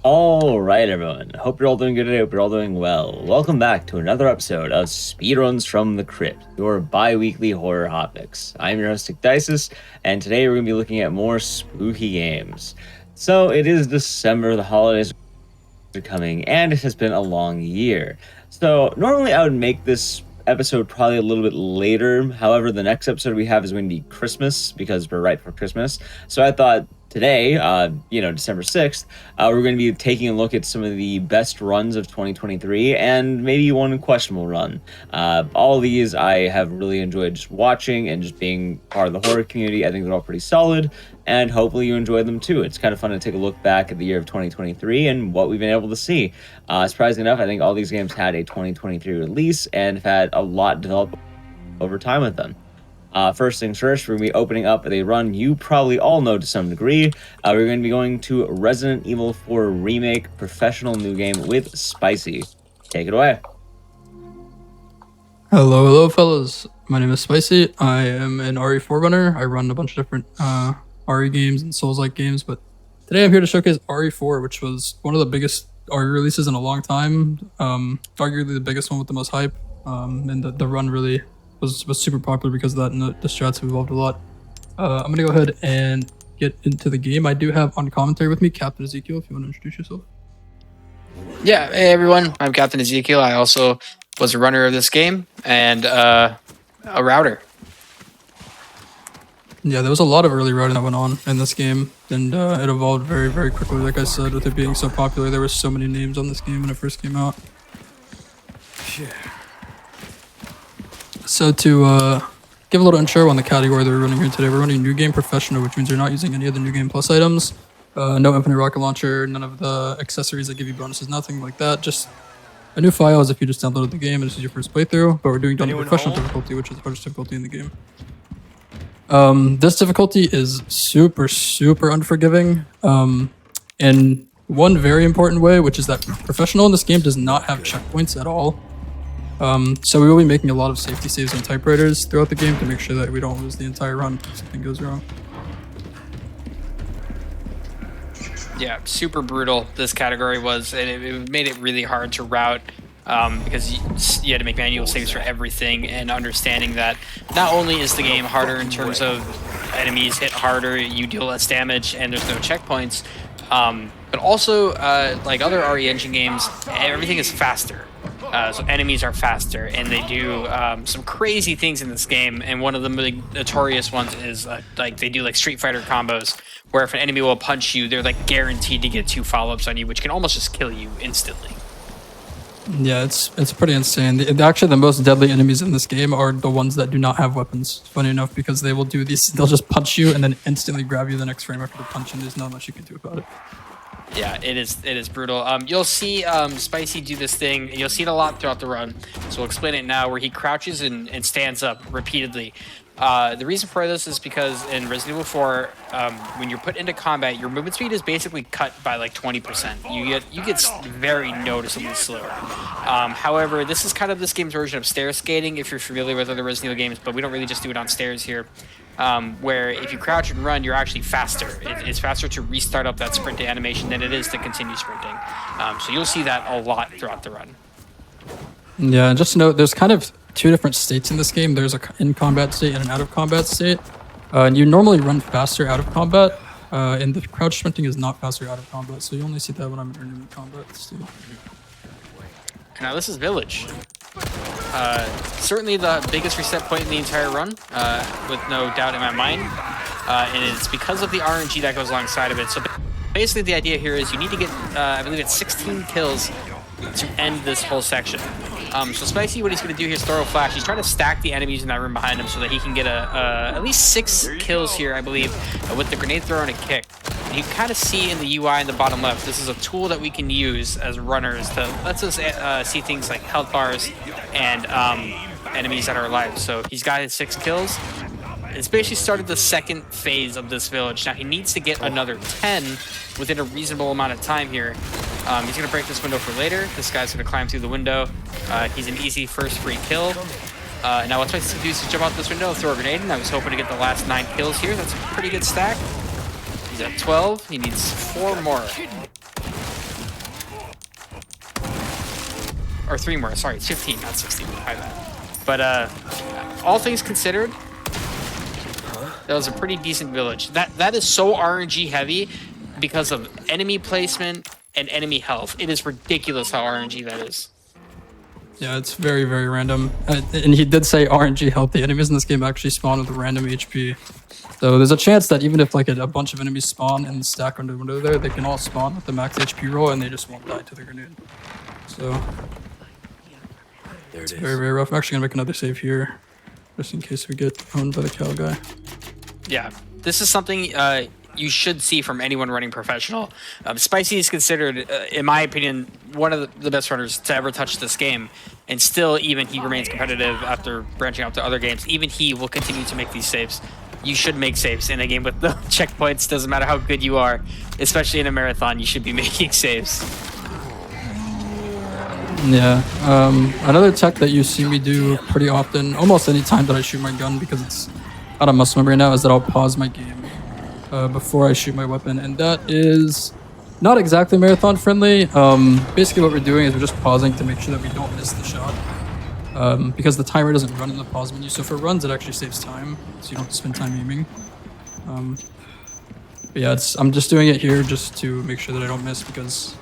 All right, everyone. Hope you're all doing good today. Hope you're all doing well. Welcome back to another episode of Speedruns From the Crypt, your bi-weekly horror hotfix. I'm your host, Dices, and today we're going to be looking at more spooky games. So it is December, the holidays are coming, and it has been a long year. So normally I would make this episode probably a little bit later. However, the next episode we have is going to be Christmas because we're right for Christmas. So I thought today, December 6th, we're going to be taking a look at some of the best runs of 2023 and maybe one questionable run. All of these I have really enjoyed just watching and just being part of the horror community. I think they're all pretty solid, and hopefully you enjoy them too. It's kind of fun to take a look back at the year of 2023 and what we've been able to see. Surprisingly enough, I think all these games had a 2023 release and have had a lot developed over time with them. First things first, we're going to be opening up a run you probably all know to some degree. We're going to be going to Resident Evil 4 Remake Professional New Game with Spicy. Take it away. Hello, fellas. My name is Spicy. I am an RE4 runner. I run a bunch of different RE games and Souls-like games, but today I'm here to showcase RE4, which was one of the biggest RE releases in a long time. Arguably the biggest one with the most hype, and the run really was super popular because of that, and the strats have evolved a lot. I'm gonna go ahead and get into the game. I do have on commentary with me Captain Ezekiel, if you want to introduce yourself. Yeah, hey everyone, I'm Captain Ezekiel. I also was a runner of this game and a router. Yeah, there was a lot of early routing that went on in this game, and it evolved very, very quickly. Like I said, with it being so popular, there were so many names on this game when it first came out. Yeah. So to give a little intro on the category that we're running here today, we're running New Game Professional, which means you're not using any of the New Game Plus items. No infinite rocket launcher, none of the accessories that give you bonuses, nothing like that. Just a new file as if you just downloaded the game and this is your first playthrough, but we're doing done professional difficulty, which is the hardest difficulty in the game. This difficulty is super, super unforgiving in one very important way, which is that professional in this game does not have checkpoints at all. So we will be making a lot of safety saves and typewriters throughout the game to make sure that we don't lose the entire run if something goes wrong. Yeah, super brutal this category was, and it made it really hard to route because you had to make manual saves for everything, and understanding that not only is the game harder in terms of enemies hit harder, you deal less damage, and there's no checkpoints, but also like other RE Engine games, everything is faster. So enemies are faster, and they do some crazy things in this game. And one of the really notorious ones is like they do like Street Fighter combos, where if an enemy will punch you, they're like guaranteed to get 2 follow-ups on you, which can almost just kill you instantly. Yeah, it's pretty insane. Actually, the most deadly enemies in this game are the ones that do not have weapons. Funny enough, because they will do these. They'll just punch you and then instantly grab you the next frame after the punch, and there's not much you can do about it. Yeah, it is brutal. You'll see Spicy do this thing, and you'll see it a lot throughout the run. So we'll explain it now, where he crouches and stands up repeatedly. The reason for this is because in Resident Evil 4, when you're put into combat, your movement speed is basically cut by like 20%. You get very noticeably slower. However, this is kind of this game's version of stair skating, if you're familiar with other Resident Evil games, but we don't really just do it on stairs here. Where if you crouch and run, you're actually faster. It's faster to restart up that sprinting animation than it is to continue sprinting. So you'll see that a lot throughout the run. Yeah, and just note, there's kind of 2 different states in this game. There's a in-combat state and an out-of-combat state. And you normally run faster out of combat, and the crouch sprinting is not faster out of combat, so you only see that when I'm in combat state. Now this is Village. Certainly the biggest reset point in the entire run, with no doubt in my mind, and it's because of the RNG that goes alongside of it. So basically the idea here is you need to get, I believe it's 16 kills to end this whole section. So Spicy, what he's going to do here is throw a flash. He's trying to stack the enemies in that room behind him so that he can get at least 6 kills here, I believe, with the grenade thrower and a kick. And you can kind of see in the UI in the bottom left, this is a tool that we can use as runners to let us see things like health bars and enemies that are alive. So he's got his 6 kills. It's basically started the second phase of this village. Now he needs to get another 10 within a reasonable amount of time here. He's going to break this window for later. This guy's going to climb through the window. He's an easy first free kill. Now what's supposed to do is to jump out this window and throw a grenade, and I was hoping to get the last 9 kills here. That's a pretty good stack. He's at 12. He needs 4 more. or 3 more. Sorry, it's 15, not 16. My bad. But all things considered, that was a pretty decent village. That is so RNG heavy because of enemy placement and enemy health. It is ridiculous how RNG that is. Yeah, it's very, very random. And he did say RNG help. The enemies in this game actually spawn with random HP. So there's a chance that even if like a bunch of enemies spawn and stack under the window there, they can all spawn with the max HP roll and they just won't die to the grenade. So There it it's is. very, very rough. I'm actually gonna make another save here, just in case we get owned by the cow guy. Yeah, this is something you should see from anyone running professional. Spicy is considered, in my opinion, one of the best runners to ever touch this game. And still, even he remains competitive after branching out to other games. Even he will continue to make these saves. You should make saves in a game with no checkpoints. Doesn't matter how good you are, especially in a marathon, you should be making saves. Yeah, another tech that you see me do pretty often, almost any time that I shoot my gun because it's out of muscle memory now, is that I'll pause my game before I shoot my weapon, and that is not exactly marathon friendly. Basically what we're doing is we're just pausing to make sure that we don't miss the shot, because the timer doesn't run in the pause menu. So for runs, it actually saves time, so you don't have to spend time aiming. But yeah, I'm just doing it here just to make sure that I don't miss, because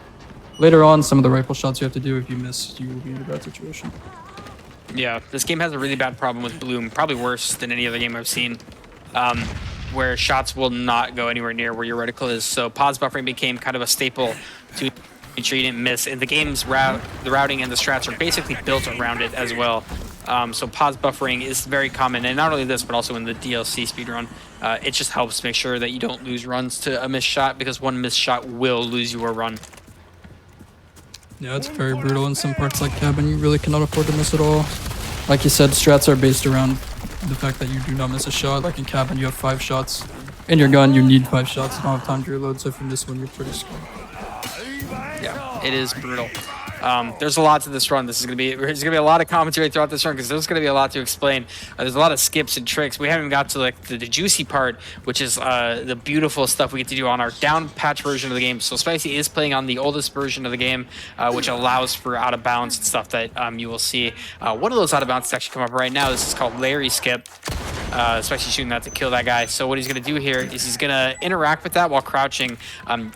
later on, some of the rifle shots you have to do, if you miss, you will be in a bad situation. Yeah, this game has a really bad problem with bloom, probably worse than any other game I've seen, where shots will not go anywhere near where your reticle is. So pause buffering became kind of a staple to ensure you didn't miss. And the game's the routing and the strats are basically built around it as well. So pause buffering is very common, and not only this, but also in the DLC speedrun. It just helps make sure that you don't lose runs to a missed shot, because one missed shot will lose you a run. Yeah, it's very brutal in some parts like cabin. You really cannot afford to miss at all. Like you said, strats are based around the fact that you do not miss a shot. Like in cabin, you have 5 shots. In your gun, you need 5 shots. You don't have time to reload, so if you miss one, you're pretty screwed. Yeah, it is brutal. There's a lot to this run. There's gonna be a lot of commentary throughout this run, because there's gonna be a lot to explain. There's a lot of skips and tricks. We haven't got to like the juicy part, which is the beautiful stuff we get to do on our down patch version of the game. So Spicy is playing on the oldest version of the game, which allows for out of bounds and stuff that you will see. One of those out of bounds actually come up right now. This is called Larry Skip. Especially shooting that to kill that guy. So what he's going to do here is he's going to interact with that while crouching,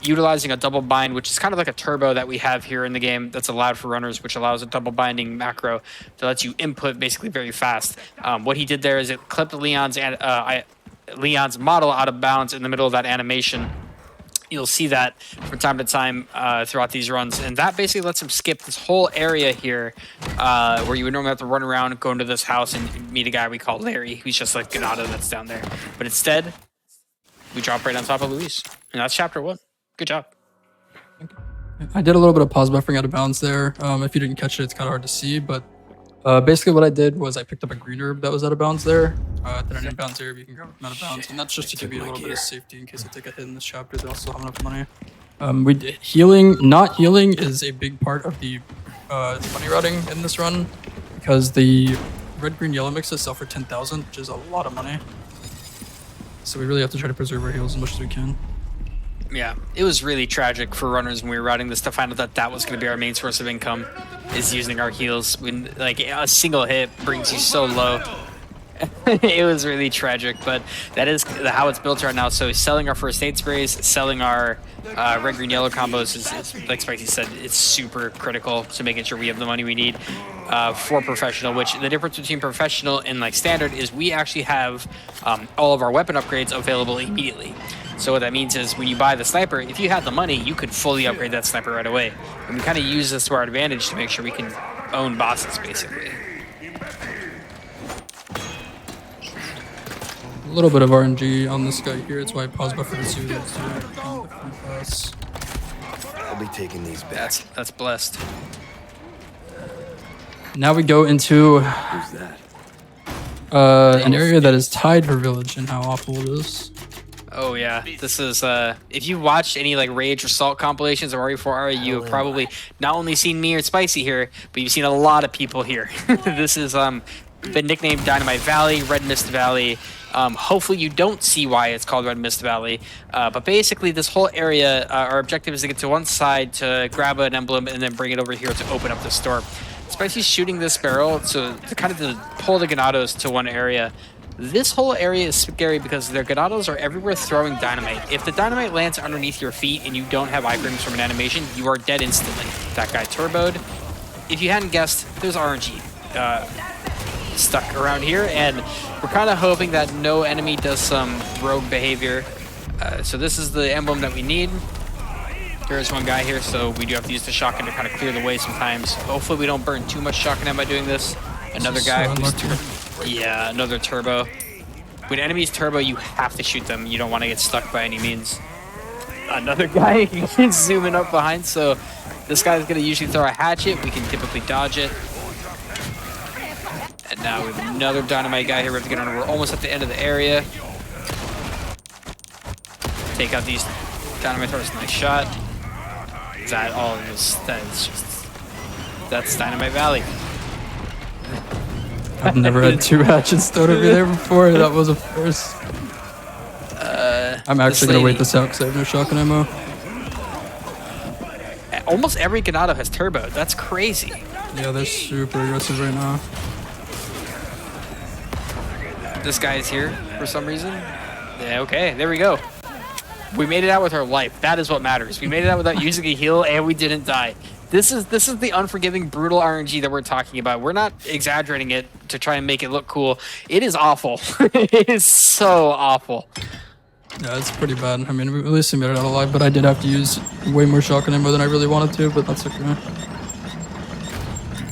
utilizing a double bind, which is kind of like a turbo that we have here in the game that's allowed for runners, which allows a double binding macro to let you input basically very fast. What he did there is it clipped Leon's model out of bounds in the middle of that animation. You'll see that from time to time throughout these runs, and that basically lets him skip this whole area here where you would normally have to run around and go into this house and meet a guy we call Larry, who's just like Ganado that's down there. But instead, we drop right on top of Luis, and that's chapter 1. Good job. I did a little bit of pause buffering out of bounds there. If you didn't catch it, it's kind of hard to see, but basically what I did was I picked up a green herb that was out of bounds there. Then an inbounds herb, you can grab it out of bounds, and that's just to give you a little bit of safety in case I take a hit in this chapter. They also have enough money. Not healing is a big part of the money routing in this run, because the red, green, yellow mixes sell for 10,000, which is a lot of money. So we really have to try to preserve our heals as much as we can. Yeah, it was really tragic for runners when we were routing this to find out that was going to be our main source of income, is using our heals. When like a single hit brings you so low. It was really tragic, but that is how it's built right now. So selling our first aid sprays, selling our red, green, yellow combos is, like Spicy said, it's super critical to making sure we have the money we need for professional, which the difference between professional and like standard is we actually have all of our weapon upgrades available immediately. So what that means is when you buy the sniper, if you had the money, you could fully upgrade that sniper right away. And we kind of use this to our advantage to make sure we can own bosses, basically. A little bit of RNG on this guy here. It's why I pause buffer to see what it's doing. I'll be taking these back. That's blessed. Now we go into Who's that? an area that is tied for village and how awful it is. Oh yeah, this is if you watched any like Rage or Salt compilations or RE4R, you have probably not only seen me or Spicy here, but you've seen a lot of people here. This is been nicknamed Dynamite Valley, Red Mist Valley. Hopefully you don't see why it's called Red Mist Valley, but basically this whole area, our objective is to get to one side to grab an emblem and then bring it over here to open up the store. Spicy's shooting this barrel to kind of to pull the Ganados to one area. This whole area is scary because their Ganados are everywhere throwing dynamite. If the dynamite lands underneath your feet and you don't have iframes from an animation, you are dead instantly. That guy turboed. If you hadn't guessed, there's RNG stuck around here, and we're kind of hoping that no enemy does some rogue behavior. So this is the emblem that we need. There's one guy here, so we do have to use the shotgun to kind of clear the way sometimes. Hopefully we don't burn too much shotgun ammo by doing this. Another guy who's yeah, another turbo. When enemies turbo, you have to shoot them. You don't want to get stuck by any means. Another guy you can zoom in up behind, so this guy's going to usually throw a hatchet. We can typically dodge it. And now we have another dynamite guy here. We have to get on. We're almost at the end of the area. Take out these dynamite throwers. Nice shot. That all is that's Dynamite Valley. I've never had 2 hatchets thrown over there before. That was a first. I'm actually gonna wait this out because I have no shotgun ammo. Almost every Ganado has turbo. That's crazy. Yeah, they're super aggressive right now. This guy is here for some reason. Yeah, okay, there we go. We made it out with our life. That is what matters. We made it out without using a heal, and we didn't die. This is the unforgiving, brutal RNG that we're talking about. We're not exaggerating it to try and make it look cool. It is awful. It is so awful. Yeah, it's pretty bad. I mean, at least we made it out alive, but I did have to use way more shotgun ammo than I really wanted to, but that's okay.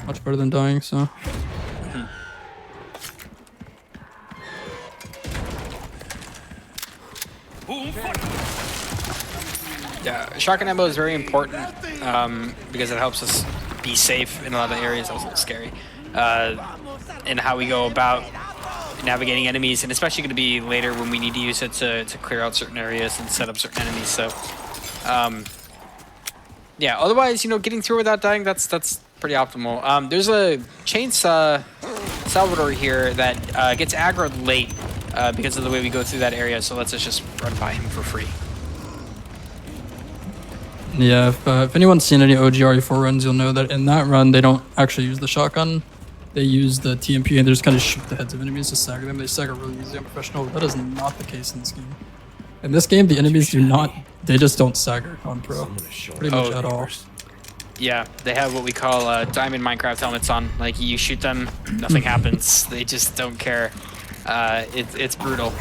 Much better than dying, so. Yeah, shotgun ammo is very important because it helps us be safe in a lot of areas. That was a little scary. And how we go about navigating enemies, and especially going to be later when we need to use it to clear out certain areas and set up certain enemies. So, yeah. Otherwise, you know, getting through without dying, that's pretty optimal. There's a chainsaw Salvador here that gets aggroed late because of the way we go through that area. So let's just run by him for free. Yeah, if anyone's seen any OG RE4 runs, you'll know that in that run, they don't actually use the shotgun. They use the TMP and they just kind of shoot the heads of enemies to stagger them. They stagger really easy on professional. That is not the case in this game. In this game, the enemies do not, they just don't stagger on pro. Pretty much at all. Yeah, they have what we call diamond Minecraft helmets on. Like, you shoot them, nothing happens. They just don't care. It's brutal.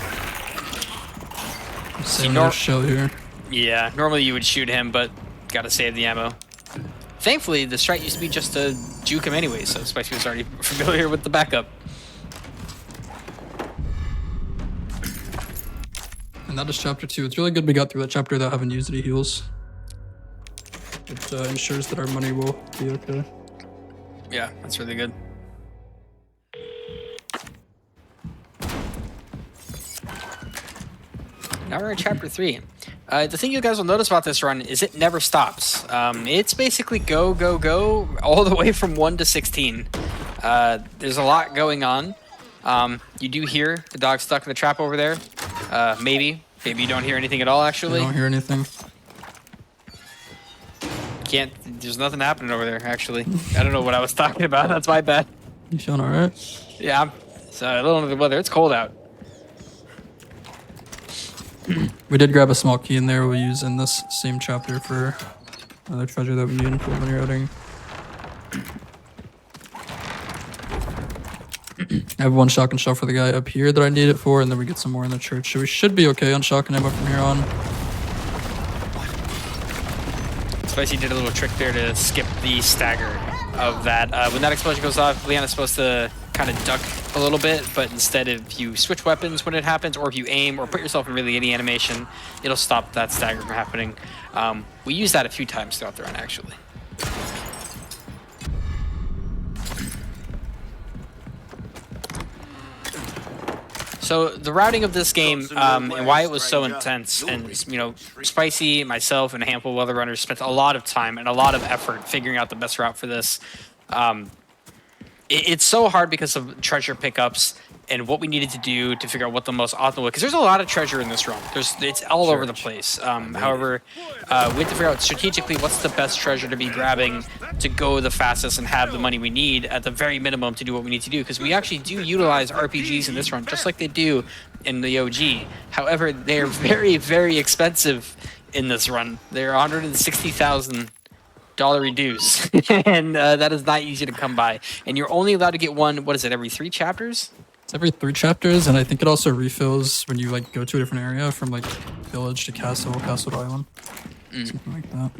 Same shell here. Yeah, normally you would shoot him, but gotta save the ammo. Thankfully, the strat used to be just to juke him anyway, so Spicy was already familiar with the backup. And that is chapter 2. It's really good we got through that chapter without having used any heals. It ensures that our money will be okay. Yeah, that's really good. Now we're in chapter 3. The thing you guys will notice about this run is it never stops. It's basically go, go, go, all the way from 1 to 16. There's a lot going on. You do hear the dog stuck in the trap over there. Maybe you don't hear anything at all, actually. I don't hear anything. There's nothing happening over there, actually. I don't know what I was talking about. That's my bad. You feeling alright? Yeah, I'm a little under the weather. It's cold out. We did grab a small key in there we'll use in this same chapter for another treasure that we need in preliminary outing. I have 1 shotgun shell for the guy up here that I need it for, and then we get some more in the church. So we should be okay on shotgun ammo from here on. Spicy did a little trick there to skip the stagger of that. When that explosion goes off, Leanna's supposed to kind of duck a little bit, but instead if you switch weapons when it happens, or if you aim or put yourself in really any animation, it'll stop that stagger from happening. We used that a few times throughout the run, actually. So the routing of this game and why it was so intense, and you know, Spicy, myself, and a handful of other runners spent a lot of time and a lot of effort figuring out the best route for this. It's so hard because of treasure pickups and what we needed to do to figure out what the most optimal, because there's a lot of treasure in this run. It's all over the place. However, we have to figure out strategically what's the best treasure to be grabbing to go the fastest and have the money we need at the very minimum to do what we need to do, because we actually do utilize RPGs in this run just like they do in the OG. However, they're very, very expensive in this run. They're $160,000 dues, and that is not easy to come by. And you're only allowed to get one, what is it, every 3 chapters? It's every 3 chapters, and I think it also refills when you like go to a different area from like village to castle, castle to island, something like that.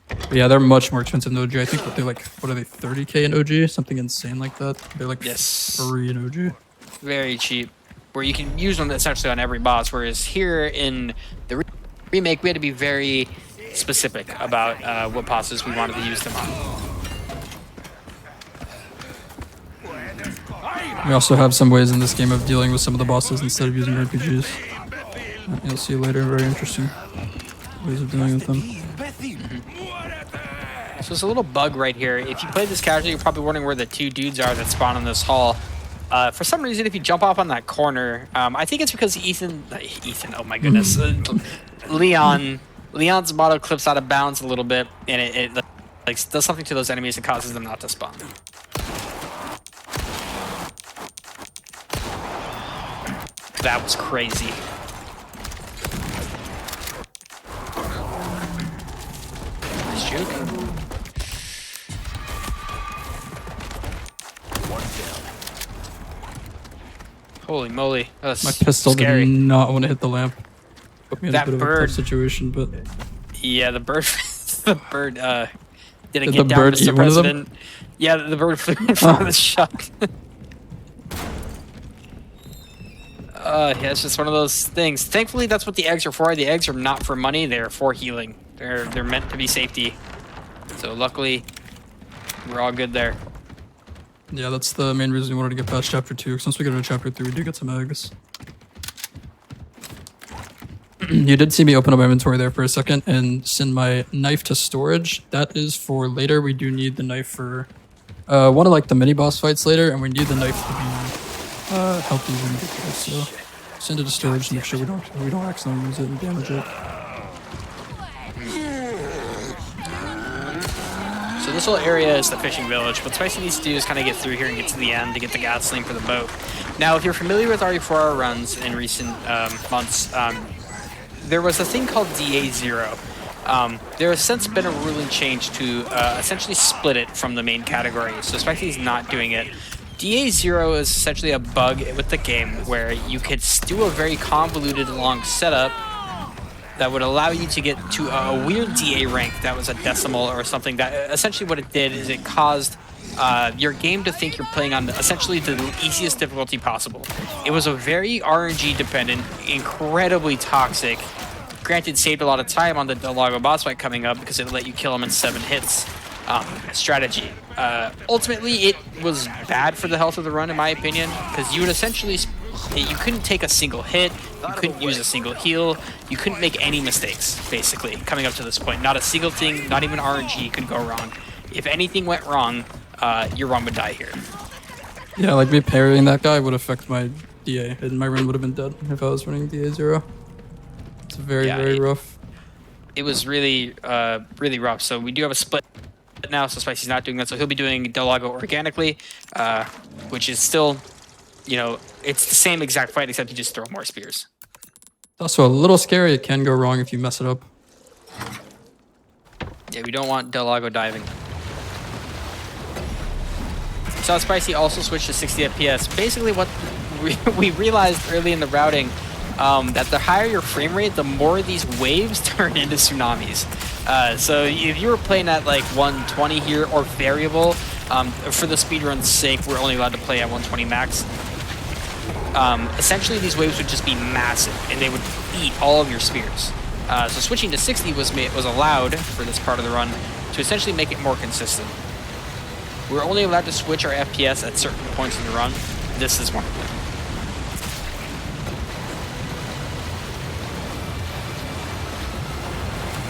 But yeah, they're much more expensive than OG. I think they're like, what are they, 30K in OG, something insane like that. They're like free in OG. Very cheap, where you can use them essentially on every boss. Whereas here in the remake, we had to be very specific about what bosses we wanted to use them on. We also have some ways in this game of dealing with some of the bosses instead of using RPGs. You'll see later, very interesting ways of dealing with them. So it's a little bug right here. If you play this character, you're probably wondering where the 2 dudes are that spawn in this hall. For some reason, if you jump off on that corner, I think it's because Ethan, oh my goodness, Leon's model clips out of bounds a little bit, and it like does something to those enemies and causes them not to spawn. That was crazy. Nice joke. Holy moly, that's my pistol scary. did not want to hit the lamp. Put me in That a bit bird of a tough situation, but yeah, the bird, the bird didn't Did get the down, bird Mr. eat one of them? President. Yeah, the bird flew in front of the shot. Yeah, it's just one of those things. Thankfully, that's what the eggs are for. The eggs are not for money; they're for healing. They're meant to be safety. So luckily, we're all good there. yeah, that's the main reason we wanted to get past chapter 2. Because once we get into chapter 3, we do get some eggs. You did see me open up my inventory there for a second and send my knife to storage. That is for later. We do need the knife for one of like the mini boss fights later, and we need the knife to be healthy when we get there. So send it to storage to make sure we don't accidentally use it and damage it. So this whole area is the fishing village. What Spicy needs to do is kind of get through here and get to the end to get the gasoline for the boat. Now, if you're familiar with RE4R runs in recent months, there was a thing called DA0. There has since been a ruling change to essentially split it from the main category. So Spicy's not doing it. DA0 is essentially a bug with the game where you could do a very convoluted long setup that would allow you to get to a weird DA rank that was a decimal or something. That essentially what it did is it caused your game to think you're playing on essentially the easiest difficulty possible. It was a very RNG dependent, incredibly toxic, granted saved a lot of time on the Delago boss fight coming up because it let you kill him in 7 hits strategy. Ultimately, it was bad for the health of the run, in my opinion, because you would essentially, you couldn't take a single hit, you couldn't use a single heal, you couldn't make any mistakes, basically, coming up to this point. Not a single thing, not even RNG could go wrong. If anything went wrong, your run would die here. Yeah, like me parrying that guy would affect my DA, and my run would have been dead if I was running DA0. It's very rough. It was really, really rough. So we do have a split now, so Spicy's not doing that. So he'll be doing Delago organically, which is still, you know, it's the same exact fight, except you just throw more spears. It's also a little scary. It can go wrong if you mess it up. Yeah, we don't want Delago diving. So Spicy also switched to 60 FPS. Basically what we realized early in the routing, that the higher your frame rate, the more these waves turn into tsunamis. So if you were playing at like 120 here or variable, for the speedrun's sake, we're only allowed to play at 120 max. Essentially, these waves would just be massive, and they would eat all of your spears. So switching to 60 was allowed for this part of the run to essentially make it more consistent. We're only allowed to switch our FPS at certain points in the run. This is one of them.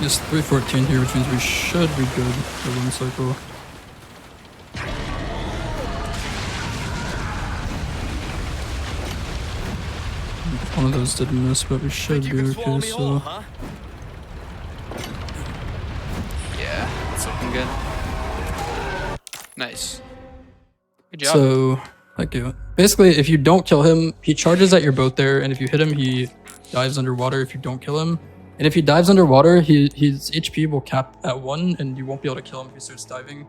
Just 314 here, which means we should be good for one cycle. One of those did miss, but we should be okay, so... Yeah, it's looking good. Nice. Good job. So, thank you. Basically, if you don't kill him, he charges at your boat there, and if you hit him, he dives underwater if you don't kill him. And if he dives underwater, his HP will cap at 1, and you won't be able to kill him if he starts diving.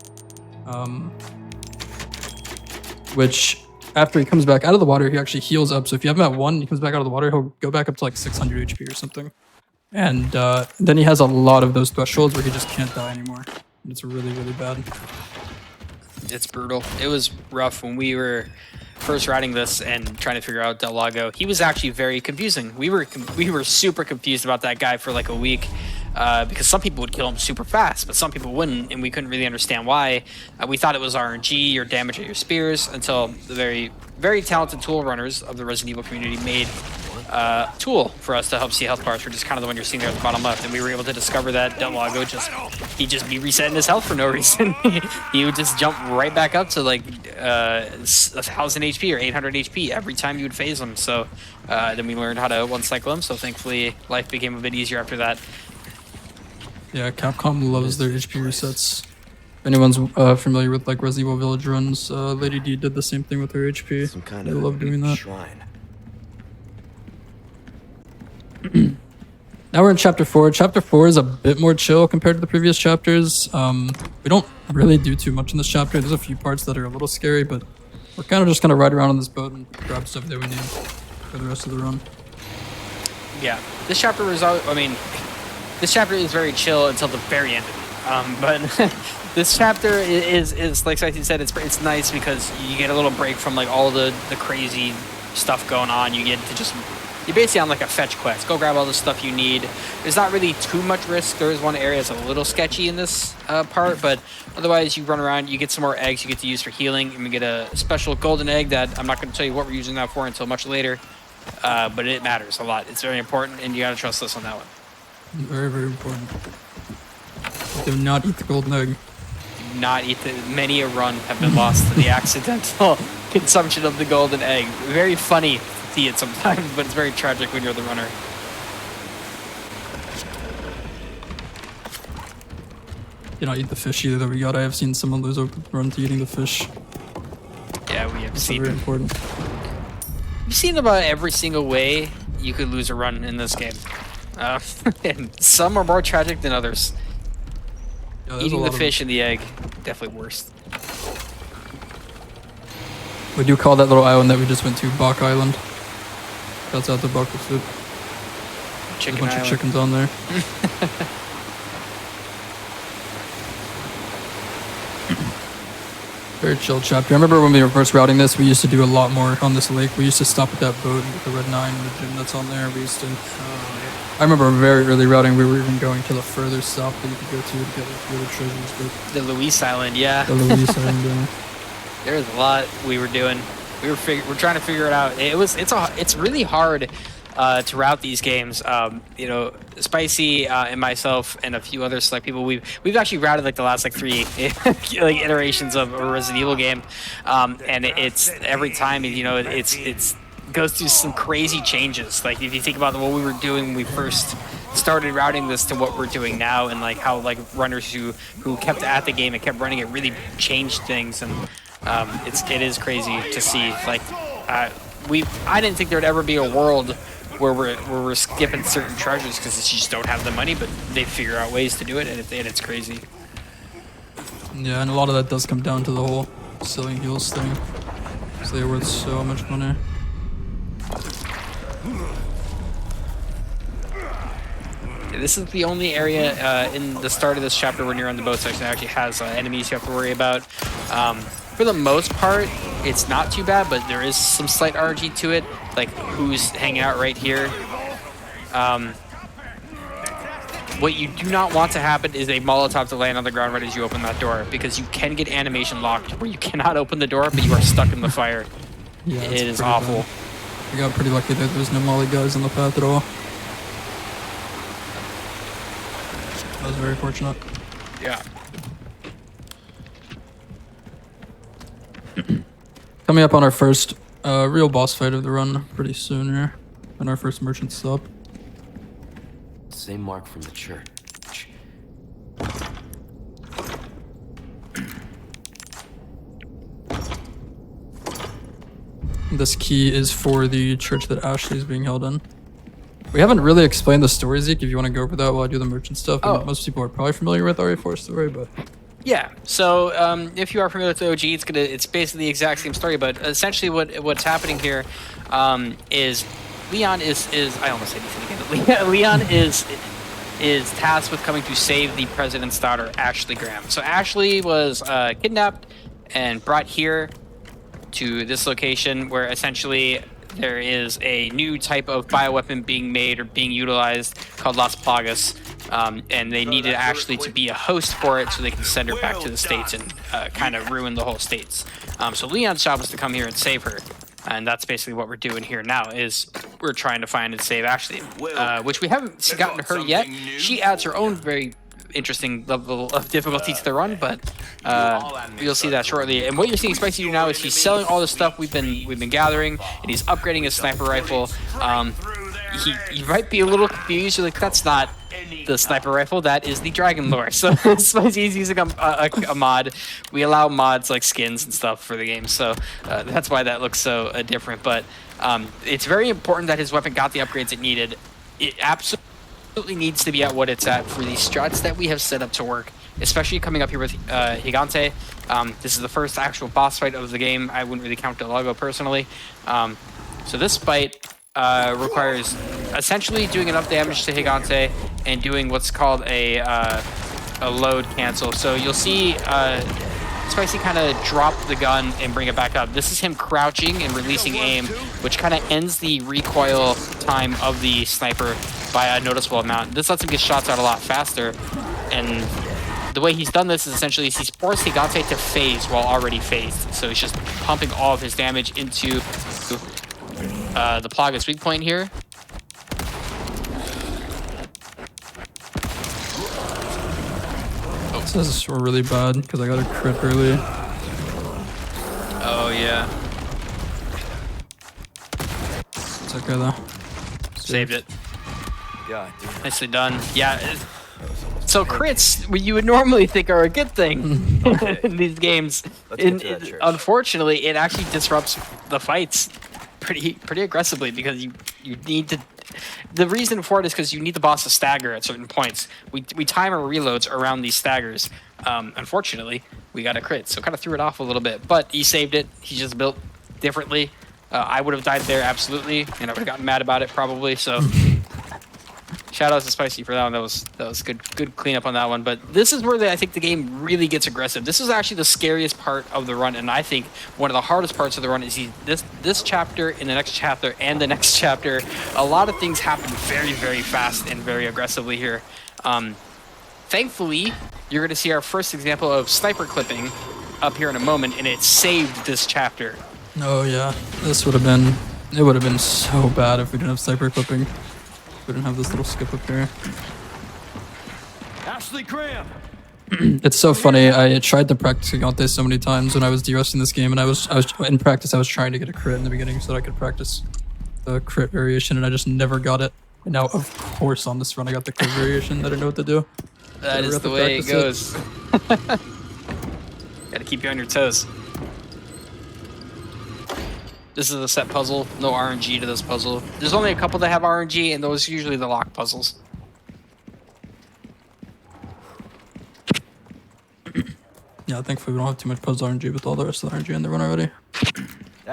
Which, after he comes back out of the water, he actually heals up. So if you have him at 1, he comes back out of the water, he'll go back up to like 600 HP or something. And then he has a lot of those thresholds where he just can't die anymore. And it's really, really bad. It's brutal. It was rough when we were first riding this and trying to figure out Del Lago. He was actually very confusing. We were super confused about that guy for like a week because some people would kill him super fast, but some people wouldn't, and we couldn't really understand why. We thought it was RNG or damage at your spears until the very, very talented tool runners of the Resident Evil community made tool for us to help see health bars, which is kind of the one you're seeing there at the bottom left, and we were able to discover that Del Lago he'd just be resetting his health for no reason. He would just jump right back up to like 1,000 HP or 800 HP every time you would phase him. So then we learned how to one cycle him, so thankfully life became a bit easier after that. Yeah, Capcom loves their HP resets. If anyone's familiar with like Resident Evil Village runs, Lady D did the same thing with her HP. Some kind They of love doing that. shrine. Now we're in chapter 4. Chapter 4 is a bit more chill compared to the previous chapters. We don't really do too much in this chapter. There's a few parts that are a little scary, but we're kind of just gonna ride around on this boat and grab stuff that we need for the rest of the run. Yeah, this chapter was, this chapter is very chill until the very end of it. But this chapter is like Saithin said, it's nice because you get a little break from like all the crazy stuff going on. You get to you're basically on like a fetch quest. Go grab all the stuff you need. There's not really too much risk. There is one area that's a little sketchy in this part, but otherwise you run around, you get some more eggs you get to use for healing, and we get a special golden egg that I'm not going to tell you what we're using that for until much later, but it matters a lot. It's very important, and you got to trust us on that one. Very, very important. Do not eat the golden egg. Do not eat many a run have been lost to the accidental consumption of the golden egg. Very funny to see it sometimes, but it's very tragic when you're the runner. You don't eat the fish either that we got. I have seen someone lose a run to eating the fish. Yeah, we have That's seen very important. We've seen about every single way you could lose a run in this game. And some are more tragic than others. Yeah, Eating the fish and the egg, definitely worst. We do call that little island that we just went to Bach Island. That's out the bucket soup. There's a bunch of chickens on there. Very chill chapter. I remember when we were first routing this, we used to do a lot more on this lake. We used to stop at that boat and get the Red 9 and the gym that's on there. We used to... I remember very early routing, we were even going to the further south that you could go to get like, really treasures. But The Luis Island, yeah. the Luis Island, yeah. There's a lot we were doing. We're trying to figure it out. It's really hard to route these games. You know, Spicy and myself and a few other select people, we've actually routed like the last like 3 like iterations of a Resident Evil game, and it's every time it's goes through some crazy changes. Like if you think about what we were doing when we first started routing this to what we're doing now, and like how like runners who kept at the game and kept running it really changed things, and it is crazy to see. Like I didn't think there'd ever be a world where we're skipping certain treasures because you just don't have the money, but they figure out ways to do it, and it's crazy. Yeah, and a lot of that does come down to the whole selling heals thing. So they're worth so much money. This is the only area in the start of this chapter when you're on the boat section that actually has enemies you have to worry about. For the most part, it's not too bad, but there is some slight RNG to it, like who's hanging out right here. What you do not want to happen is a Molotov to land on the ground right as you open that door, because you can get animation locked where you cannot open the door, but you are stuck in the fire. Yeah, It is awful. Bad. We got pretty lucky that there's no molly guys on the path at all. That was very fortunate. Yeah. Coming up on our first real boss fight of the run pretty soon here. and our first merchant stop. Same mark from the church. This key is for the church that Ashley is being held in. We haven't really explained the story, Zeke, if you want to go over that while I do the merchant stuff. Oh. Most people are probably familiar with RA4's story, but... Yeah. So if you are familiar with the OG, it's basically the exact same story. But essentially, what's happening here is Leon is I almost said anything again. Leon is tasked with coming to save the president's daughter, Ashley Graham. So Ashley was kidnapped and brought here to this location where essentially there is a new type of bioweapon being made or being utilized called Las Plagas, and they needed Ashley to be a host for it so they can send her back to the States and kind of ruin the whole States. So Leon's job was to come here and save her, and that's basically what we're doing here now is we're trying to find and save Ashley, which we haven't gotten to her yet. She adds her own very interesting level of difficulty to the run, but you'll see that shortly. And what you're seeing Spicy do now is he's selling all the stuff we've been gathering, and he's upgrading his sniper rifle. He might be a little confused, like that's not the sniper rifle, that is the Dragon Lore. So Spicy's using a mod. We allow mods like skins and stuff for the game, so that's why that looks so different. But it's very important that his weapon got the upgrades it needed. It absolutely needs to be at what it's at for the strats that we have set up to work, especially coming up here with Gigante. This is the first actual boss fight of the game. I wouldn't really count Delago personally. So this fight requires essentially doing enough damage to Gigante and doing what's called a load cancel. So you'll see Spicy kind of drop the gun and bring it back up. This is him crouching and releasing aim, which kind of ends the recoil time of the sniper by a noticeable amount. This lets him get shots out a lot faster, and the way he's done this is essentially he's forced Gigante to phase while already phased. So he's just pumping all of his damage into the Plaga's weak point here. This is really bad because I got a crit early. Oh yeah. It's okay though. Saved it. Yeah, Nicely done. Yeah. So crits, you would normally think are a good thing in these games. Unfortunately, it actually disrupts the fights pretty aggressively because you need to. The reason for it is because you need the boss to stagger at certain points. We time our reloads around these staggers. Unfortunately, we got a crit, so kind of threw it off a little bit. But he saved it. He just built differently. I would have died there absolutely, and I would have gotten mad about it probably. So. Shout out to Spicy for that one. That was good cleanup on that one. But this is where I think the game really gets aggressive. This is actually the scariest part of the run, and I think one of the hardest parts of the run is this chapter and the next chapter and the next chapter. A lot of things happen very, very fast and very aggressively here. Thankfully, you're going to see our first example of sniper clipping up here in a moment, and it saved this chapter. Oh yeah, it would have been so bad if we didn't have sniper clipping. We didn't have this little skip up here. Ashley Graham. It's so funny. I tried to practice Gigante so many times when I was de-rusting this game, and I was in practice. I was trying to get a crit in the beginning so that I could practice the crit variation, and I just never got it. And now, of course, on this run, I got the crit variation. I didn't know what to do. That is the way it goes. Gotta keep you on your toes. This is a set puzzle, no RNG to this puzzle. There's only a couple that have RNG, and those are usually the lock puzzles. Yeah, thankfully we don't have too much puzzle RNG with all the rest of the RNG in the run already.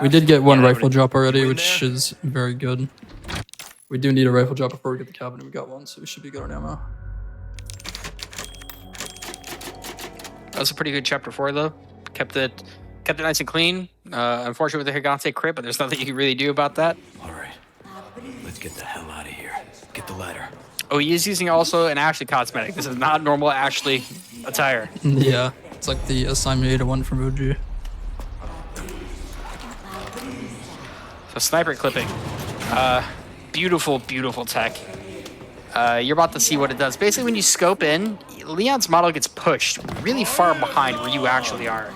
We did get one rifle drop already, which is very good. We do need a rifle drop before we get the cabinet. We got one, so we should be good on ammo. That was a pretty good chapter 4, though. Kept it nice and clean. Unfortunately with the Gigante crit, but there's nothing you can really do about that. All right, let's get the hell out of here. Get the ladder. Oh, he is using also an Ashley cosmetic. This is not normal Ashley attire. Yeah, it's like the assignment 801 from OG. So sniper clipping. Beautiful, beautiful tech. You're about to see what it does. Basically, when you scope in, Leon's model gets pushed really far behind where you actually are.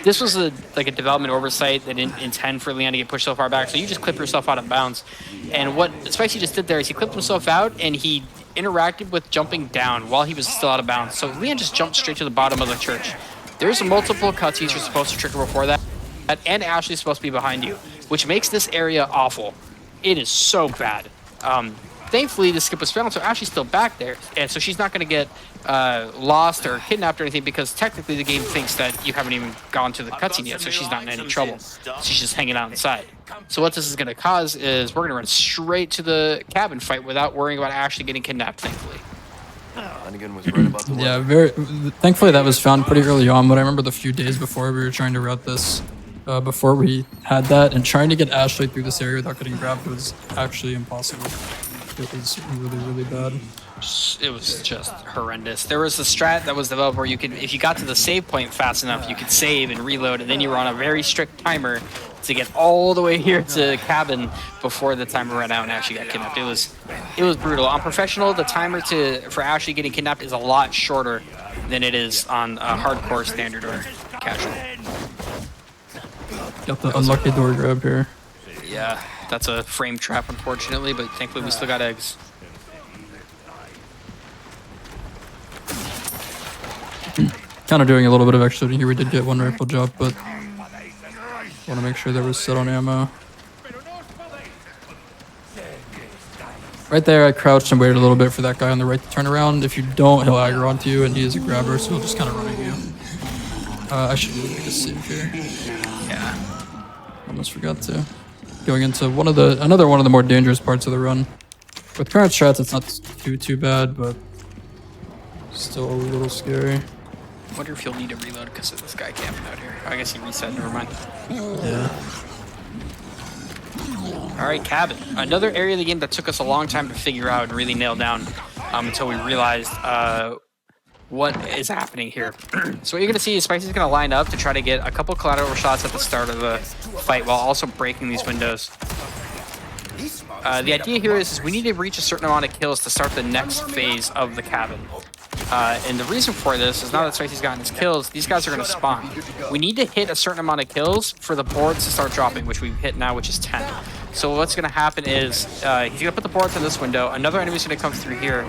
This was like a development oversight. They didn't intend for Leon to get pushed so far back, so you just clip yourself out of bounds. And what Spicy just did there is he clipped himself out, and he interacted with jumping down while he was still out of bounds. So Leon just jumped straight to the bottom of the church. There's multiple cutscenes you're supposed to trigger before that, and Ashley's supposed to be behind you, which makes this area awful. It is so bad. Thankfully, the skip was found, so Ashley's still back there, and so she's not going to get lost or kidnapped or anything, because technically the game thinks that you haven't even gone to the cutscene yet, so she's not in any trouble. She's just hanging out inside. So what this is going to cause is we're going to run straight to the cabin fight without worrying about Ashley getting kidnapped, thankfully. Was right about the Yeah, thankfully that was found pretty early on, but I remember the few days before we were trying to route this, before we had that, and trying to get Ashley through this area without getting grabbed was actually impossible. It was really, really bad. It was just horrendous. There was a strat that was developed where you could, if you got to the save point fast enough, you could save and reload, and then you were on a very strict timer to get all the way here to the cabin before the timer ran out and Ashley got kidnapped. It was brutal. On professional, the timer for Ashley getting kidnapped is a lot shorter than it is on hardcore, standard, or casual. Got the unlucky door grab here. Yeah, that's a frame trap, unfortunately, but thankfully we still got eggs. Kind of doing a little bit of extra here. We did get one rifle job, but want to make sure there was set on ammo. Right there, I crouched and waited a little bit for that guy on the right to turn around. If you don't, he'll aggro onto you, and he is a grabber, so he'll just kind of run at you. I should really make a save here. Yeah. Almost forgot to. Going into another one of the more dangerous parts of the run. With current strats, it's not too bad, but still a little scary. I wonder if you'll need to reload because of this guy camping out here. I guess he reset, never mind. Yeah. Alright, cabin. Another area of the game that took us a long time to figure out and really nail down until we realized what is happening here. So what you're going to see is Spicy's going to line up to try to get a couple collateral shots at the start of the fight while also breaking these windows. The idea here is we need to reach a certain amount of kills to start the next phase of the cabin. And the reason for this is now that Spicy's gotten his kills, these guys are going to spawn. We need to hit a certain amount of kills for the boards to start dropping, which we've hit now, which is 10. So what's going to happen is he's going to put the boards in this window. Another enemy's going to come through here.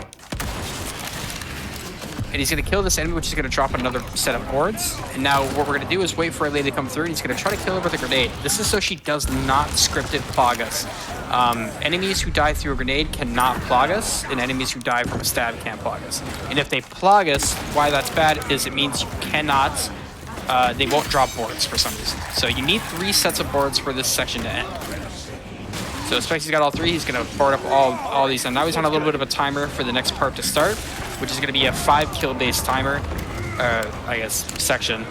And he's going to kill this enemy, which is going to drop another set of boards. And now what we're going to do is wait for a lady to come through, and he's going to try to kill her with a grenade. This is so she does not scripted plug us. Enemies who die through a grenade cannot plug us, and enemies who die from a stab can't plug us. And if they plug us, why that's bad is it means you cannot, they won't drop boards for some reason. So you need 3 sets of boards for this section to end. So Spicy's got all 3. He's going to board up all these. And now he's on a little bit of a timer for the next part to start, which is going to be a 5 kill based timer, I guess, section.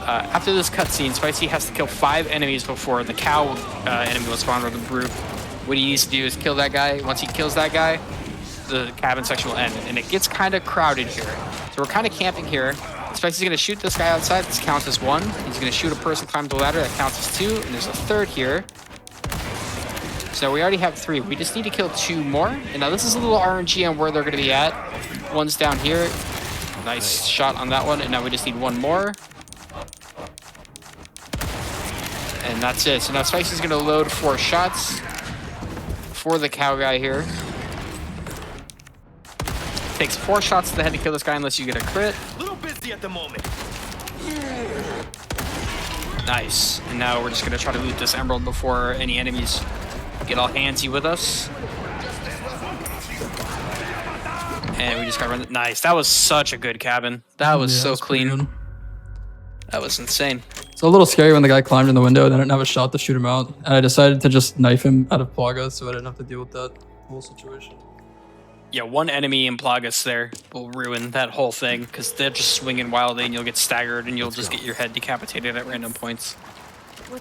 After this cutscene, Spicy has to kill 5 enemies before the cow enemy will spawn, or the brute. What he needs to do is kill that guy. Once he kills that guy, the cabin section will end. And it gets kind of crowded here. So we're kind of camping here. Spicy's going to shoot this guy outside. This counts as 1. He's going to shoot a person climb the ladder. That counts as 2. And there's a 3rd here. So we already have 3. We just need to kill 2 more. And now this is a little RNG on where they're going to be at. One's down here. Nice shot on that one. And now we just need 1 more. And that's it. So now Spicy's going to load 4 shots for the cow guy here. Takes 4 shots to the head to kill this guy unless you get a crit. Little busy at the moment. Nice. And now we're just going to try to loot this emerald before any enemies get all handsy with us. And we just got run. Nice. That was such a good cabin. That was so clean. That was insane. It's a little scary when the guy climbed in the window and I didn't have a shot to shoot him out. And I decided to just knife him out of Plaga so I didn't have to deal with that whole situation. Yeah, 1 enemy in Plagas there will ruin that whole thing because they're just swinging wildly and you'll get staggered and you'll just get your head decapitated at random points.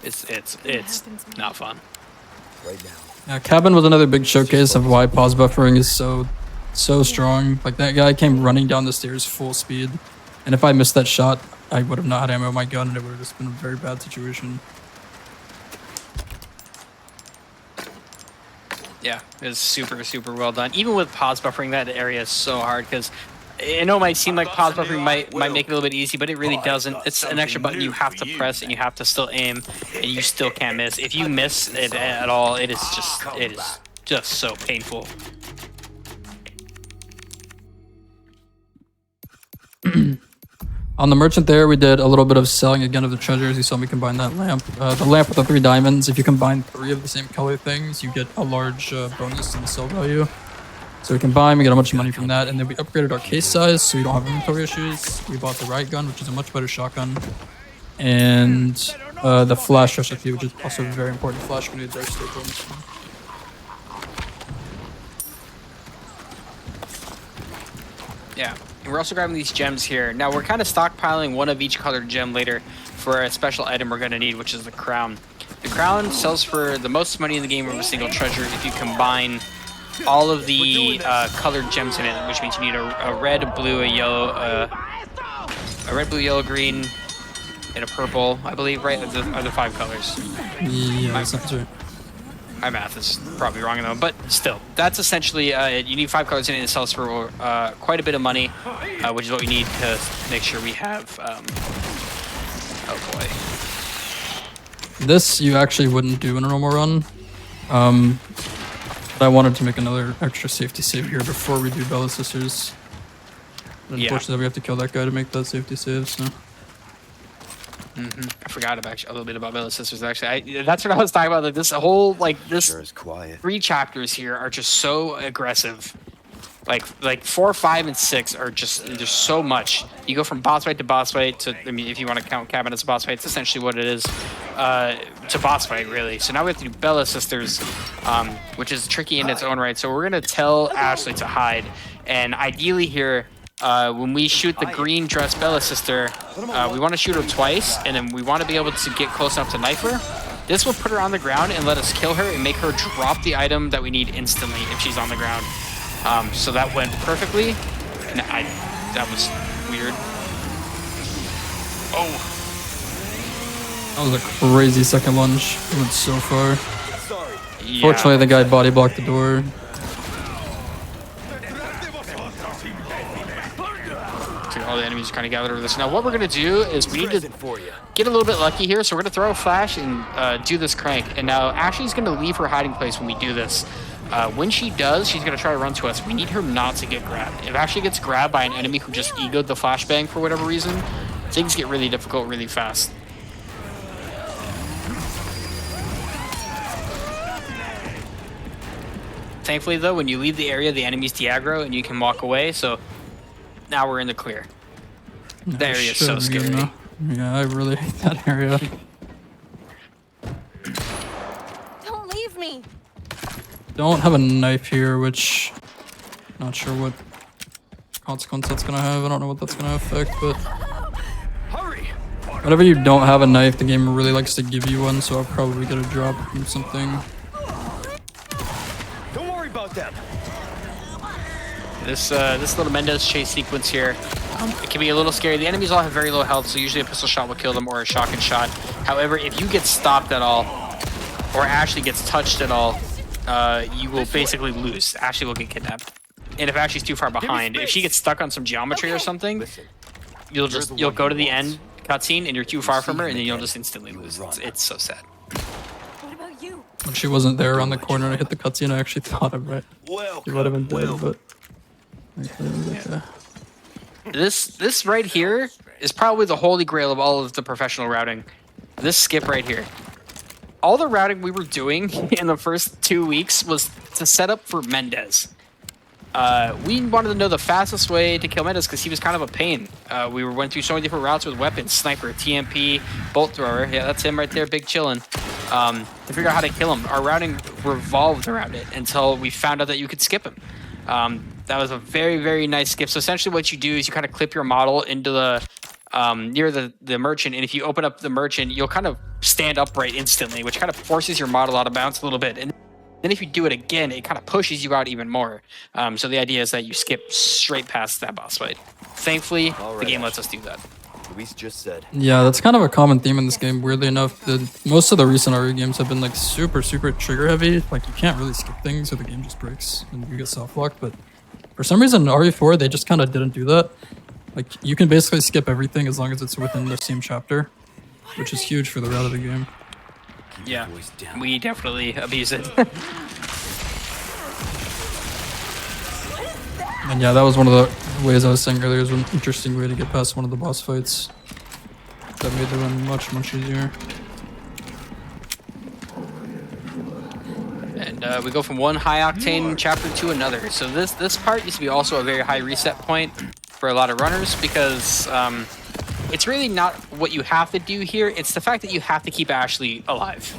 It's not fun. Right now. Yeah, cabin was another big showcase of why pause buffering is so strong. Like, that guy came running down the stairs full speed, and if I missed that shot, I would have not had ammo in my gun, and it would have just been a very bad situation. Yeah, it was super well done. Even with pause buffering, that area is so hard because I know it might seem like pause buffering might make it a little bit easy, but it really doesn't. It's an extra button you have to press, and you have to still aim, and you still can't miss. If you miss it at all, it is just so painful. On the merchant there, we did a little bit of selling again of the treasures. You saw me combine that lamp. The lamp with the 3 diamonds, if you combine 3 of the same color things, you get a large bonus in the sell value. So we combine, we get a bunch of money from that, and then we upgraded our case size so we don't have inventory issues. We bought the riot gun, which is a much better shotgun. And the flash recipe, which is also very important. Flash grenades are staple in this one. Yeah, and we're also grabbing these gems here. Now we're kind of stockpiling one of each colored gem later for a special item we're going to need, which is the crown. The crown sells for the most money in the game of a single treasure if you combine all of the colored gems in it, which means you need a red, a blue, a yellow, a red, blue, yellow, green, and a purple, I believe, right? Are the 5 colors. Yeah, that sounds right. My math is probably wrong though, but still, that's essentially you need 5 colors in it, and it sells for quite a bit of money, which is what we need to make sure we have. Oh boy. This you actually wouldn't do in a normal run. But I wanted to make another extra safety save here before we do Bella Sisters. Unfortunately, we have to kill that guy to make that safety save, so. I forgot about a little bit about Bella Sisters, actually. That's what I was talking about. Like, this whole, like, this Sure is quiet. 3 chapters here are just so aggressive. Like 4, 5, and 6 are just, there's so much. You go from boss fight to boss fight to, I mean, if you want to count Cabin as a boss fight, it's essentially what it is, to boss fight, really. So now we have to do Bella Sisters, which is tricky in its own right. So we're going to tell Ashley to hide. And ideally here, when we shoot the green dress Bella Sister, we want to shoot her twice, and then we want to be able to get close enough to knife her. This will put her on the ground and let us kill her and make her drop the item that we need instantly if she's on the ground. So that went perfectly. And that was weird. Oh. That was a crazy second lunge. It went so far. Yeah. Fortunately, the guy body blocked the door. All the enemies are kind of gathered over this. Now what we're going to do is we need to get a little bit lucky here. So we're going to throw a flash and do this crank. And now Ashley's going to leave her hiding place when we do this. When she does, she's going to try to run to us. We need her not to get grabbed. If Ashley gets grabbed by an enemy who just egoed the flashbang for whatever reason, things get really difficult really fast. Thankfully, though, when you leave the area, the enemy's de-aggro and you can walk away. So now we're in the clear. The area is so scary. Yeah, I really hate that area. Don't leave me. Don't have a knife here, which not sure what consequence that's gonna have. I don't know what that's gonna affect, but whenever you don't have a knife, the game really likes to give you one, so I'll probably get a drop from something. Don't worry about them. This little Mendez chase sequence here, it can be a little scary. The enemies all have very low health, so usually a pistol shot will kill them or a shotgun shot. However, if you get stopped at all, or Ashley gets touched at all, you will basically lose. Ashley will get kidnapped. And if Ashley's too far behind, if she gets stuck on some geometry or something, you'll go to the end cutscene and you're too far from her, and then you'll just instantly lose. It's so sad. What about you? When she wasn't there on the corner and I hit the cutscene, I actually thought of it. She might have been dead, but. This right here is probably the holy grail of all of the professional routing. This skip right here. All the routing we were doing in the first 2 weeks was to set up for Mendez. We wanted to know the fastest way to kill Mendez because he was kind of a pain. We went through so many different routes with weapons, sniper, TMP, bolt thrower. Yeah, that's him right there, big chillin'. To figure out how to kill him. Our routing revolved around it until we found out that you could skip him. That was a very, very nice skip. So essentially what you do is you kind of clip your model into the near the merchant, and if you open up the merchant, you'll kind of stand upright instantly, which kind of forces your model out of bounds a little bit. And then if you do it again, it kind of pushes you out even more. So the idea is that you skip straight past that boss fight. Thankfully, the game lets us do that. Luis just said. Yeah, that's kind of a common theme in this game. Weirdly enough, most of the recent RE games have been like super trigger heavy. Like you can't really skip things, or the game just breaks and you get self-locked. But For some reason, in RE4, they just kind of didn't do that. Like, you can basically skip everything as long as it's within the same chapter, which is huge for the route of the game. Yeah, we definitely abuse it. And yeah, that was one of the ways I was saying earlier, was an interesting way to get past one of the boss fights. That made the run much, much easier. And we go from one high octane chapter to another. So this part used to be also a very high reset point for a lot of runners because it's really not what you have to do here. It's the fact that you have to keep Ashley alive.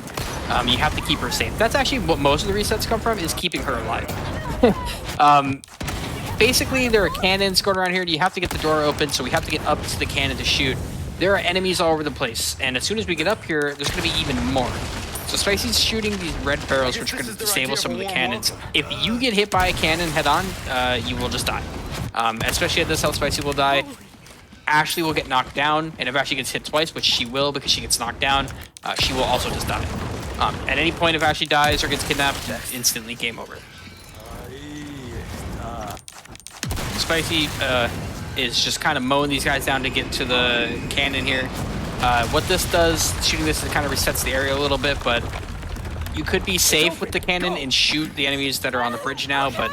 You have to keep her safe. That's actually what most of the resets come from, is keeping her alive. Basically, there are cannons going around here. You have to get the door open, so we have to get up to the cannon to shoot. There are enemies all over the place, and as soon as we get up here, there's going to be even more. So Spicy's shooting these red barrels, which are going to disable some of the cannons. If you get hit by a cannon head-on, you will just die. Especially at this health, Spicy will die. Ashley will get knocked down, and if Ashley gets hit twice, which she will because she gets knocked down, she will also just die. At any point, if Ashley dies or gets kidnapped, instantly game over. Spicy is just kind of mowing these guys down to get to the cannon here. What this does, shooting this, it kind of resets the area a little bit, but you could be safe with the cannon and shoot the enemies that are on the bridge now, but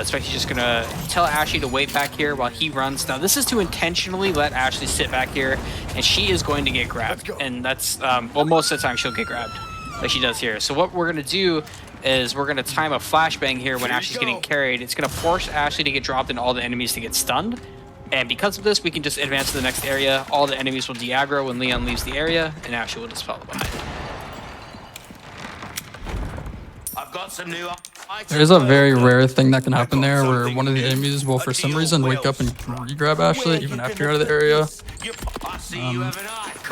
Spicy's just gonna tell Ashley to wait back here while he runs. Now this is to intentionally let Ashley sit back here, and she is going to get grabbed, and that's, well, most of the time she'll get grabbed, like she does here. So what we're gonna do is we're gonna time a flashbang here when Ashley's getting carried. It's gonna force Ashley to get dropped and all the enemies to get stunned. And because of this, we can just advance to the next area. All the enemies will de-aggro when Leon leaves the area, and Ashley will just follow behind. I've got some new There is a very rare thing that can happen there where one of the enemies will, for some reason, wake up and re-grab Ashley even after you're out of the area.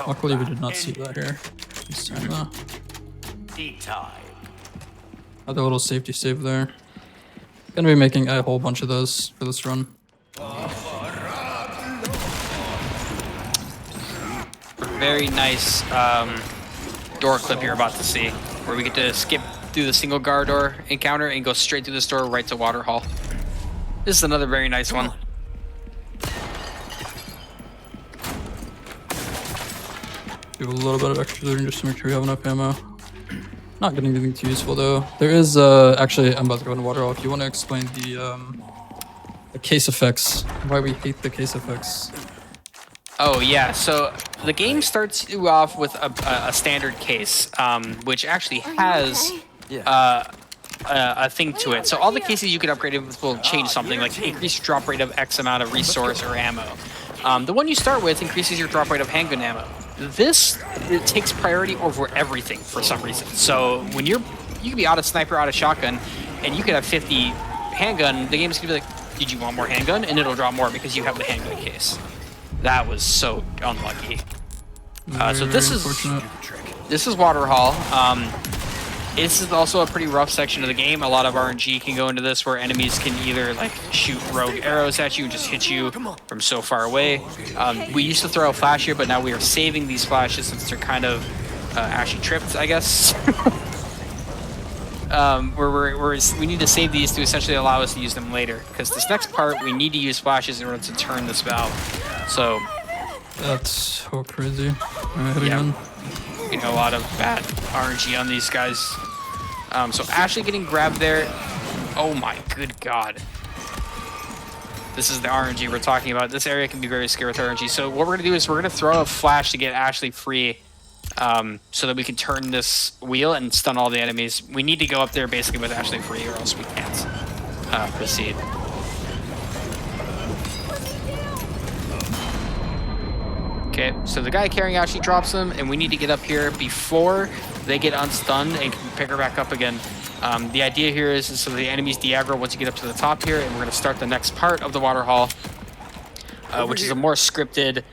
Luckily, we did not see that here this time, though. Another little safety save there. Gonna be making a whole bunch of those for this run. Very nice door clip you're about to see, where we get to skip through the single guard door encounter and go straight through this door right to Water Hall. This is another very nice one. Do a little bit of extra looting just to make sure we have enough ammo. Not getting anything too useful though. There is actually, I'm about to go into Water Hall. If you want to explain the case effects, why we hate the case effects. Oh yeah, so the game starts you off with a standard case, which actually has a thing to it. So all the cases you can upgrade with will change something, like increase drop rate of X amount of resource or ammo. The one you start with increases your drop rate of handgun ammo. This, it takes priority over everything for some reason. So when you can be out of sniper, out of shotgun, and you could have 50 handgun, the game's gonna be like, did you want more handgun? And it'll drop more because you have the handgun case. That was so unlucky. So this is Water Hall. This is also a pretty rough section of the game. A lot of RNG can go into this, where enemies can either like shoot rogue arrows at you and just hit you from so far away. We used to throw a flash here, but now we are saving these flashes since they're kind of actually tripped, I guess. We need to save these to essentially allow us to use them later, because this next part we need to use flashes in order to turn this valve. So that's so crazy. Yeah. You know, a lot of bad RNG on these guys. So Ashley getting grabbed there. Oh my good god. This is the RNG we're talking about. This area can be very scary with RNG. So what we're gonna do is we're gonna throw a flash to get Ashley free, so that we can turn this wheel and stun all the enemies. We need to go up there basically with Ashley free, or else we can't proceed. Okay, so the guy carrying Ashley drops him, and we need to get up here before they get unstunned and can pick her back up again. The idea here is so the enemies de-aggro once you get up to the top here, and we're going to start the next part of the Water Hall, which is a more scripted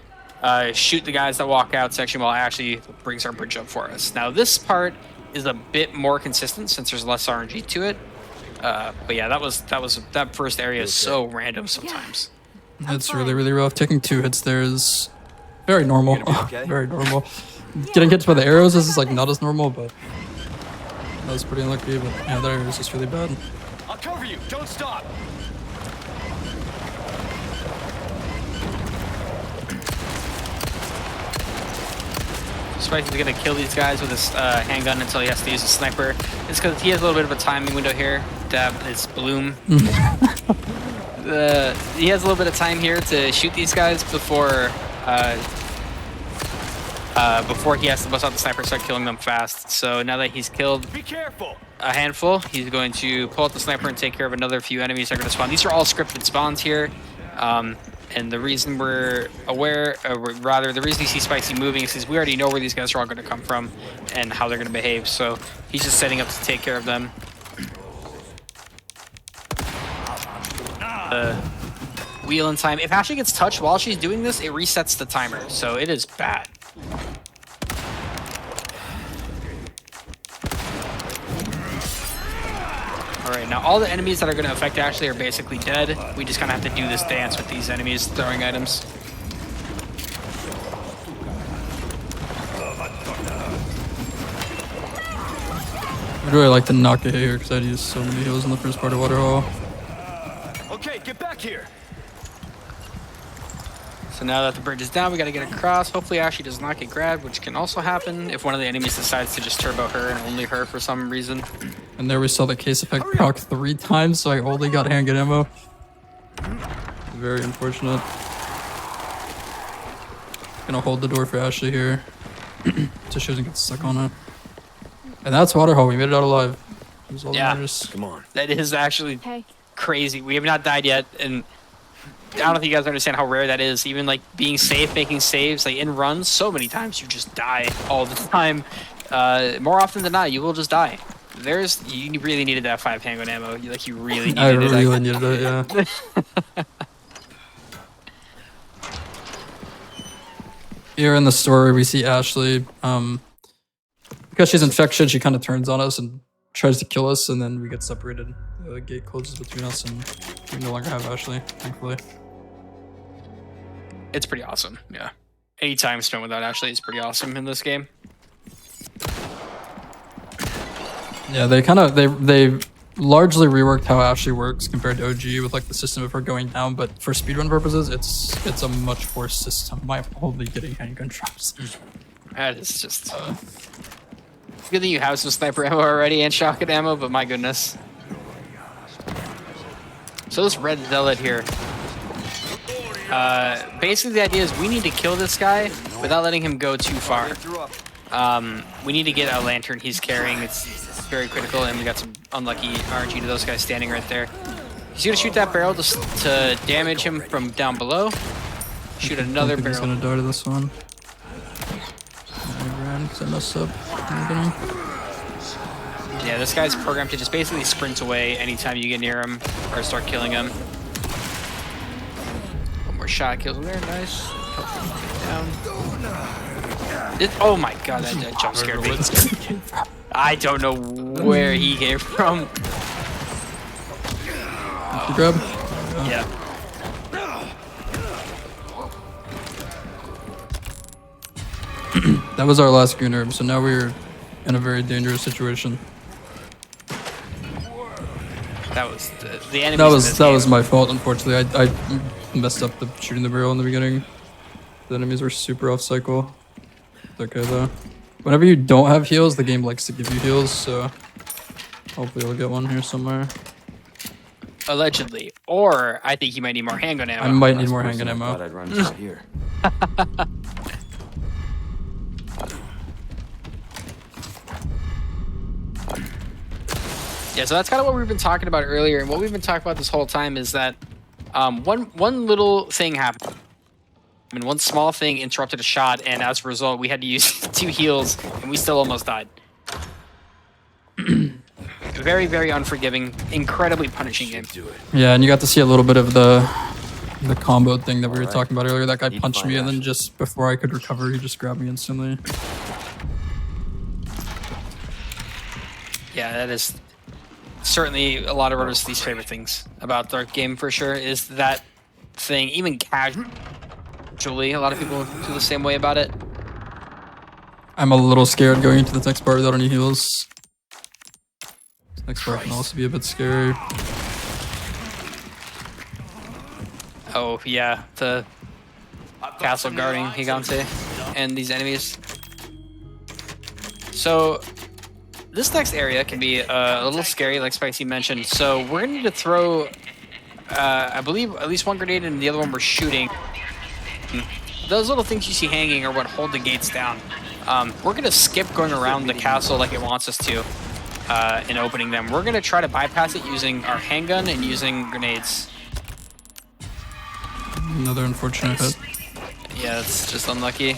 shoot the guys that walk out section while Ashley brings our bridge up for us. Now this part is a bit more consistent since there's less RNG to it, but yeah, that first area is so random sometimes. It's really, really rough. Taking 2 hits there is very normal. Okay? Very normal. Getting hit by the arrows is like not as normal, but that was pretty unlucky. But yeah, that area is just really bad. I'll cover you. Don't stop. Spicy's gonna kill these guys with his handgun until he has to use a sniper. It's because he has a little bit of a timing window here. Dab is Bloom. He has a little bit of time here to shoot these guys before he has to bust out the sniper and start killing them fast. So now that he's killed a handful, he's going to pull out the sniper and take care of another few enemies that are going to spawn. These are all scripted spawns here. And the reason we're aware, rather the reason you see Spicy moving is because we already know where these guys are all going to come from and how they're going to behave. So he's just setting up to take care of them. Wheel in time. If Ashley gets touched while she's doing this, it resets the timer. So it is bad. Alright, now all the enemies that are going to affect Ashley are basically dead. We just kind of have to do this dance with these enemies throwing items. I'd really like to knock a hit here because I'd use so many heals in the first part of Waterhole. Okay, get back here. So now that the bridge is down, we got to get across. Hopefully Ashley does not get grabbed, which can also happen if one of the enemies decides to just turbo her and only her for some reason. And there we saw the case effect proc 3 times, so I only got handgun ammo. Very unfortunate. Gonna hold the door for Ashley here, so she doesn't get stuck on it. And that's Waterhole. We made it out alive. It was all that matters. Come on. That is actually Hey. crazy. We have not died yet, and I don't think you guys understand how rare that is. Even like being safe, making saves, like in runs, so many times you just die all the time. More often than not, you will just die. You really needed that 5 handgun ammo. You really needed it. I really needed it, yeah. Here in the story, we see Ashley. Because she's infected, she kind of turns on us and tries to kill us, and then we get separated. The gate closes between us, and we no longer have Ashley, thankfully. It's pretty awesome, yeah. Any time spent without Ashley is pretty awesome in this game. Yeah, they largely reworked how Ashley works compared to OG with like the system of her going down, but for speedrun purposes, it's a much worse system. My only getting handgun drops. That is just good thing you have some sniper ammo already and shotgun ammo, but my goodness. So this red zealot here. Basically the idea is we need to kill this guy without letting him go too far. We need to get a lantern he's carrying. It's very critical, and we got some unlucky RNG to those guys standing right there. He's gonna shoot that barrel just to damage him from down below. Shoot another barrel. He's gonna die to this one. I ran because I messed up. Yeah, this guy's programmed to just basically sprint away anytime you get near him or start killing him. One more shot kills him there, nice. Down. Oh my god, that jump scared me. I don't know where he came from. You grab? Yeah. That was our last green herb, so now we're in a very dangerous situation. That was the enemy. That was my fault, unfortunately. I messed up the shooting the barrel in the beginning. The enemies were super off cycle. It's okay though. Whenever you don't have heals, the game likes to give you heals, so hopefully we'll get one here somewhere. Allegedly. Or I think you might need more handgun ammo. I might need more handgun ammo. I thought I'd run out here. Yeah, so that's kind of what we've been talking about earlier, and what we've been talking about this whole time is that one little thing happened. I mean, one small thing interrupted a shot, and as a result, we had to use 2 heals, and we still almost died. Very, very unforgiving, incredibly punishing game. Yeah, and you got to see a little bit of the combo thing that we were talking about earlier. That guy punched me, and then just before I could recover, he just grabbed me instantly. Yeah, that is certainly a lot of runners' least favorite things about the game for sure, is that thing, even casually, a lot of people feel the same way about it. I'm a little scared going into the next part without any heals. This next part can also be a bit scary. Oh, yeah, the castle guarding Gigante and these enemies. So this next area can be a little scary, like Spicy mentioned. So we're gonna need to throw, I believe, at least one grenade, and the other one we're shooting. Those little things you see hanging are what hold the gates down. We're gonna skip going around the castle like it wants us to, and opening them. We're gonna try to bypass it using our handgun and using grenades. Another unfortunate hit. Yeah, it's just unlucky.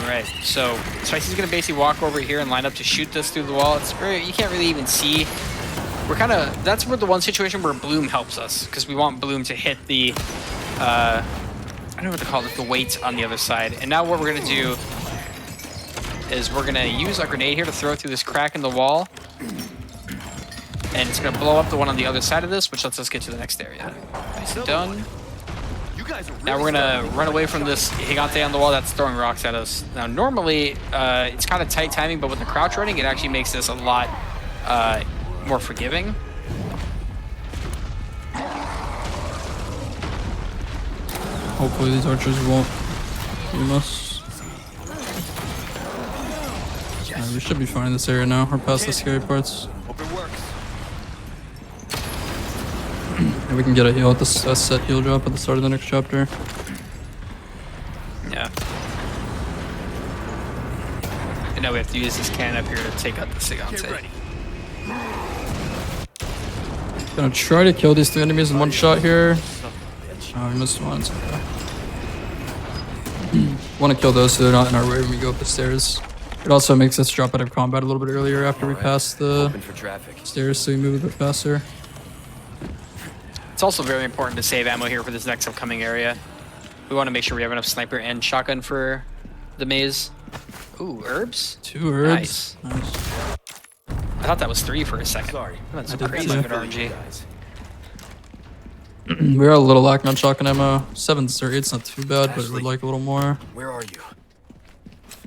Alright, so Spicy's gonna basically walk over here and line up to shoot this through the wall. It's very, you can't really even see. We're kind of, that's where the one situation where Bloom helps us, because we want Bloom to hit the, I don't know what to call it, the weight on the other side. And now what we're gonna do is we're gonna use our grenade here to throw through this crack in the wall. And it's gonna blow up the one on the other side of this, which lets us get to the next area. Nice and done. Now we're gonna run away from this Gigante on the wall that's throwing rocks at us. Now normally, it's kind of tight timing, but with the crouch running, it actually makes this a lot more forgiving. Hopefully these archers won't beam us. We should be fine in this area now. We're past the scary parts. Hope it works. And we can get a heal at this set heal drop at the start of the next chapter. Yeah. And now we have to use this cannon up here to take out the Gigante. Gonna try to kill these three enemies in one shot here. Oh, we missed one. Want to kill those so they're not in our way when we go up the stairs. It also makes us drop out of combat a little bit earlier after we pass the stairs, so we move a bit faster. It's also very important to save ammo here for this next upcoming area. We want to make sure we have enough sniper and shotgun for the maze. Ooh, herbs? 2 herbs. Nice. I thought that was 3 for a second. Sorry. That's I did crazy too. good RNG. We're a little lacking on shotgun ammo. 7s or 8's not too bad, but we'd like a little more. Where are you?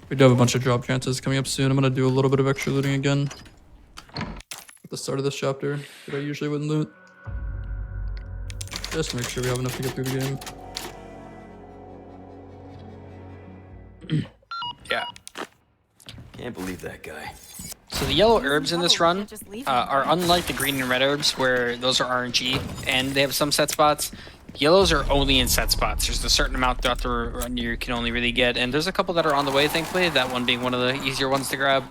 We do have a bunch of drop chances coming up soon. I'm gonna do a little bit of extra looting again at the start of this chapter that I usually wouldn't loot. Just to make sure we have enough to get through the game. Yeah. Can't believe that guy. So the yellow herbs in this run are unlike the green and red herbs, where those are RNG and they have some set spots. Yellows are only in set spots. There's a certain amount throughout the run you can only really get, and there's a couple that are on the way, thankfully. That one being one of the easier ones to grab.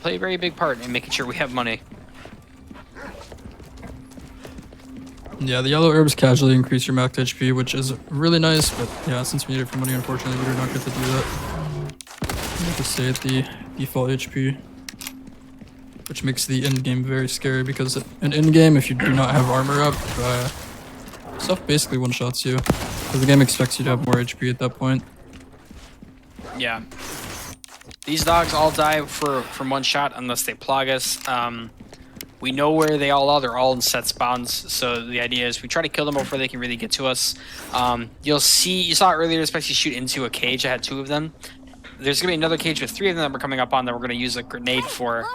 Play a very big part in making sure we have money. Yeah, the yellow herbs casually increase your max HP, which is really nice, but yeah, since we need it for money, unfortunately, we do not get to do that. We have to stay at the default HP, which makes the end game very scary, because in end game, if you do not have armor up, stuff basically one-shots you, because the game expects you to have more HP at that point. Yeah. These dogs all die from one shot unless they plug us. We know where they all are. They're all in set spawns. So the idea is we try to kill them before they can really get to us. You saw earlier, especially shoot into a cage. I had 2 of them. There's gonna be another cage with 3 of them that we're coming up on that we're gonna use a grenade for,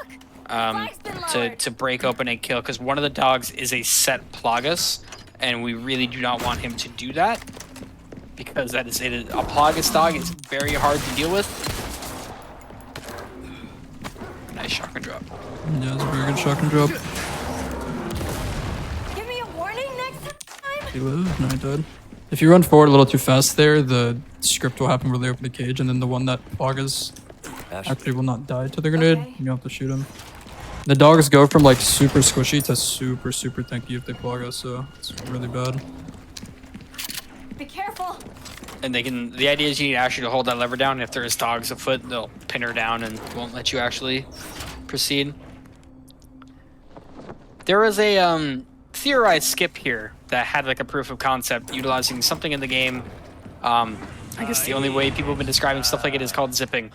to break open and kill. Because one of the dogs is a set plagus, and we really do not want him to do that, because that is a plagus dog is very hard to deal with. Nice shotgun drop. Yeah, it's a very good shotgun drop. Give me a warning next time. He lived, no, he died. If you run forward a little too fast there, the script will happen where they open the cage, and then the one that plagas actually will not die to the grenade. Okay. You have to shoot him. The dogs go from like super squishy to super tanky if they plug us, so it's really bad. Be careful. And the idea is you need Ashley to hold that lever down. If there's dogs afoot, they'll pin her down and won't let you actually proceed. There was a theorized skip here that had like a proof of concept utilizing something in the game. I guess the only way people have been describing stuff like it is called zipping.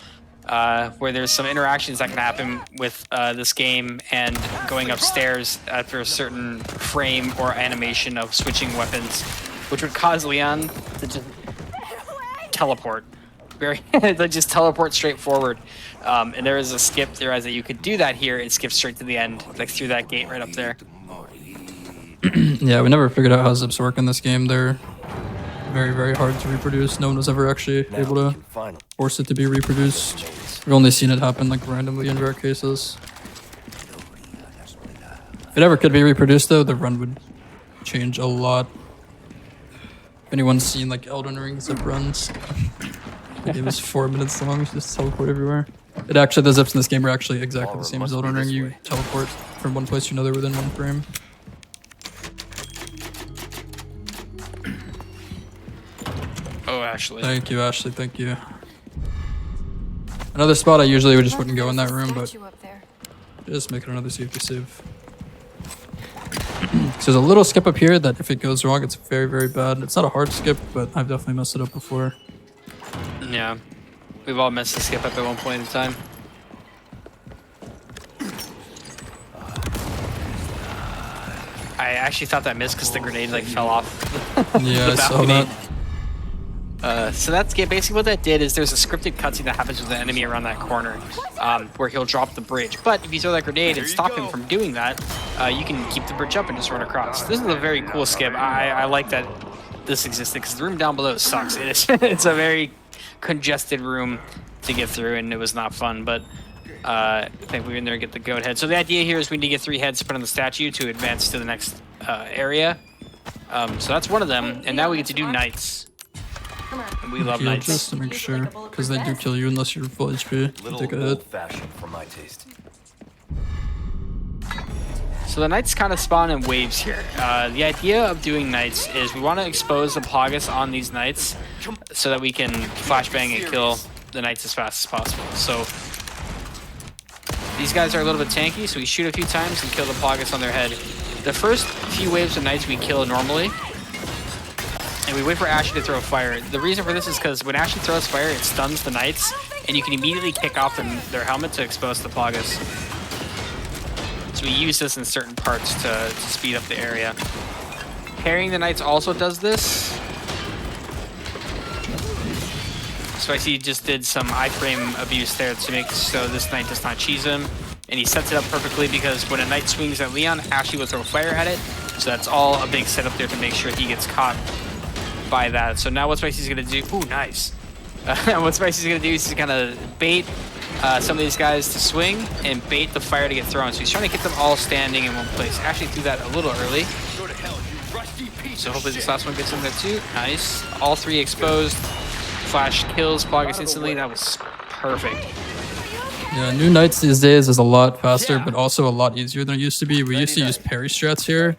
Where there's some interactions that can happen with this game and going upstairs after a certain frame or animation of switching weapons, which would cause Leon to just teleport. They just teleport straight forward. And there is a skip theorized that you could do that here. It skips straight to the end, like through that gate right up there. Yeah, we never figured out how zips work in this game. They're very, very hard to reproduce. No one was ever actually Now able we to can finally force it to be reproduced. We've only seen it happen like randomly in rare cases. If it ever could be reproduced though, the run would change a lot. If anyone's seen like Elden Ring zip runs, the game is 4 minutes long, you just teleport everywhere. It actually, the zips in this game are actually exactly the same as Elden Ring. You teleport from one place to another within 1 frame. Oh, Ashley. Thank you, Ashley, thank you. Another spot I usually would just wouldn't go in that room, but Statue up there. just make it another safety save. So there's a little skip up here that if it goes wrong, it's very, very bad. It's not a hard skip, but I've definitely messed it up before. Yeah. We've all messed the skip up at one point in time. I actually thought that missed because the grenade like fell off. Yeah, the I saw balcony. that. So that's basically what that did is there's a scripted cutscene that happens with the enemy around that corner where he'll drop the bridge. But if you throw that grenade and stop him from doing that, you can keep the bridge up and just run across. This is a very cool skip. I like that this existed because the room down below sucks. It's a very congested room to get through and it was not fun. But I think we're in there to get the goat head. So the idea here is we need to get 3 heads to put on the statue to advance to the next area. So that's one of them. And now we get to do knights. And we love Heal knights. just to make sure, because they do kill you unless you're full HP. little Take a hit. old-fashioned for my taste. So the knights kind of spawn in waves here. The idea of doing knights is we want to expose the Plagas on these knights so that we can flashbang and kill the knights as fast as possible. So these guys are a little bit tanky, so we shoot a few times and kill the Plagas on their head. The first few waves of knights we kill normally, and we wait for Ashley to throw fire. The reason for this is because when Ashley throws fire, it stuns the knights, and you can immediately kick off their helmet to expose the Plagas. So we use this in certain parts to speed up the area. Parrying the knights also does this. So I see he just did some iframe abuse there to make so this knight does not cheese him. And he sets it up perfectly because when a knight swings at Leon, Ashley will throw fire at it. So that's all a big setup there to make sure he gets caught by that. So now what Spicy's gonna do, ooh, nice. What Spicy's gonna do is he's gonna bait some of these guys to swing and bait the fire to get thrown. So he's trying to get them all standing in one place. Actually threw that a little early. So hopefully this last one gets in there too. Nice. All 3 exposed. Flash kills Plagas instantly. That was perfect. Yeah, new knights these days is a lot faster, but also a lot easier than it used to be. We used to use parry strats here.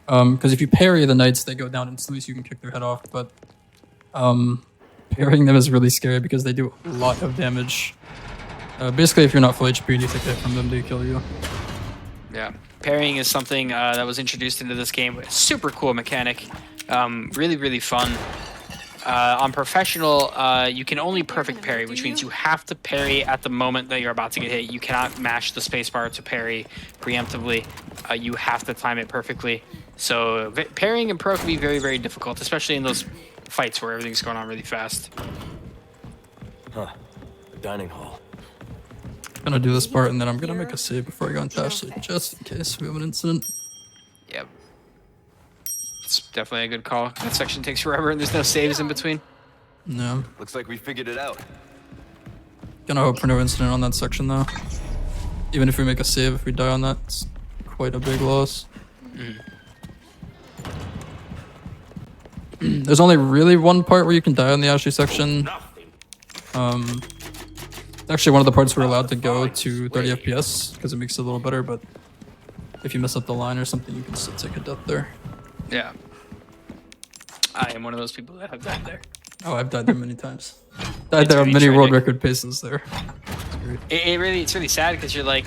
Because if you parry the knights, they go down instantly, so you can kick their head off. But parrying them is really scary because they do a lot of damage. Basically, if you're not full HP and you take a hit from them, they kill you. Yeah, parrying is something that was introduced into this game. Super cool mechanic. Really, really fun. On professional, you can only perfect parry, which means you have to parry at the moment that you're about to get hit. You cannot mash the spacebar to parry preemptively. You have to time it perfectly. So parrying in pro can be very, very difficult, especially in those fights where everything's going on really fast. Huh. The dining hall. I'm gonna do this part and then I'm gonna make a save before I go into Ashley, just in case we have an incident. Yep. It's definitely a good call. That section takes forever and there's no saves in between. No. Looks like we figured it out. Gonna hope for no incident on that section though. Even if we make a save, if we die on that, it's quite a big loss. There's only really one part where you can die on the Ashley section. Actually, one of the parts we're allowed to go to 30 FPS because it makes it a little better, but if you mess up the line or something, you can still take a death there. Yeah. I am one of those people that have died there. Oh, I've died there many times. Died there on many world record paces there. It's really sad because you're like,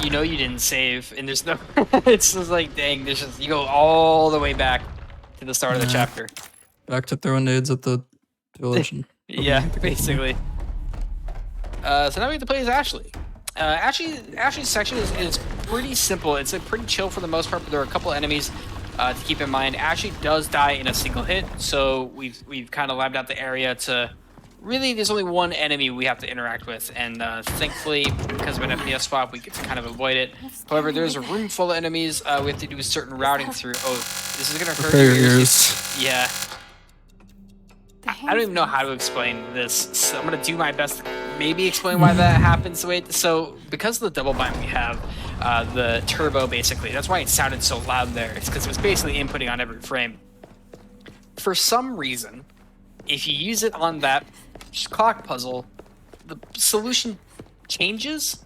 you know you didn't save, and there's no. It's just like, dang, there's just you go all the way back to the start of the chapter. Back to throwing nades at the village. And yeah, basically. So now we have to play as Ashley. Ashley's section is pretty simple. It's pretty chill for the most part, but there are a couple enemies to keep in mind. Ashley does die in a single hit, so we've kind of labbed out the area to really there's only one enemy we have to interact with, and thankfully because of an FPS swap we get to kind of avoid it. However, there's a room full of enemies we have to do a certain routing through. Oh, this is gonna hurt your ears. Yeah. I don't even know how to explain this, so I'm gonna do my best to maybe explain why that happens the way so because of the double bind we have, the turbo basically, that's why it sounded so loud there. It's because it was basically inputting on every frame. For some reason, if you use it on that clock puzzle, the solution changes.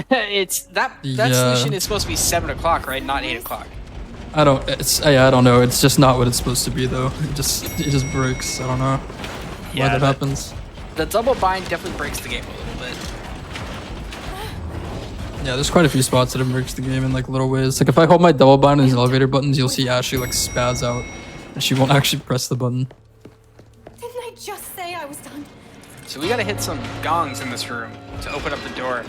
It's that solution is supposed to be 7 o'clock, right? Not 8 o'clock. I don't know. It's just not what it's supposed to be though. It just breaks. I don't know why that happens. The double bind definitely breaks the game a little bit. Yeah, there's quite a few spots that it breaks the game in like little ways. Like if I hold my double bind on these elevator buttons, you'll see Ashley like spaz out and she won't actually press the button. Didn't I just say I was done? So we gotta hit some gongs in this room to open up the door.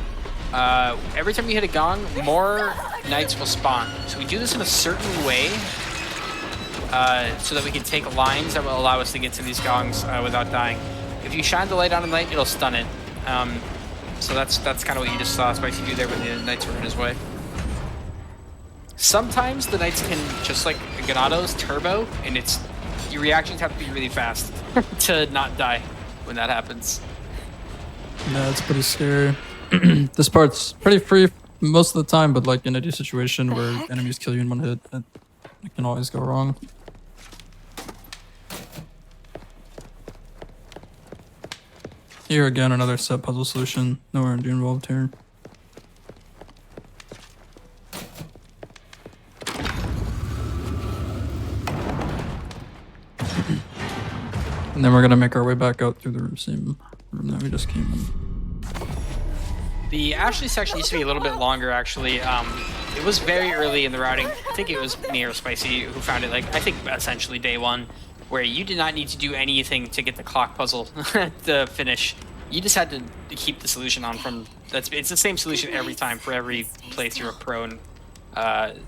Every time you hit a gong, more knights will spawn. So we do this in a certain way so that we can take lines that will allow us to get to these gongs without dying. If you shine the light on a knight, it'll stun it. So that's kind of what you just saw Spicy do there when the knights were in his way. Sometimes the knights can, just like Ganato's turbo, and your reactions have to be really fast to not die when that happens. Yeah, it's pretty scary. This part's pretty free most of the time, but like in a situation where enemies kill you in one hit, it can always go wrong. Here again, another set puzzle solution. No RNG involved here. And then we're gonna make our way back out through the same room that we just came in. The Ashley section used to be a little bit longer, actually. It was very early in the routing. I think it was me or Spicy who found it, like, I think essentially day one, where you did not need to do anything to get the clock puzzle to finish. You just had to keep the solution on from... It's the same solution every time for every playthrough of Pro. And,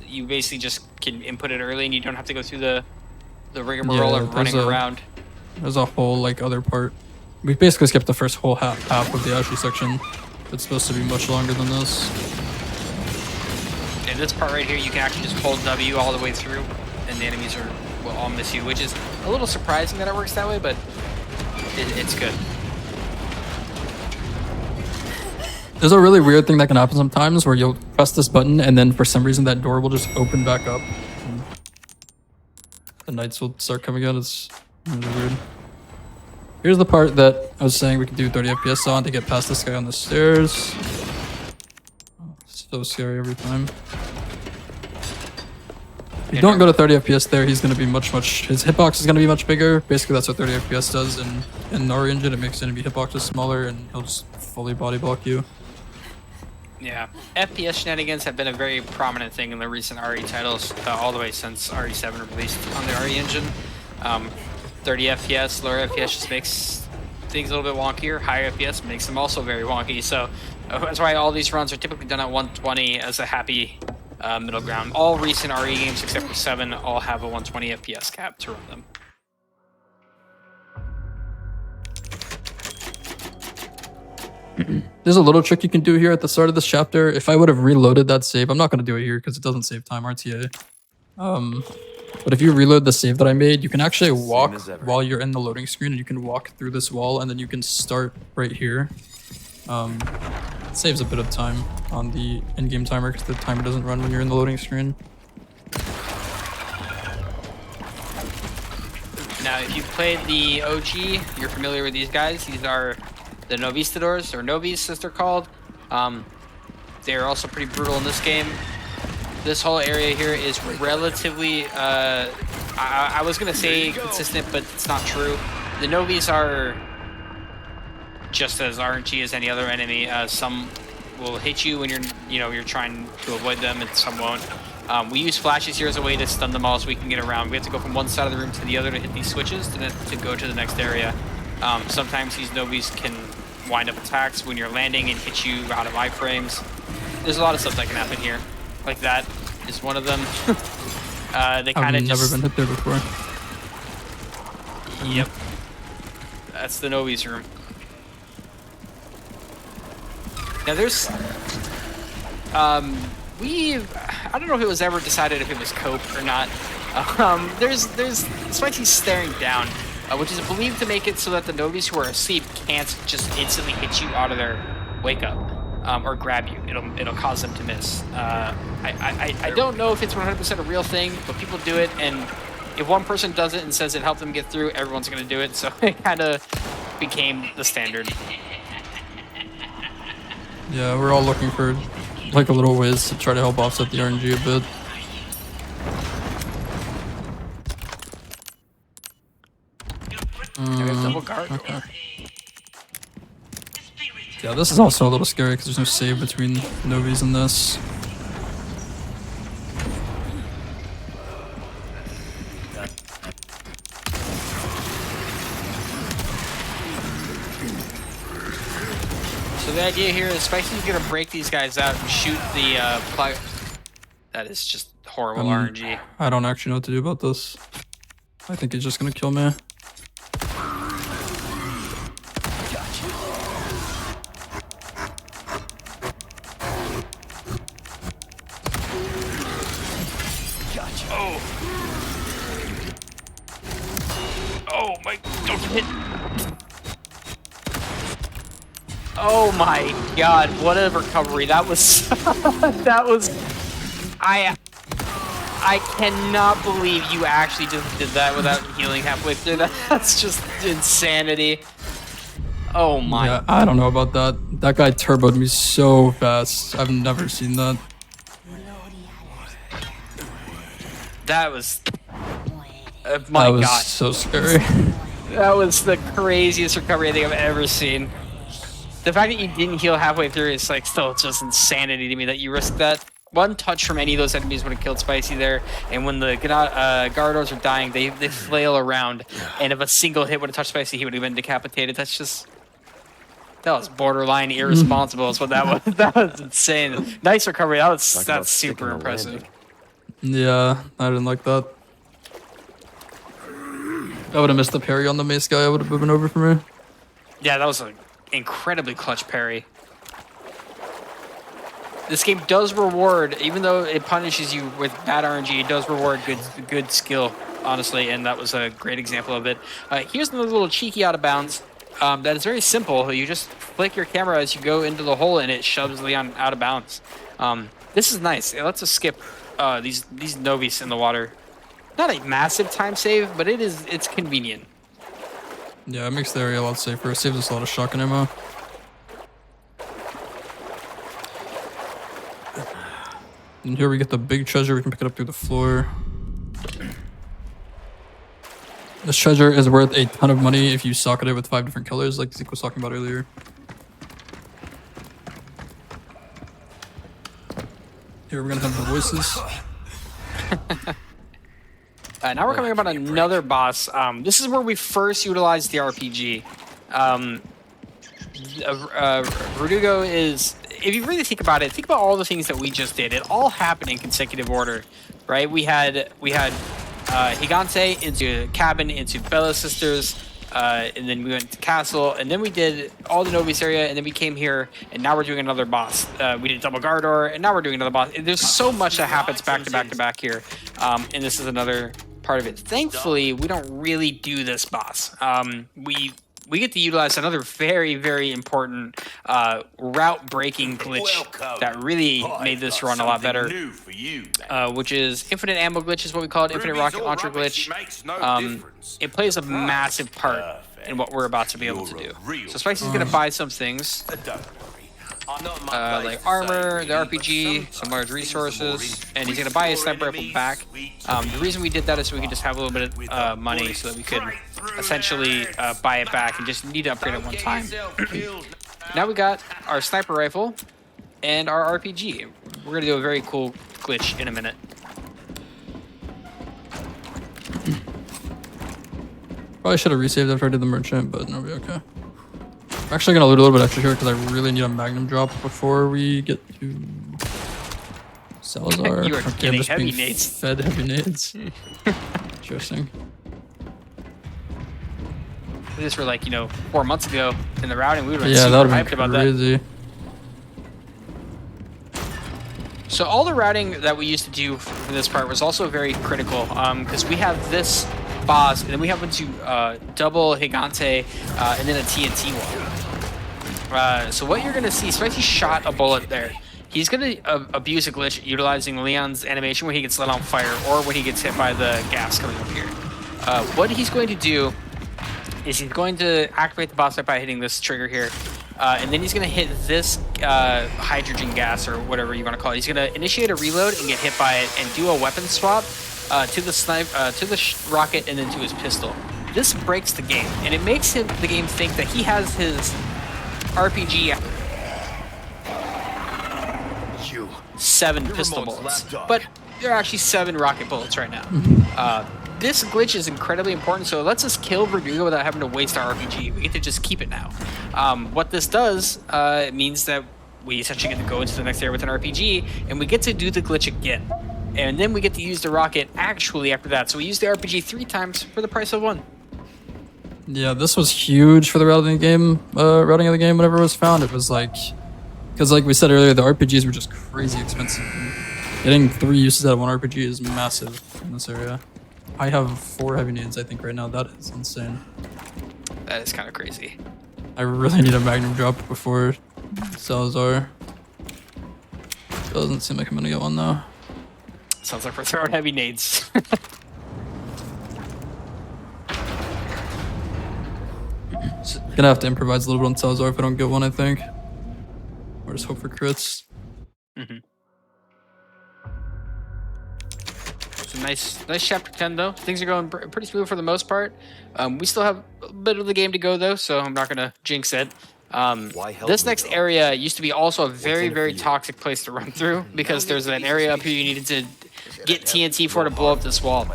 you basically just can input it early and you don't have to go through the rigmarole of running around. There's a whole, like, other part. We basically skipped the first whole half of the Ashley section. It's supposed to be much longer than this. In this part right here, you can actually just hold W all the way through, and the enemies will all miss you, which is a little surprising that it works that way, but it's good. There's a really weird thing that can happen sometimes where you'll press this button, and then for some reason that door will just open back up. And the knights will start coming out. It's really weird. Here's the part that I was saying we could do 30 FPS on to get past this guy on the stairs. Oh, so scary every time. If you don't go to 30 FPS there, he's going to be his hitbox is going to be much bigger. Basically, that's what 30 FPS does in RE Engine. It makes enemy hitboxes smaller and he'll just fully body block you. Yeah, FPS shenanigans have been a very prominent thing in the recent RE titles, all the way since RE7 released on the RE Engine. 30 FPS, lower FPS just makes things a little bit wonkier. Higher FPS makes them also very wonky. So that's why all these runs are typically done at 120 as a happy middle ground. All recent RE games except for 7 all have a 120 FPS cap to run them. There's a little trick you can do here at the start of this chapter. If I would have reloaded that save, I'm not going to do it here because it doesn't save time, RTA. But if you reload the save that I made, you can actually walk while you're in the loading screen, and you can walk through this wall, and then you can start right here. It saves a bit of time on the in-game timer because the timer doesn't run when you're in the loading screen. Now, if you've played the OG, you're familiar with these guys. These are the Novistadors, or Novis as they're called. They're also pretty brutal in this game. This whole area here is relatively, I was going to say consistent, but it's not true. The Novis are just as RNG as any other enemy. Some will hit you when you're trying to avoid them, and some won't. We use flashes here as a way to stun them all so we can get around. We have to go from one side of the room to the other to hit these switches to go to the next area. Sometimes these Novis can wind up attacks when you're landing and hit you out of iframes. There's a lot of stuff that can happen here. Like that is one of them. They kind of just... I've never been hit there before. Yep. That's the Novi's room. Now there's... I don't know if it was ever decided if it was cope or not. There's Spicy's staring down. which is believed to make it so that the novice who are asleep can't just instantly hit you out of their wake up or grab you. It'll cause them to miss. I don't know if it's 100% a real thing, but people do it, and if one person does it and says it helped them get through, everyone's going to do it, so it kind of became the standard. Yeah, we're all looking for like a little ways to try to help offset the RNG a bit. Double guard. Okay. Yeah, this is also a little scary because there's no save between novies and this. So the idea here is Spicy's gonna break these guys out and shoot the plug. That is just horrible RNG. I don't actually know what to do about this. I think he's just gonna kill me. Oh my! Don't hit! Oh my God! What a recovery! That was that was. I cannot believe you actually just did that without healing halfway through. That's just insanity. Oh my! Yeah, I don't know about that. That guy turboed me so fast. I've never seen that. That was. That My was God! so scary. That was the craziest recovery I think I've ever seen. The fact that you didn't heal halfway through is like still just insanity to me that you risked that. One touch from any of those enemies would have killed Spicy there, and when the Gardos are dying, they flail around, and if a single hit would have touched Spicy, he would have been decapitated. That's just... That was borderline irresponsible is what that was. That was insane. Nice recovery. That's super impressive. Yeah, I didn't like that. I would have missed the parry on the mace guy. I would have been over for me. Yeah, that was an incredibly clutch parry. This game does reward, even though it punishes you with bad RNG, it does reward good skill, honestly, and that was a great example of it. Here's another little cheeky out of bounds. That is very simple. You just flick your camera as you go into the hole, and it shoves Leon out of bounds. This is nice. It lets us skip these novice in the water. Not a massive time save, but it's convenient. Yeah, it makes the area a lot safer. It saves us a lot of shotgun ammo. And here we get the big treasure. We can pick it up through the floor. This treasure is worth a ton of money if you socket it with 5 different colors, like Zeke was talking about earlier. Here we're gonna have the voices. Now we're coming up on another boss. This is where we first utilized the RPG. Verdugo is, if you really think about it, think about all the things that we just did. It all happened in consecutive order, right? We had Gigante into cabin, into Bella Sisters, and then we went to castle, and then we did all the Novice area, and then we came here, and now we're doing another boss. We did double Gardor, and now we're doing another boss. There's so much that happens back to back to back here, and this is another part of it. Thankfully, we don't really do this boss. We get to utilize another very, very important route-breaking glitch that really made this run a lot better, which is infinite ammo glitch is what we call it, infinite rocket launcher glitch. It plays a massive part in what we're about to be able to do. So Spicy's going to buy some things, like armor, the RPG, some large resources, and he's going to buy his sniper rifle back. The reason we did that is so we could just have a little bit of money so that we could essentially buy it back and just need to upgrade it one time. Now we got our sniper rifle and our RPG. We're going to do a very cool glitch in a minute. Probably should have resaved after I did the merchant, but no, we'll be okay. I'm actually gonna loot a little bit extra here because I really need a magnum drop before we get to Salazar. You are okay, getting I'm just heavy being nades. fed heavy nades. Interesting. This were like, 4 months ago in the routing, we would have been Yeah, super that would hyped have about been crazy. that. So all the routing that we used to do for this part was also very critical because we have this boss, and then we happen to double Gigante and then a TNT wall. So what you're going to see, Spicy shot a bullet there. He's going to abuse a glitch utilizing Leon's animation where he gets lit on fire or when he gets hit by the gas coming up here. What he's going to do is he's going to activate the boss fight by hitting this trigger here. And then he's going to hit this hydrogen gas or whatever you want to call it. He's going to initiate a reload and get hit by it and do a weapon swap to the rocket and then to his pistol. This breaks the game, and it makes the game think that he has his RPG 7 pistol bullets, but there are actually 7 rocket bullets right now. This glitch is incredibly important, so it lets us kill Verdugo without having to waste our RPG. We get to just keep it now. What this does, it means that we essentially get to go into the next area with an RPG, and we get to do the glitch again. And then we get to use the rocket actually after that. So we use the RPG 3 times for the price of 1. Yeah, this was huge for the routing of the game whenever it was found. It was like, because like we said earlier, the RPGs were just crazy expensive. Getting 3 uses out of 1 RPG is massive in this area. I have 4 heavy nades, I think, right now. That is insane. That is kind of crazy. I really need a Magnum drop before Salazar. Doesn't seem like I'm gonna get one though. Sounds like we're throwing heavy nades. Gonna have to improvise a little bit on Salazar if I don't get one, I think. Or just hope for crits. So nice chapter 10 though. Things are going pretty smooth for the most part. We still have a bit of the game to go though, so I'm not gonna jinx it. This next area used to be also a very toxic place to run through because there's an area up here you needed to get TNT for to blow up this wall.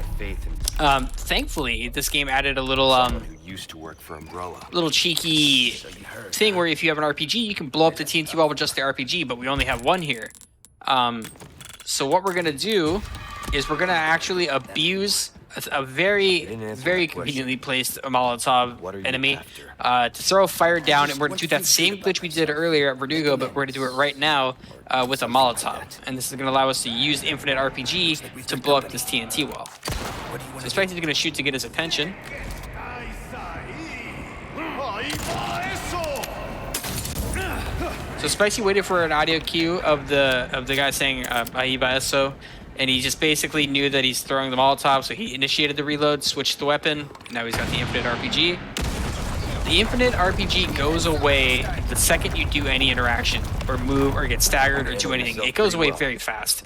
Thankfully, this game added a little cheeky thing where if you have an RPG, you can blow up the TNT wall with just the RPG, but we only have 1 here. So what we're gonna do is we're gonna actually abuse a very conveniently placed Molotov enemy to throw fire down, and we're gonna do that same glitch we did earlier at Verdugo, but we're gonna do it right now with a Molotov, and this is gonna allow us to use infinite RPG to blow up this TNT wall. So Spectre's gonna shoot to get his attention. So Spicy waited for an audio cue of the guy saying Aiba Eso, and he just basically knew that he's throwing the Molotov, so he initiated the reload, switched the weapon, and now he's got the infinite RPG. The infinite RPG goes away the second you do any interaction, or move, or get staggered, or do anything. It goes away very fast.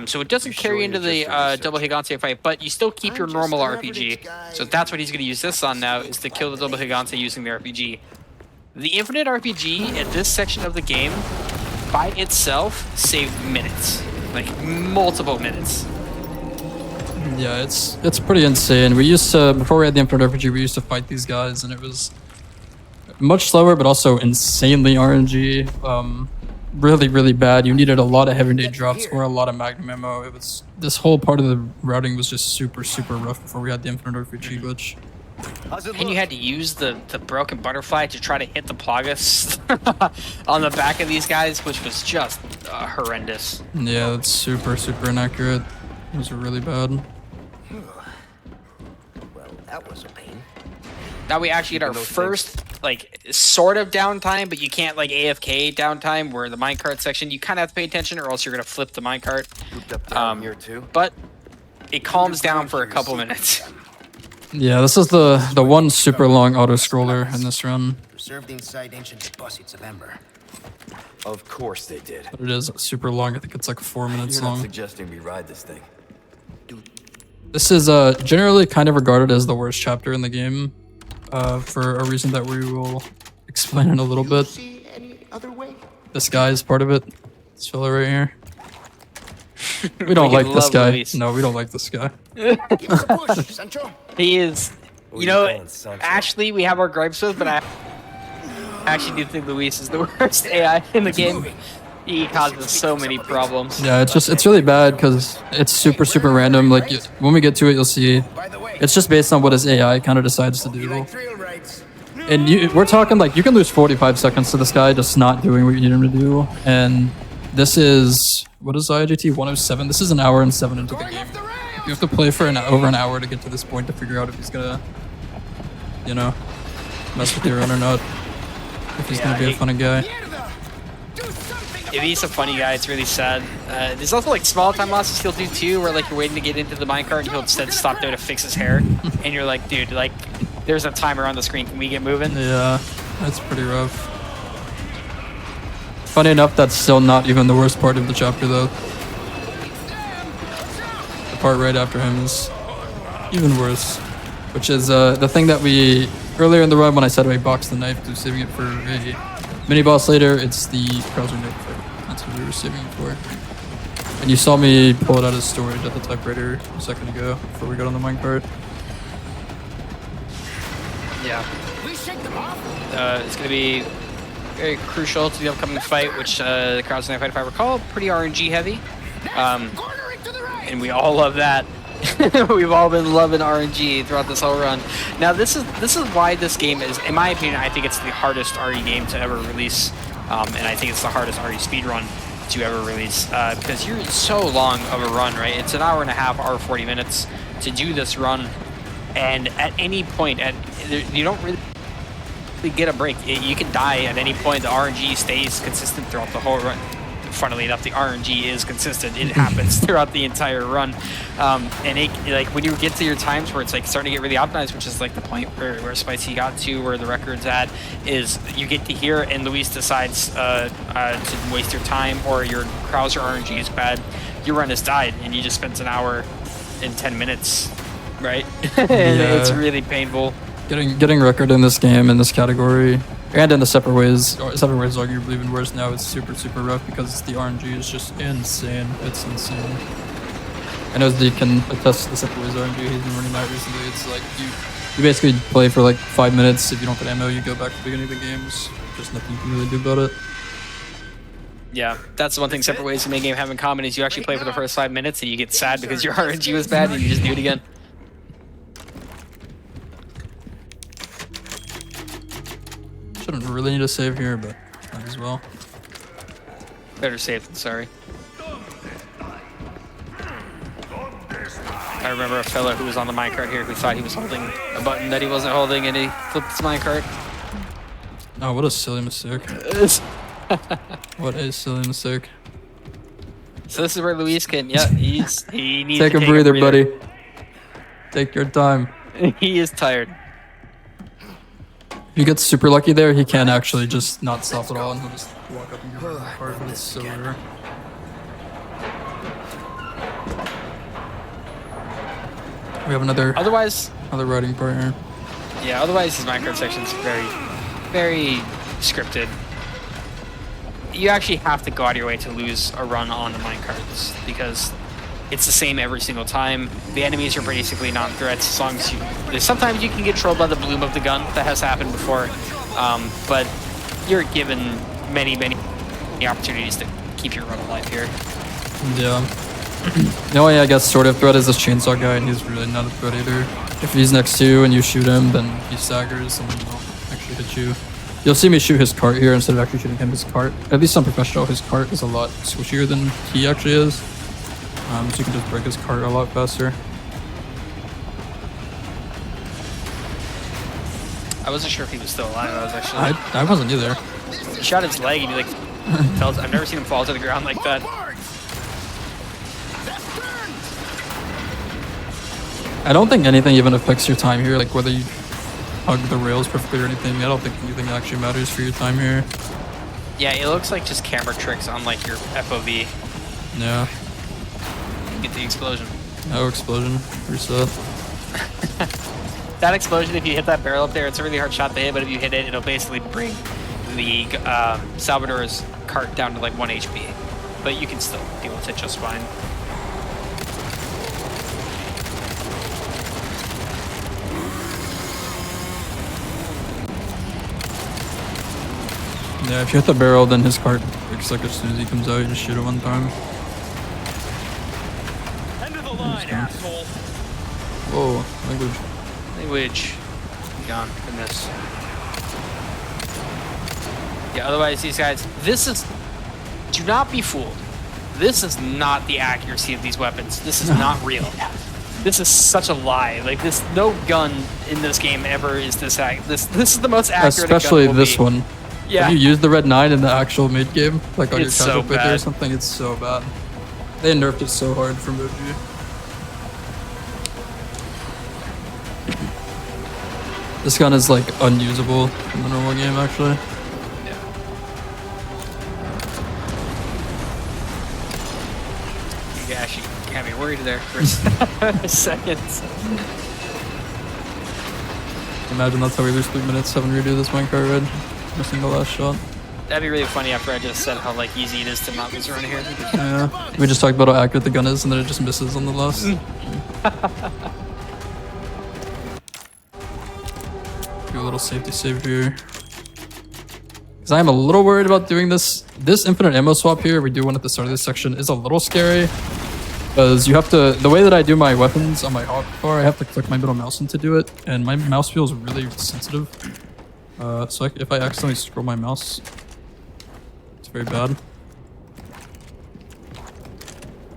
So it doesn't carry into the double Gigante fight, but you still keep your normal RPG. So that's what he's going to use this on now, is to kill the double Gigante using the RPG. The infinite RPG at this section of the game, by itself, saved minutes. Like, multiple minutes. Yeah, it's pretty insane. We used to, before we had the infinite RPG, we used to fight these guys, and it was much slower, but also insanely RNG. Really bad. You needed a lot of heavy nade drops or a lot of magnum ammo. It was, this whole part of the routing was just super rough before we had the infinite RPG glitch. And you had to use the broken butterfly to try to hit the Plagas on the back of these guys, which was just horrendous. Yeah, that's super inaccurate. It was really bad. Well, that was a pain. Now we actually get our first, like, sort of downtime, but you can't, like, AFK downtime, where the minecart section, you kind of have to pay attention, or else you're going to flip the minecart. But it calms down for a couple minutes. Yeah, this is the one super long auto-scroller in this run. Preserved inside ancient deposits of amber. Of course they did. But it is super long. I think it's like 4 minutes You're not long. suggesting we ride this thing. This is generally kind of regarded as the worst chapter in the game, for a reason that we will explain in a little bit. See any other way? This guy is part of it. This fella right here. We don't like this guy. Luis. No, we don't like this guy. Give us a push, Sancho. He is, Who you you know, calling, Sancho? Ashley, we have our gripes with, but I actually do think Luis is the worst AI in the game. He causes so many problems. Yeah, it's really bad because it's super random. Like when we get to it, you'll see. By the way, It's just based on what his AI kind of decides to you do. like thrill rides? And we're talking like you can lose 45 seconds to this guy just not doing what you need him to do. And this is, what is IGT 107? This is an hour and 7 into the game. You have to play for over an hour to get to this point to figure out if he's gonna, you know, mess with your run or not. If he's gonna be a funny guy. If he's a funny guy, it's really sad. There's also like small time losses he'll do too, where like you're waiting to get into the minecart and he'll instead stop there to fix his hair, and you're like, dude, like, there's a timer on the screen. Can we get moving? Yeah, that's pretty rough. Funny enough, that's still not even the worst part of the chapter though. The part right after him is even worse, which is the thing that we earlier in the run when I said I boxed the knife to saving it for a mini boss later. It's the Krauser knife fight. That's what we were saving it for. And you saw me pull it out of storage at the typewriter a second ago before we got on the minecart. Yeah. It's going to be very crucial to the upcoming fight, which the Krauser knife fight, if I recall, pretty RNG heavy. And we all love that. We've all been loving RNG throughout this whole run. Now, this is why this game is, in my opinion, I think it's the hardest RE game to ever release, and I think it's the hardest RE speedrun to ever release, because you're so long of a run, right? It's an hour and a half, hour 40 minutes to do this run, and at any point, you don't really get a break. You can die at any point. The RNG stays consistent throughout the whole run. Funnily enough, the RNG is consistent. It happens throughout the entire run, and it, like when you get to your times where it's like starting to get really optimized, which is like the point where Spicy got to, where the record's at, is you get to here and Luis decides to waste your time, or your Krauser RNG is bad, your run has died, and you just spent an hour and 10 minutes, right? And Yeah. it's really painful. Getting record in this game in this category and in the separate ways arguably even worse now. It's super rough because the RNG is just insane. It's insane. I know Z can attest to the separate ways RNG. He's been running that recently. It's like you basically play for like 5 minutes. If you don't get ammo, you go back to the beginning of the games. Just nothing you can really do about it. Yeah, that's the one thing separate ways to make game have in common is you actually play for the first 5 minutes and you get sad because your RNG was bad and you just do it again. Shouldn't really need a save here, but might as well. Better safe than sorry. I remember a fella who was on the minecart here who thought he was holding a button that he wasn't holding, and he flipped his minecart. Oh, what a silly mistake. What a silly mistake. So this is where Luis can, he needs Take to a breather, buddy. Take your time. He is tired. If you get super lucky there, he can actually just not stop at all, and he'll just walk up and give it a card, but it's so rare. We have another riding part here. Yeah, otherwise his minecart section's very scripted. You actually have to go out of your way to lose a run on the minecarts because it's the same every single time. The enemies are basically non-threats as long as you... Sometimes you can get trolled by the bloom of the gun. That has happened before. But you're given many opportunities to keep your run alive here. Yeah. The only, I guess, sort of threat is this chainsaw guy, and he's really not a threat either. If he's next to you and you shoot him, then he staggers and he won't actually hit you. You'll see me shoot his cart here instead of actually shooting him. His cart, at least on professional, his cart is a lot squishier than he actually is. So you can just break his cart a lot faster. I wasn't sure if he was still alive. I was actually... I wasn't either. He shot his leg and he like fell. I've never seen him fall to the ground like that. I don't think anything even affects your time here, like whether you hug the rails perfectly or anything. I don't think anything actually matters for your time here. Yeah, it looks like just camera tricks on like your FOV. Yeah. Get the explosion. No explosion. Reset. That explosion, if you hit that barrel up there, it's a really hard shot to hit, but if you hit it, it'll basically bring the Salvador's cart down to like 1 HP. But you can still deal with it just fine. Yeah, if you hit the barrel, then his cart breaks like as soon as he comes out, you just shoot it one time. End of the line, asshole. Whoa, language. Language. Gone from this. Yeah, otherwise these guys, this is, do not be fooled. This is not the accuracy of these weapons. This is not real. This is such a lie. Like this, no gun in this game ever is this. This is the most accurate. Especially gun will this be. one. Yeah. If you use the red 9 in the actual mid game, like on It's your casual so playthrough or bad. something, it's so bad. They nerfed it so hard from OG. This gun is like unusable in the normal game, actually. You actually had me worried there for a second. Imagine that's how we lose 3 minutes having to redo this minecart red, missing the last shot. That'd be really funny after I just said how like easy it is to not lose around here. Yeah, we just talked about how accurate the gun is, and then it just misses on the last. Do a little safety save here. Because I am a little worried about doing this. This infinite ammo swap here, we do one at the start of this section, is a little scary. Because you have to, the way that I do my weapons on my hotbar, I have to click my middle mouse in to do it, and my mouse feels really sensitive. So if I accidentally scroll my mouse, it's very bad.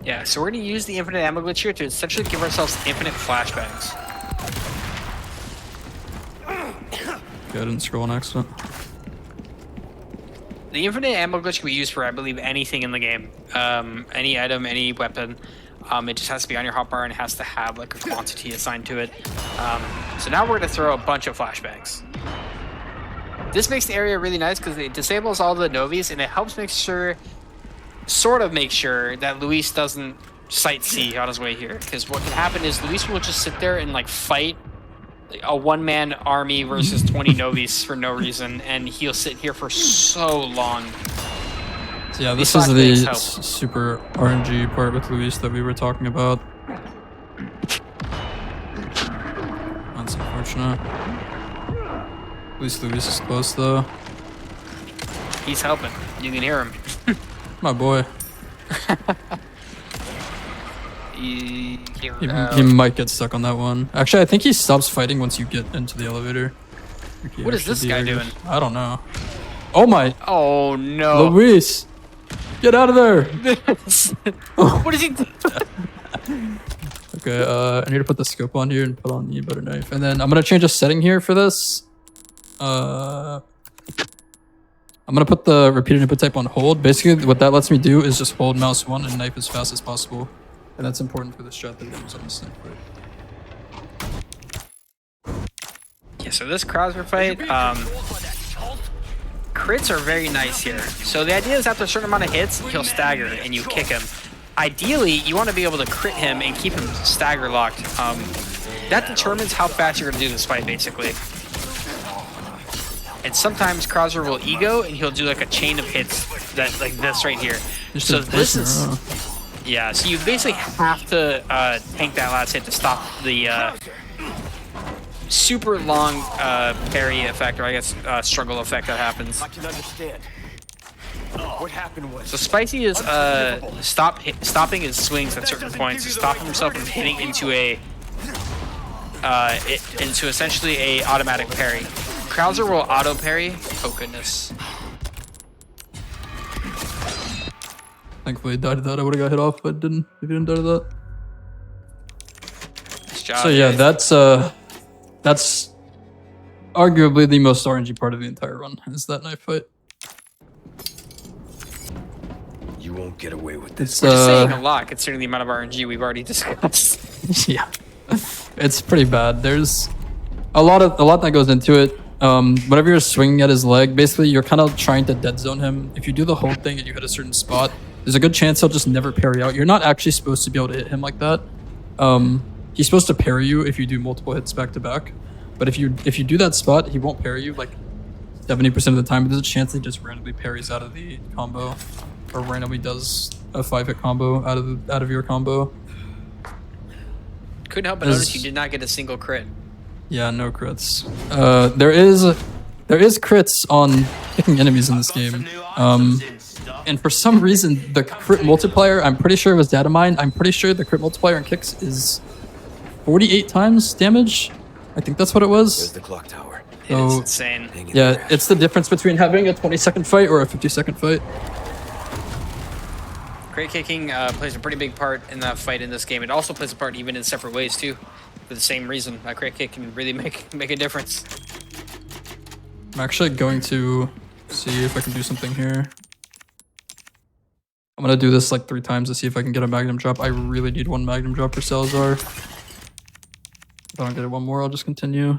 Yeah, so we're gonna use the infinite ammo glitch here to essentially give ourselves infinite flashbangs. Okay, I didn't scroll on accident. The infinite ammo glitch can be used for, I believe, anything in the game. Any item, any weapon. It just has to be on your hotbar and it has to have like a quantity assigned to it. So now we're gonna throw a bunch of flashbangs. This makes the area really nice because it disables all the novies and it helps make sure, sort of make sure that Luis doesn't sightsee on his way here. Because what can happen is Luis will just sit there and like fight a one-man army versus 20 novice for no reason, and he'll sit here for so long. So yeah, These this is flashbangs the help. super RNG part with Luis that we were talking about. That's unfortunate. At least Luis is close though. He's helping. You can hear him. My boy. He He might get stuck on that one. Actually, I think he stops fighting once you get into the elevator. Like, he What is actually this guy de-aggers. doing? I don't know. Oh my, Oh no. Luis! Get out of there! What is he do? Okay, I need to put the scope on here and put on the butter knife. And then I'm gonna change a setting here for this. I'm gonna put the repeated input type on hold. Basically, what that lets me do is just hold mouse 1 and knife as fast as possible. And that's important for the strat that we use on this thing. Yeah, so this Krauser fight, crits are very nice here. So the idea is after a certain amount of hits, he'll stagger and you kick him. Ideally, you want to be able to crit him and keep him stagger locked. That determines how fast you're going to do this fight, basically. And sometimes Krauser will ego and he'll do like a chain of hits that like this right here. Just So a this person, is... Yeah, so you basically have to tank that last hit to stop the super long parry effect, or I guess struggle effect that happens. I can understand. What happened was... So Spicy is stopping his swings at certain points, stopping himself from hitting into a into essentially a automatic parry. Krauser will auto parry. Oh goodness. Thankfully, he died to that. I would have got hit off, but didn't. If he didn't die to that. Nice job. So yeah, that's arguably the most RNG part of the entire run. Is that knife fight? You won't get away with this. It's Which is saying a lot considering the amount of RNG we've already discussed. yeah, it's pretty bad. There's a lot that goes into it. Whenever you're swinging at his leg, basically you're kind of trying to dead zone him. If you do the whole thing and you hit a certain spot, there's a good chance he'll just never parry out. You're not actually supposed to be able to hit him like that. He's supposed to parry you if you do multiple hits back to back. But if you do that spot, he won't parry you like 70% of the time. But there's a chance he just randomly parries out of the combo, or randomly does a 5-hit combo out of your combo. Couldn't help but notice you did not get a single crit. Yeah, no crits. There is crits on picking enemies in this game. And for some reason, the crit multiplier, I'm pretty sure it was data mine. I'm pretty sure the crit multiplier in kicks is 48 times damage. I think that's what it There's was. the clock tower. It is Oh. insane. Hang in Yeah, there. it's the difference between having a 20-second fight or a 50-second fight. Crate kicking plays a pretty big part in that fight in this game. It also plays a part even in separate ways too, for the same reason. A crate kick can really make a difference. I'm actually going to see if I can do something here. I'm gonna do this like 3 times to see if I can get a magnum drop. I really need 1 magnum drop for Salazar. If I don't get it 1 more, I'll just continue.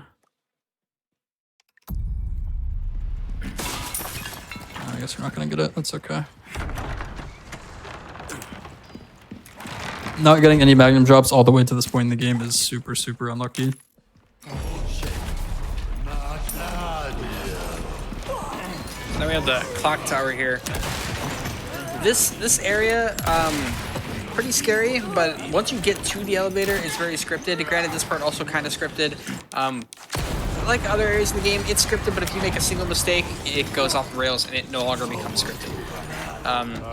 I guess we're not gonna get it. That's okay. Not getting any magnum drops all the way to this point in the game is super, super unlucky. Now we have the clock tower here. This area, pretty scary, but once you get to the elevator, it's very scripted. Granted, this part also kind of scripted. Like other areas in the game, it's scripted, but if you make a single mistake, it goes off the rails and it no longer becomes scripted.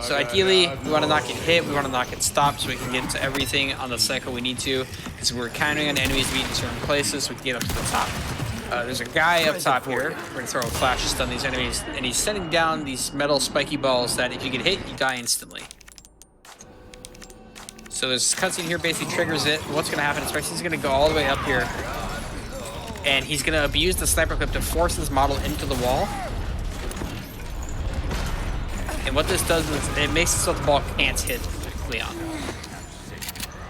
So ideally, we want to not get hit, we want to not get stopped, so we can get into everything on the cycle we need to, because we're counting on enemies to be in certain places, so we can get up to the top. There's a guy up top here. We're going to throw a flash to stun these enemies, and he's sending down these metal spiky balls that if you get hit, you die instantly. So this cutscene here basically triggers it. What's going to happen is he's going to go all the way up here, and he's going to abuse the sniper clip to force this model into the wall. And what this does is it makes it so the ball can't hit Leon.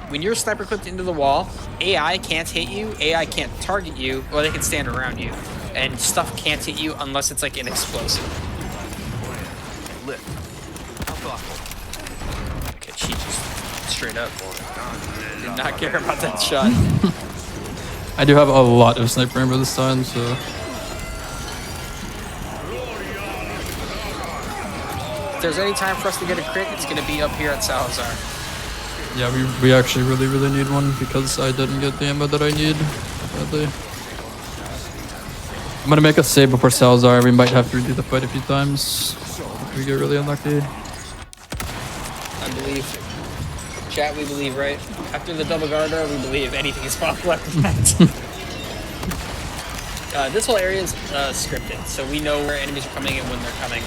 When you're sniper clipped into the wall, AI can't hit you, AI can't target you, or they can stand around you. And stuff can't hit you unless it's like an explosive. Okay, she just straight up did not care about that shot. I do have a lot of sniper ammo this time, so... If there's any time for us to get a crit, it's going to be up here at Salazar. Yeah, we actually really need one because I didn't get the ammo that I need, badly. I'm gonna make a save before Salazar. We might have to redo the fight a few times if we get really unlucky. I believe. Chat, we believe, right? After the double garter, we believe anything is possible after that. This whole area is scripted, so we know where enemies are coming and when they're coming.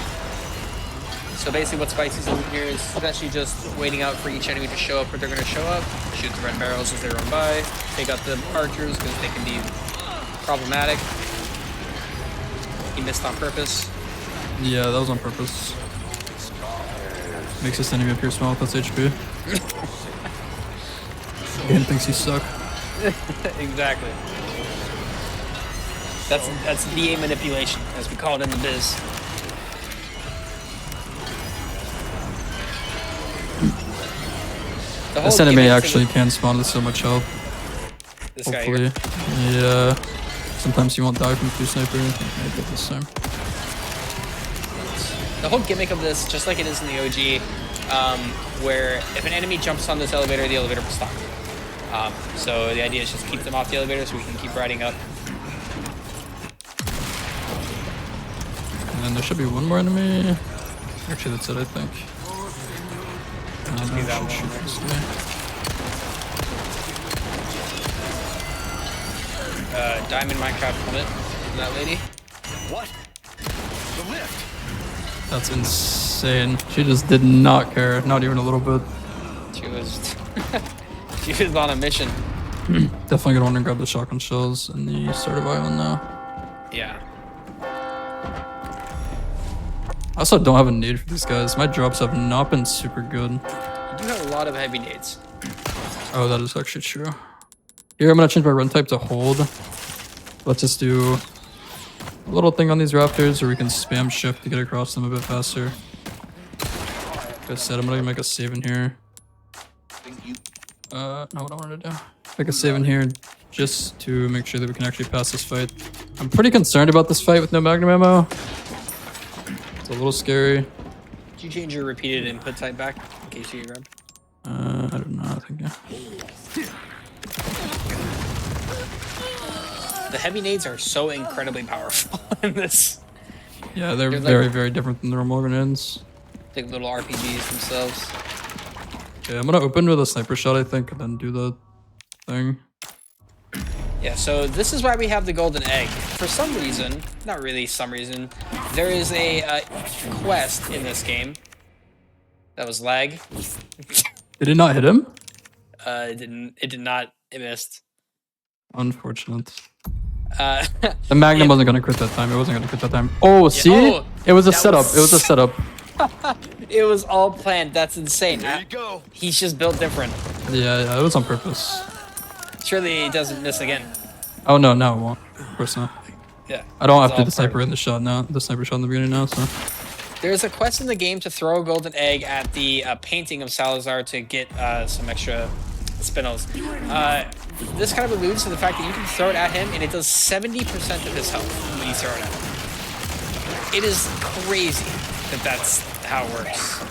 So basically what Spicy's doing here is essentially just waiting out for each enemy to show up where they're going to show up, shoot the red barrels as they run by, take out the archers because they can be problematic. He missed on purpose. Yeah, that was on purpose. Makes this enemy appear small with less HP. Again, thinks he suck. Exactly. That's DA manipulation, as we call it in the biz. This enemy actually can spawn with so much health. This hopefully. Guy here. Yeah. Sometimes you won't die from 2 sniper. I think maybe this time. The whole gimmick of this, just like it is in the OG, where if an enemy jumps on this elevator, the elevator will stop. So the idea is just keep them off the elevator so we can keep riding up. And then there should be one more enemy. Actually, that's it, I think. Just be that one. Diamond Minecraft helmet. That lady. What? The lift. That's insane. She just did not care, not even a little bit. She was she was on a mission. Definitely gonna want to grab the shotgun shells in the start of island now. Yeah. I also don't have a nade for these guys. My drops have not been super good. You do have a lot of heavy nades. Oh, that is actually true. Here, I'm gonna change my run type to hold. Let's just do a little thing on these rafters, or we can spam shift to get across them a bit faster. Like I said, I'm gonna make a save in here. No, what I wanted to do. Make a save in here just to make sure that we can actually pass this fight. I'm pretty concerned about this fight with no magnum ammo. It's a little scary. Did you change your repeated input type back in case you get grabbed? I don't know, I think, yeah. The heavy nades are so incredibly powerful in this. Yeah, they're like, very different than the normal grenades. Like little RPGs themselves. Okay, I'm gonna open with a sniper shot, I think, and then do the thing. Yeah, so this is why we have the golden egg. For some reason, not really some reason, there is a quest in this game That was lag. Did it not hit him? It didn't. It did not. It missed. Unfortunate. Uh, The Magnum yeah, wasn't gonna crit that time. It wasn't gonna crit that time. Oh, see? Oh, it was a that setup. was- It was a setup. it was all planned. That's insane. There you go. He's just built different. Yeah, it was on purpose. Surely he doesn't miss again. Oh no, no, it won't. Of course not. Yeah. I don't have It's to all the sniper part- in the shot now. The sniper shot in the beginning now, so. There's a quest in the game to throw a golden egg at the painting of Salazar to get some extra spinels. This kind of alludes to the fact that you can throw it at him and it does 70% of his health when you throw it at him. It is crazy that that's how it works.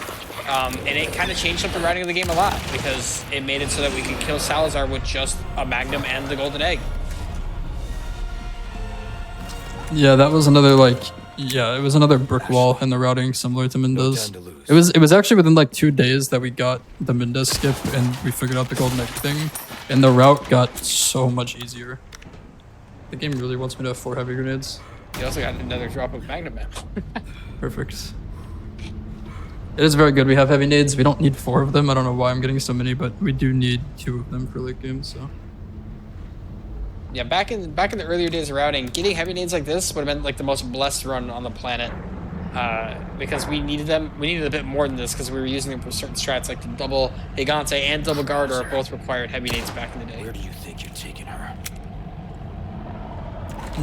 And it kind of changed up the routing of the game a lot because it made it so that we could kill Salazar with just a Magnum and the golden egg. Yeah, that was another like, yeah, it was another brick wall in the routing similar to Mendez. time to lose. It was actually within like 2 days that we got the Mendez skip and we figured out the golden egg thing, and the route got so much easier. The game really wants me to have 4 heavy grenades. You also got another drop of Magnum ammo. Perfect. It is very good. We have heavy nades. We don't need 4 of them. I don't know why I'm getting so many, but we do need 2 of them for late game. So Yeah, back in the earlier days of routing, getting heavy nades like this would have been like the most blessed run on the planet, because we needed them. We needed a bit more than this because we were using them for certain strats like the double Gigante and double Garter both required heavy nades back in the day. Where do you think you're taking her?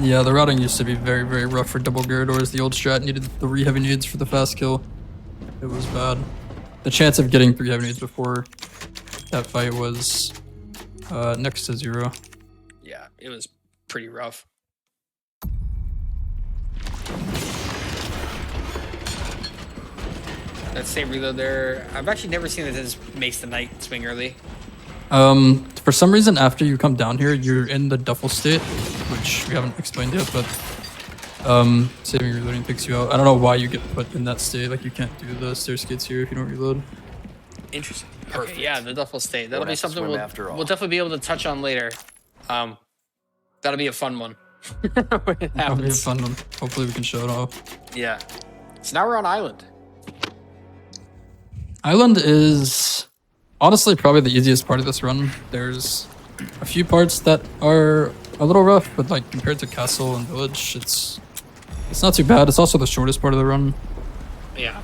yeah, the routing used to be very, very rough for double Gyarados. The old strat needed 3 heavy nades for the fast kill. It was bad. The chance of getting 3 heavy nades before that fight was next to 0. Yeah, it was pretty rough. That same reload there. I've actually never seen that this makes the knight swing early. For some reason, after you come down here, you're in the duffel state, which we haven't explained yet, but saving reloading picks you out. I don't know why you get put in that state. Like, you can't do the stair skates here if you don't reload. Interesting. Perfect. Okay, yeah, the duffel state. That'll Won't be have to something swim we'll, after all. we'll definitely be able to touch on later. That'll be a fun one. When it That'll be a happens. fun one. Hopefully we can show it off. Yeah. So now we're on Island. Island is honestly probably the easiest part of this run. There's a few parts that are a little rough, but like compared to Castle and Village, it's not too bad. It's also the shortest part of the run. Yeah.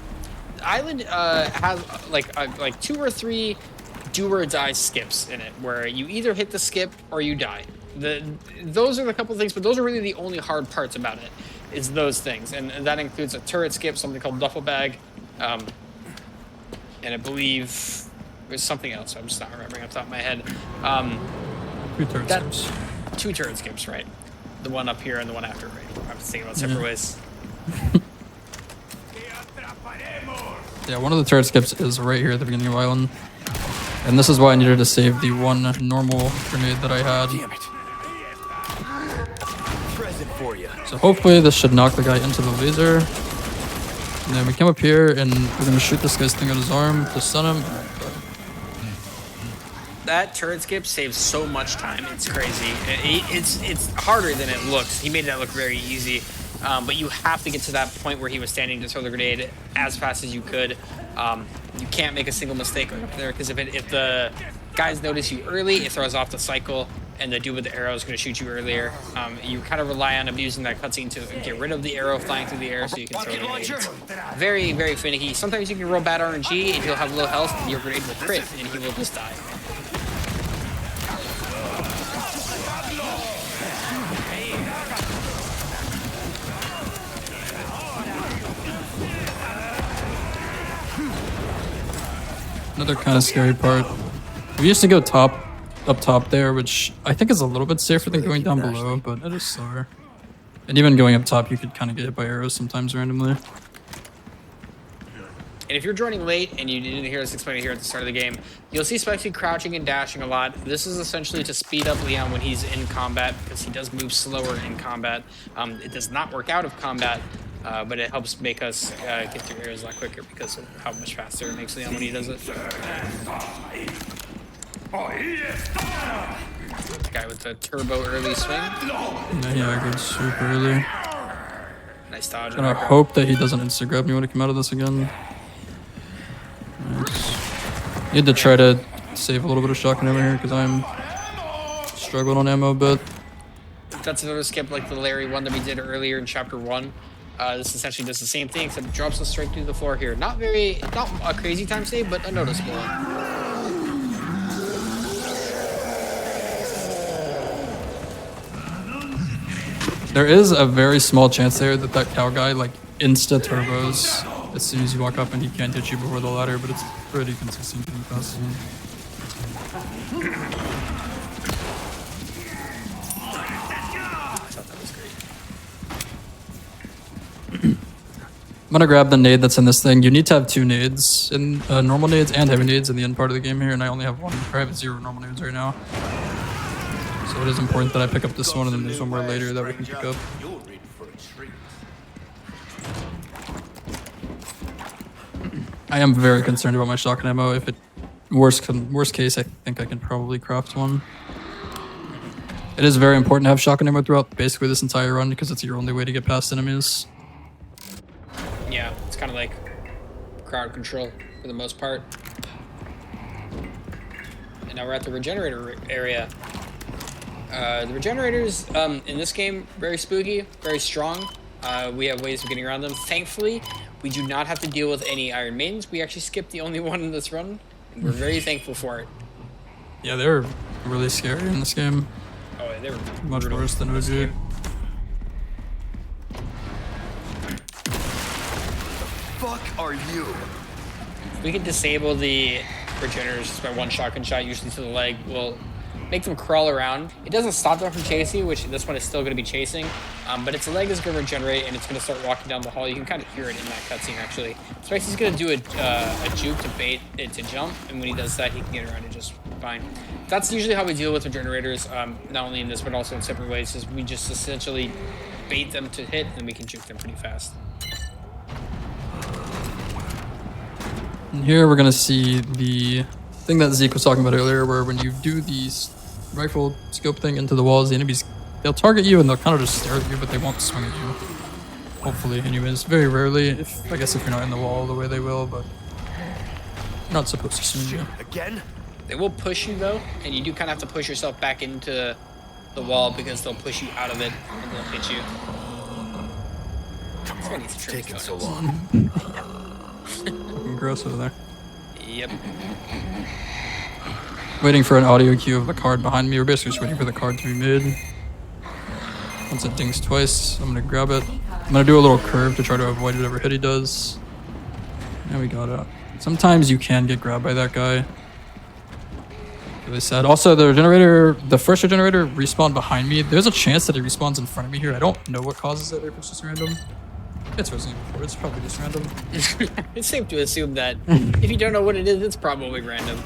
Island has like 2 or 3 do or die skips in it, where you either hit the skip or you die. Those are the couple things, but those are really the only hard parts about it. Is those things, and that includes a turret skip, something called duffel bag, and I believe there's something else. I'm just not remembering off the top of my head. 2 turret That- skips. 2 turret skips, right? The one up here and the one after, right? I was thinking about separate ways. Yeah, one of the turret skips is right here at the beginning of Island. And this is why I needed to save the one normal grenade that I had. Damn it. Present for you. So hopefully this should knock the guy into the laser. And then we come up here and we're gonna shoot this guy's thing on his arm to stun him. That turret skip saves so much time. It's crazy. It's harder than it looks. He made that look very easy. But you have to get to that point where he was standing to throw the grenade as fast as you could. You can't make a single mistake right up there, because if the guys notice you early, it throws off the cycle, and the dude with the arrow is going to shoot you earlier. You kind of rely on abusing that cutscene to get rid of the arrow flying through the air so you can throw the grenade. It's very, very finicky. Sometimes you can roll bad RNG and he'll have low health, and your grenade will crit, and he will just die. Another kind of scary part. We used to go up top there, which I think is a little bit safer than going down below, but it is slower. And even going up top, you could kind of get hit by arrows sometimes randomly. And if you're joining late and you didn't hear us explain it here at the start of the game, you'll see Spikesy crouching and dashing a lot. This is essentially to speed up Leon when he's in combat, because he does move slower in combat. It does not work out of combat, but it helps make us get through areas a lot quicker because of how much faster it makes Leon when he does it. The guy with the turbo early swing. Yeah, good super early. Nice dodge. Gonna hope that he doesn't insta-grab me when I come out of this again. Need to try to save a little bit of shotgun ammo here because I'm struggling on ammo a bit. That's another skip like the Larry one that we did earlier in chapter 1. This essentially does the same thing, except it drops us straight through the floor here. Not a crazy time save, but a noticeable one. There is a very small chance there that that cow guy like insta turbos as soon as you walk up and he can't hit you before the ladder, but it's pretty consistent in the past. I'm gonna grab the nade that's in this thing. You need to have 2 nades, in normal nades and heavy nades in the end part of the game here, and I only have 1. I have 0 normal nades right now. So it is important that I pick up this one, and then there's one more later that we can pick up. I am very concerned about my shotgun ammo. If it worst case, I think I can probably craft one. It is very important to have shotgun ammo throughout basically this entire run because it's your only way to get past enemies. Yeah, it's kind of like crowd control for the most part. And now we're at the regenerator area. The regenerators in this game, very spooky, very strong. We have ways of getting around them. Thankfully, we do not have to deal with any Iron Maidens. We actually skipped the only one in this run, and we're very thankful for it. Yeah, they're really scary in this game. Oh, yeah, they were Much worse than OG. Fuck are you? We can disable the regenerators just by 1 shotgun shot, usually to the leg. We'll make them crawl around. It doesn't stop them from chasing, which this one is still going to be chasing. But its leg is going to regenerate, and it's going to start walking down the hall. You can kind of hear it in that cutscene, actually. Spicey's going to do a juke to bait it to jump, and when he does that, he can get around it just fine. That's usually how we deal with regenerators, not only in this, but also in separate ways, is we just essentially bait them to hit, and we can juke them pretty fast. And here we're gonna see the thing that Zeke was talking about earlier, where when you do these rifle scope thing into the walls, the enemies, they'll target you and they'll kind of just stare at you, but they won't swing at you. Hopefully, anyways. Very rarely. I guess if you're not in the wall the way they will, but you're not supposed to swing you. Again? They will push you, though, and you do kind of have to push yourself back into the wall because they'll push you out of it and they'll hit you. This guy needs to trim his Taking so toenails. long. Fucking gross over there. Yep. Waiting for an audio cue of the card behind me. We're basically just waiting for the card to be made. Once it dings twice, I'm gonna grab it. I'm gonna do a little curve to try to avoid whatever hit he does. And we got it. Sometimes you can get grabbed by that guy. Really sad. Also, the first regenerator respawned behind me. There's a chance that he respawns in front of me here. I don't know what causes it, if it's just random. It's Resident Evil 4. It's probably just random. It's safe to assume that if you don't know what it is, it's probably random.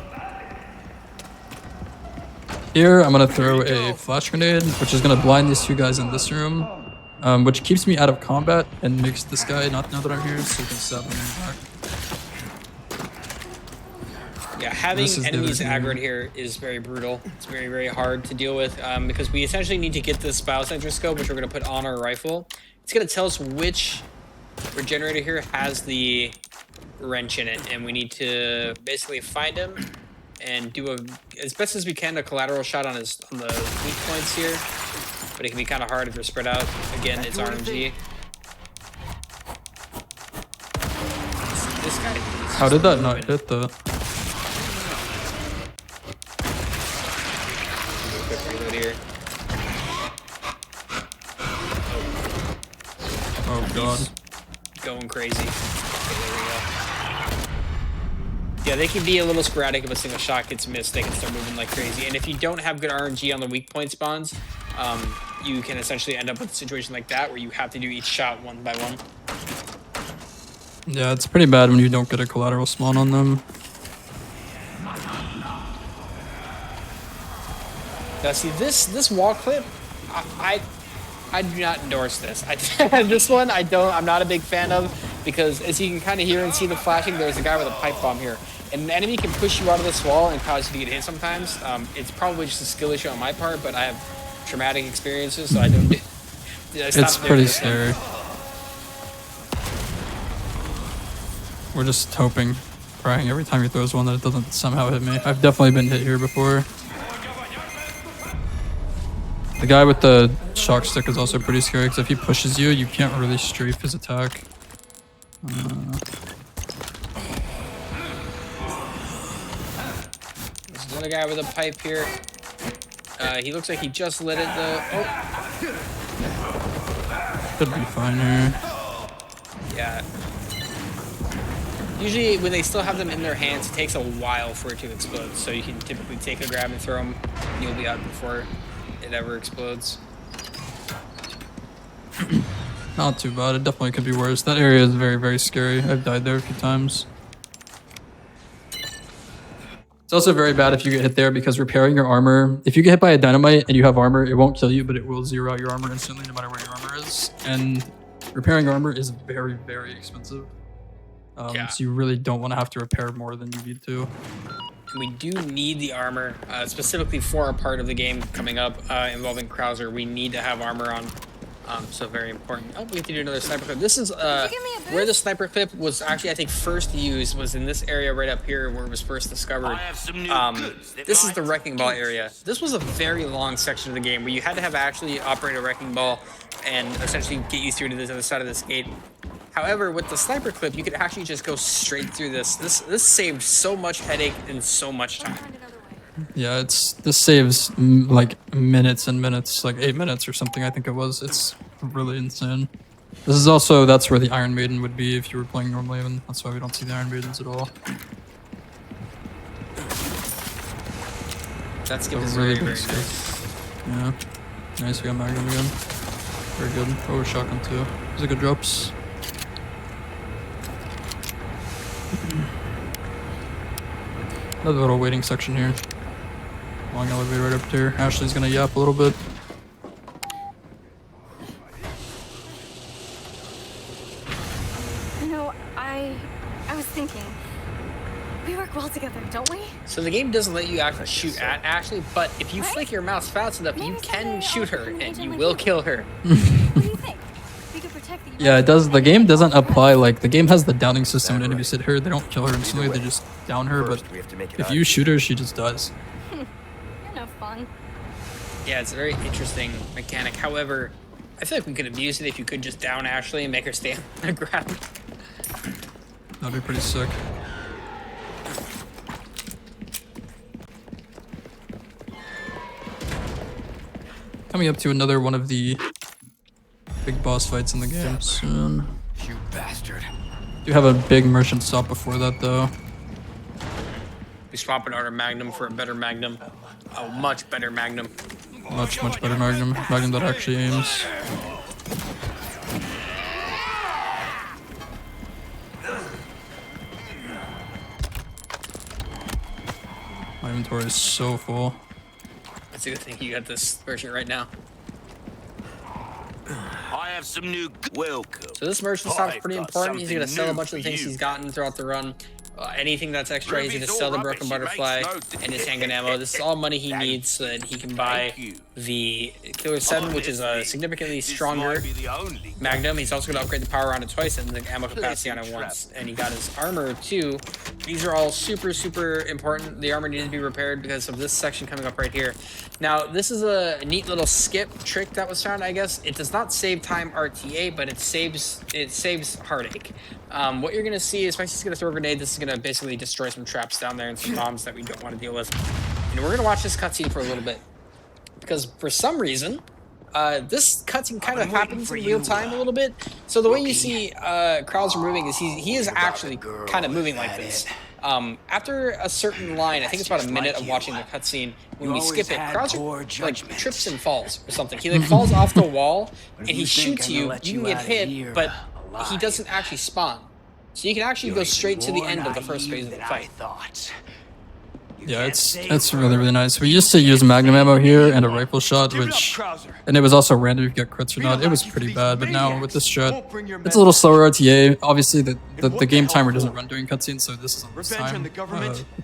Here, I'm gonna throw a flash grenade, which is gonna blind these 2 guys in this room, which keeps me out of combat and makes this guy not know that I'm here, so you can stab him in the back. Yeah, having enemies aggroed here is very brutal. It's very, very hard to deal with because we essentially need to get this biosensor scope, which we're going to put on our rifle. It's going to tell us which regenerator here has the wrench in it, and we need to basically find him and do as best as we can a collateral shot on the weak points here. But it can be kind of hard if you're spread out. Again, it's RNG. This guy. How did that not hit the... Quick reload here. Oh god. Going crazy. Okay, there we go. Yeah, they can be a little sporadic if a single shot gets missed. They can start moving like crazy. And if you don't have good RNG on the weak point spawns, you can essentially end up with a situation like that where you have to do each shot one by one. Yeah, it's pretty bad when you don't get a collateral spawn on them. Now, see, this wall clip, I do not endorse this. This one, I'm not a big fan of, because as you can kind of hear and see the flashing, there's a guy with a pipe bomb here. And an enemy can push you out of this wall and cause you to get hit sometimes. It's probably just a skill issue on my part, but I have traumatic experiences, so I don't do... It's pretty scary. We're just hoping praying every time he throws one that it doesn't somehow hit me. I've definitely been hit here before. The guy with the shock stick is also pretty scary because if he pushes you, you can't really strafe his attack. There's another guy with a pipe here. He looks like he just lit it though. Oh, Should be fine here. yeah. Usually when they still have them in their hands, it takes a while for it to explode. So you can typically take a grab and throw them. And you'll be out before it ever explodes. Not too bad. It definitely could be worse. That area is very, very scary. I've died there a few times. It's also very bad if you get hit there because repairing your armor, if you get hit by a dynamite and you have armor, it won't kill you, but it will zero out your armor instantly no matter where your armor is. And repairing armor is very, very expensive. Yeah. So you really don't want to have to repair more than you need to. We do need the armor, specifically for a part of the game coming up involving Krauser. We need to have armor on. So very important. Oh, we have to do another sniper clip. This is where the sniper clip was actually, I think, first used was in this area right up here where it was first discovered. This is the wrecking ball area. This was a very long section of the game where you had to have actually operate a wrecking ball and essentially get you through to this other side of this gate. However, with the sniper clip, you could actually just go straight through this. This saved so much headache and so much time. Yeah, this saves like minutes and minutes, like 8 minutes or something I think it was. It's really insane. This is also, that's where the Iron Maiden would be if you were playing normally, and that's why we don't see the Iron Maidens at all. That's good. Really good stuff. Yeah. Nice, we got Magnum again. Very good. Oh, shotgun too. These are good drops. Another little waiting section here. Long elevator right up there. Ashley's gonna yap a little bit. You know, I was thinking. We work well together, don't we? So the game doesn't let you actually shoot at Ashley, but if you flick your mouse fast enough, you can shoot her and you will kill her. What do you think? We could protect the Yeah, it does. The game doesn't apply, like, the game has the downing system, and enemies hit her, they don't kill her instantly, they just down her, but if you shoot her, she just dies. You're no fun. Yeah, it's a very interesting mechanic. However, I feel like we could abuse it if you could just down Ashley and make her stay on the ground. That'd be pretty sick. Coming up to another one of the big boss fights in the game soon. You bastard. Do have a big merchant stop before that though. We swap out our Magnum for a better Magnum. A much better Magnum. Much better Magnum. Magnum that actually aims. My inventory is so full. It's a good thing you got this merchant right now. I have some new welcome. So this merchant stop's I've pretty got important. He's gonna something sell a new bunch of the for things you. he's gotten throughout the run. Anything that's extra, he's gonna Ruby's sell the all broken rubbish, it butterfly makes no and his handgun ammo. This is all money he needs so that he can buy Thank you. the Killer 7, which is a Honestly, significantly this stronger might be the only Magnum. He's also going to upgrade the power on it twice and the ammo capacity on it once. And he got his armor too. These are all super important. The armor needed to be repaired because of this section coming up right here. Now, this is a neat little skip trick that was found, I guess. It does not save time RTA, but it saves heartache. What you're going to see is Spicey's going to throw a grenade. This is going to basically destroy some traps down there and some bombs that we don't want to deal with. And we're going to watch this cutscene for a little bit. Because for some reason, this cutscene kind of happens in real time a little bit. So the way you see Krauser moving is he is actually kind of moving like this. After a certain line, I think it's about a minute of watching the cutscene, when we skip it, Krauser like trips and falls or something. He like falls off the wall and he shoots you. You can get hit, but he doesn't actually spawn. So you can actually go straight to the end of the first phase of the fight. Yeah, it's really nice. We used to use Magnum ammo here and a rifle shot, and it was also random if you get crits or not. It was pretty bad, but now with this strat, it's a little slower RTA. Obviously, the game timer doesn't run during cutscenes, so this isn't the time,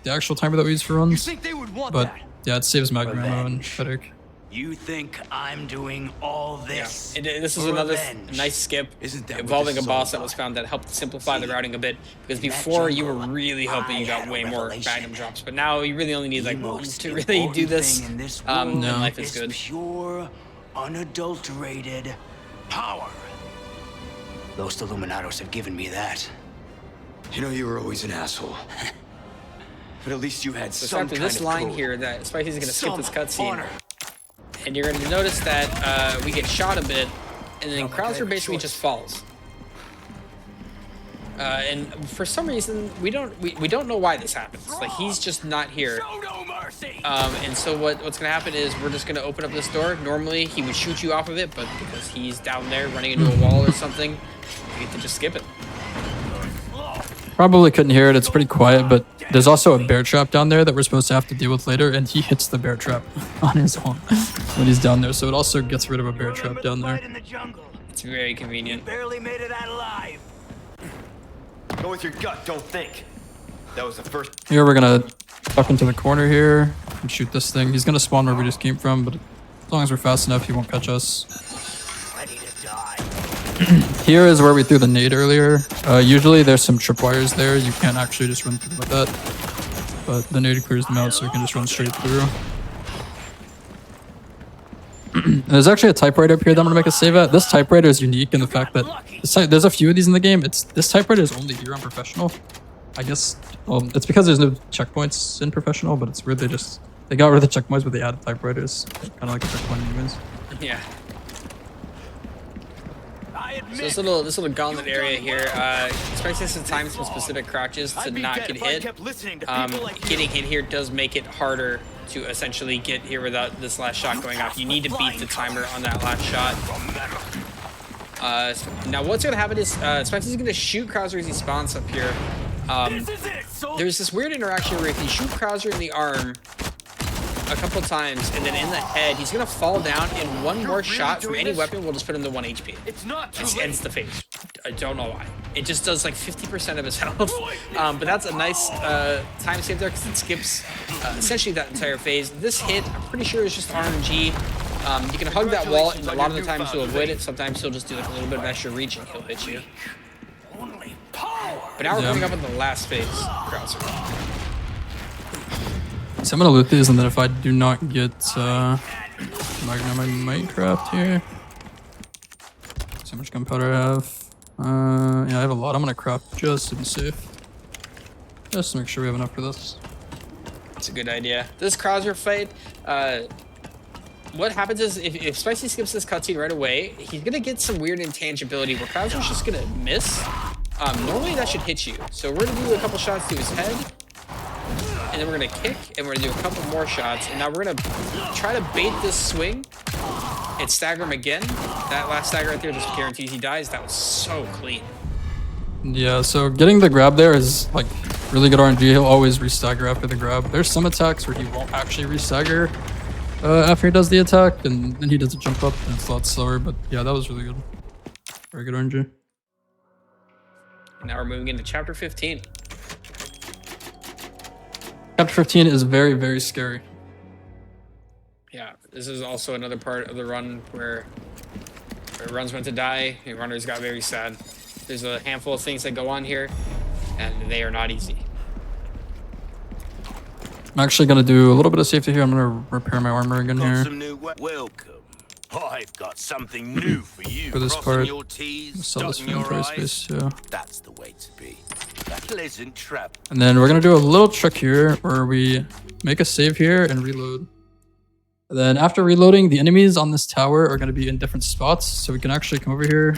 the actual timer that we use for runs. But yeah, it saves Magnum ammo and headache. You think I'm doing all this? Yeah. This is for another revenge? nice skip Isn't that what involving this a is all boss that about? was found that helped simplify the See, routing a bit. Because in that before you were jungle, really hoping you I got had a way more revelation. Magnum drops, but now you really only need The like one most to really do important this. thing in this And world life is good. Pure, unadulterated power. Those Illuminados have given me that. You know you were always an asshole. But at least you had So some after kind this of line code. here, that Spicy's gonna skip this Some cutscene, honor. and you're gonna notice that we get shot a bit, and then Not like I Krauser have a basically choice. just falls. And for some reason, we don't know why this happens. Like, he's just not here. Show no mercy. And so what's gonna happen is we're just gonna open up this door. Normally he would shoot you off of it, but because he's down there running into a wall or something, you get to just skip it. Probably couldn't hear it. It's pretty quiet, but there's also a bear trap down there that we're supposed to have to deal with later, and he hits the bear trap on his own when he's down there. So it also gets rid of a bear trap down there. In the jungle. It's very convenient. Barely made it out alive. Go with your gut, don't think. That was the first. Here we're gonna tuck into the corner here and shoot this thing. He's gonna spawn where we just came from, but as long as we're fast enough, he won't catch us. Ready to die. Here is where we threw the nade earlier. Usually there's some tripwires there. You can't actually just run through with that. But the nade clears them out, so you can just run straight through. And there's actually a typewriter up here that I'm gonna make a save at. This typewriter is unique in the fact that there's a few of these in the game. This typewriter is only here on professional. I guess it's because there's no checkpoints in professional, but it's weird they got rid of the checkpoints, but they added typewriters. Kind of like a checkpoint anyways. Yeah. I So admit. this little gauntlet area here, especially some time some specific crouches to I'd be not dead get if I hit. kept listening to people like Getting hit here does make it harder to essentially get here without this last shot going off. You need to beat the timer on that last shot. Now what's gonna happen is Spicy's gonna shoot Krauser as he spawns up here. This is it. So There's this weird interaction where if you shoot Krauser in the arm a couple times and then in the head, he's gonna fall down, and one more shot from any weapon will just put him to 1 HP. It's not too It late. ends the phase. I don't know why. It just does like 50% of his health. But that's a nice time save there because it skips essentially that entire phase. This hit, I'm pretty sure, is just RNG. You can hug that wall, and a lot of the times he'll avoid it. Sometimes he'll just do like a little bit of extra reach and he'll hit you. only power. But now we're Yeah. coming up on the last phase, Krauser. So I'm gonna loot these, and then if I do not get Magnum, I might craft here. See how much gunpowder I have. Yeah, I have a lot. I'm gonna craft just to be safe. Just to make sure we have enough for this. That's a good idea. This Krauser fight, what happens is if Spicy skips this cutscene right away, he's gonna get some weird intangibility where Krauser's just gonna miss. Normally that should hit you. So we're gonna do a couple shots to his head, and then we're gonna kick, and we're gonna do a couple more shots, and now we're gonna try to bait this swing and stagger him again. That last stagger right there just guarantees he dies. That was so clean. Yeah, so getting the grab there is like really good RNG. He'll always restagger after the grab. There's some attacks where he won't actually restagger after he does the attack, and then he does a jump up, and it's a lot slower. But yeah, that was really good. Very good RNG. Now we're moving into chapter 15. Chapter 15 is very, very scary. Yeah, this is also another part of the run where runs went to die, and runners got very sad. There's a handful of things that go on here, and they are not easy. I'm actually gonna do a little bit of safety here. I'm gonna repair my armor again Got here. some new welcome. I've got something new for you. For this Crossing part, your T's, Sell this dotting your inventory I's. space too. That's the way to be. A pleasant trap. And then we're gonna do a little trick here where we make a save here and reload. And then after reloading, the enemies on this tower are gonna be in different spots, so we can actually come over here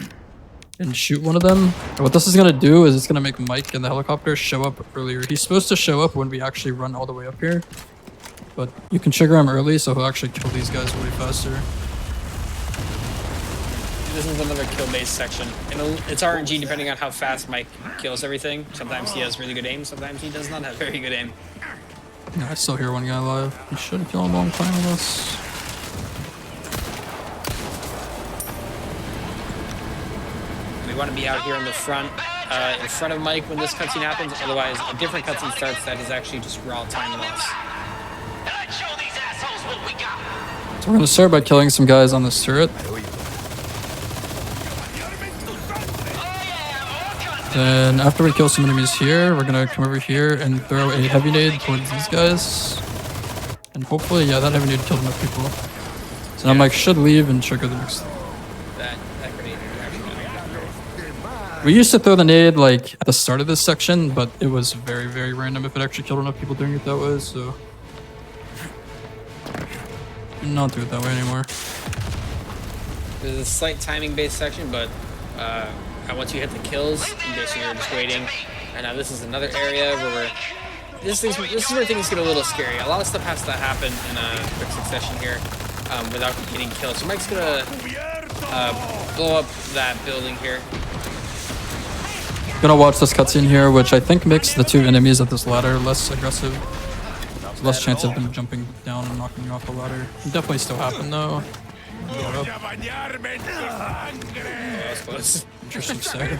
and shoot one of them. And what this is gonna do is it's gonna make Mike in the helicopter show up earlier. He's supposed to show up when we actually run all the way up here, but you can trigger him early, so he'll actually kill these guys way faster. This is another kill-based section, and it's RNG depending on how fast Mike kills everything. Sometimes he has really good aim, sometimes he does not have very good aim. Yeah, I still hear one guy alive. He shouldn't kill him while I'm playing with us. We want to be out here in the front, in front of Mike when this cutscene happens. Otherwise, a different cutscene starts that is actually just raw time loss. So we're gonna start by killing some guys on this turret. Then after we kill some enemies here, we're gonna come over here and throw a heavy nade towards these guys. And hopefully, yeah, that heavy nade killed enough people. So now Mike should leave and trigger the next. That grenade actually. We used to throw the nade like at the start of this section, but it was very, very random if it actually killed enough people doing it that way, so. Not do it that way anymore. There's a slight timing-based section, but once you hit the kills, basically you're just waiting. And now this is another area where we're... This is where things get a little scary. A lot of stuff has to happen in a quick succession here without getting killed. So Mike's gonna blow up that building here. Gonna watch this cutscene here, which I think makes the two enemies at this ladder less aggressive. Less chance of them jumping down and knocking you off the ladder. It definitely still happen though. That's close. Interesting stare.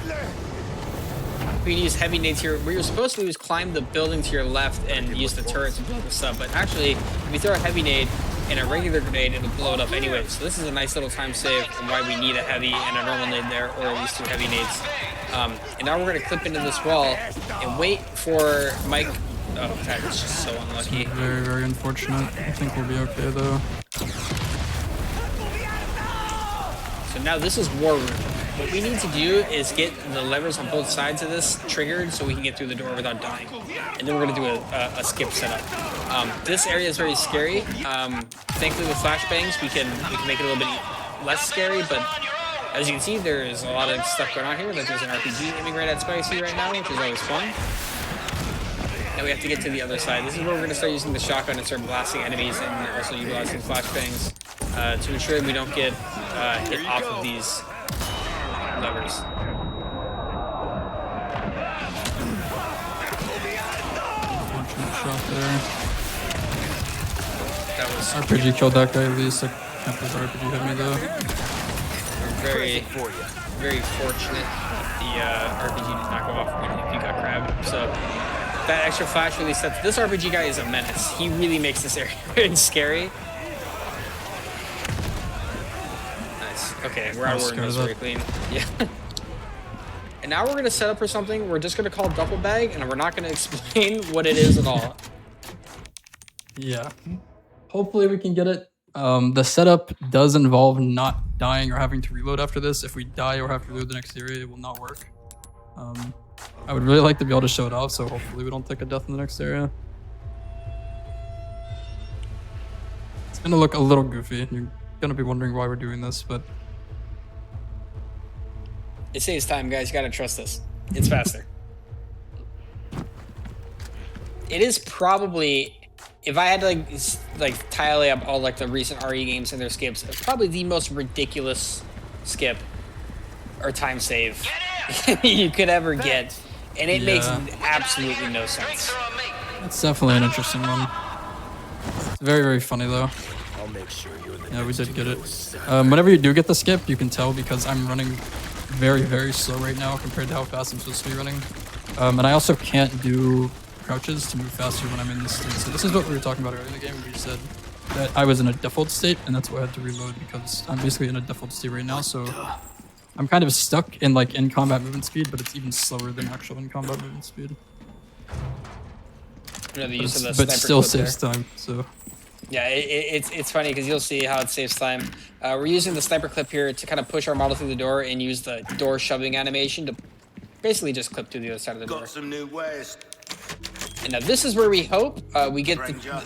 We can use heavy nades here. What you're supposed to do is climb the building to your left and use the turret to blow this up. But actually, if you throw a heavy nade and a regular grenade, it'll blow it up anyway. So this is a nice little time save and why we need a heavy and a normal nade there, or at least two heavy nades. And now we're going to clip into this wall and wait for Mike. Oh, that is just so unlucky. Very, very unfortunate. I think we'll be okay though. So now this is War Room. What we need to do is get the levers on both sides of this triggered so we can get through the door without dying. And then we're going to do a skip setup. This area is very scary. Thankfully with flashbangs we can make it a little bit less scary, but as you can see there is a lot of stuff going on here. Like there's an RPG aiming right at Spicy right now, which is always fun. Now we have to get to the other side. This is where we're going to start using the shotgun and start blasting enemies and also utilizing flashbangs to ensure that we don't get hit off of these levers. Unfortunate shot there. That was RPG killed that guy at least. I can't believe the RPG hit me though. very fortunate that the RPG did not go off if you got grabbed. So that extra flash really sets. This RPG guy is a menace. He really makes this area very scary. Nice. Okay, we're out of this very clean. Yeah. And now we're gonna set up for something. We're just gonna call duffel bag, and we're not gonna explain what it is at all. Yeah. Hopefully we can get it. The setup does involve not dying or having to reload after this. If we die or have to reload the next area, it will not work. I would really like to be able to show it off, so hopefully we don't take a death in the next area. It's gonna look a little goofy. You're gonna be wondering why we're doing this, but... It saves time, guys. You gotta trust us. It's faster. It is probably... If I had to like tally up all like the recent RE games and their skips, it's probably the most ridiculous skip or time save you could ever get, and it makes absolutely no sense. It's definitely an interesting one. It's very, very funny though. I'll make sure you're the Yeah, we did get it. Whenever you do get the skip, you can tell because I'm running very, very slow right now compared to how fast I'm supposed to be running. And I also can't do crouches to move faster when I'm in this state. So this is what we were talking about earlier in the game. We said that I was in a default state, and that's why I had to reload because I'm basically in a default state right now. So I'm kind of stuck in like in combat movement speed, but it's even slower than actual in combat movement speed. But still saves time. So yeah, it's funny because you'll see how it saves time. We're using the sniper clip here to kind of push our model through the door and use the door shoving animation to basically just clip to the other side of the door. Got some new ways. And now this is where we hope we get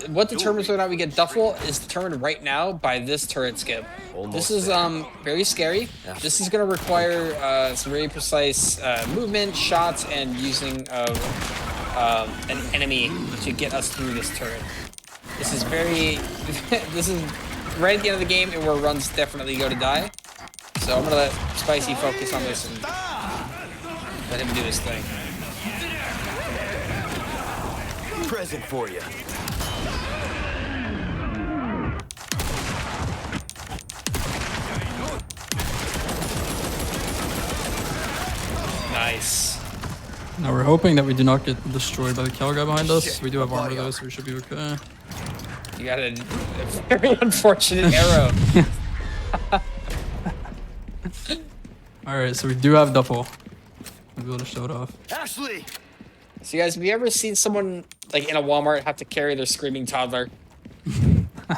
what determines whether or not we get duffel is determined right now by this turret skip. This is very scary. This is going to require some very precise movement, shots, and using an enemy to get us through this turret. This is very this is right at the end of the game where runs definitely go to die. So I'm going to let Spicy focus on this and let him do his thing. Present for you. Nice. now we're hoping that we do not get destroyed by the cow guy behind us. We do have armor though, so we should be okay. You got a very unfortunate arrow. Alright, so we do have Duffel. We'll be able to show it off. Ashley! So you guys, have you ever seen someone like in a Walmart have to carry their screaming toddler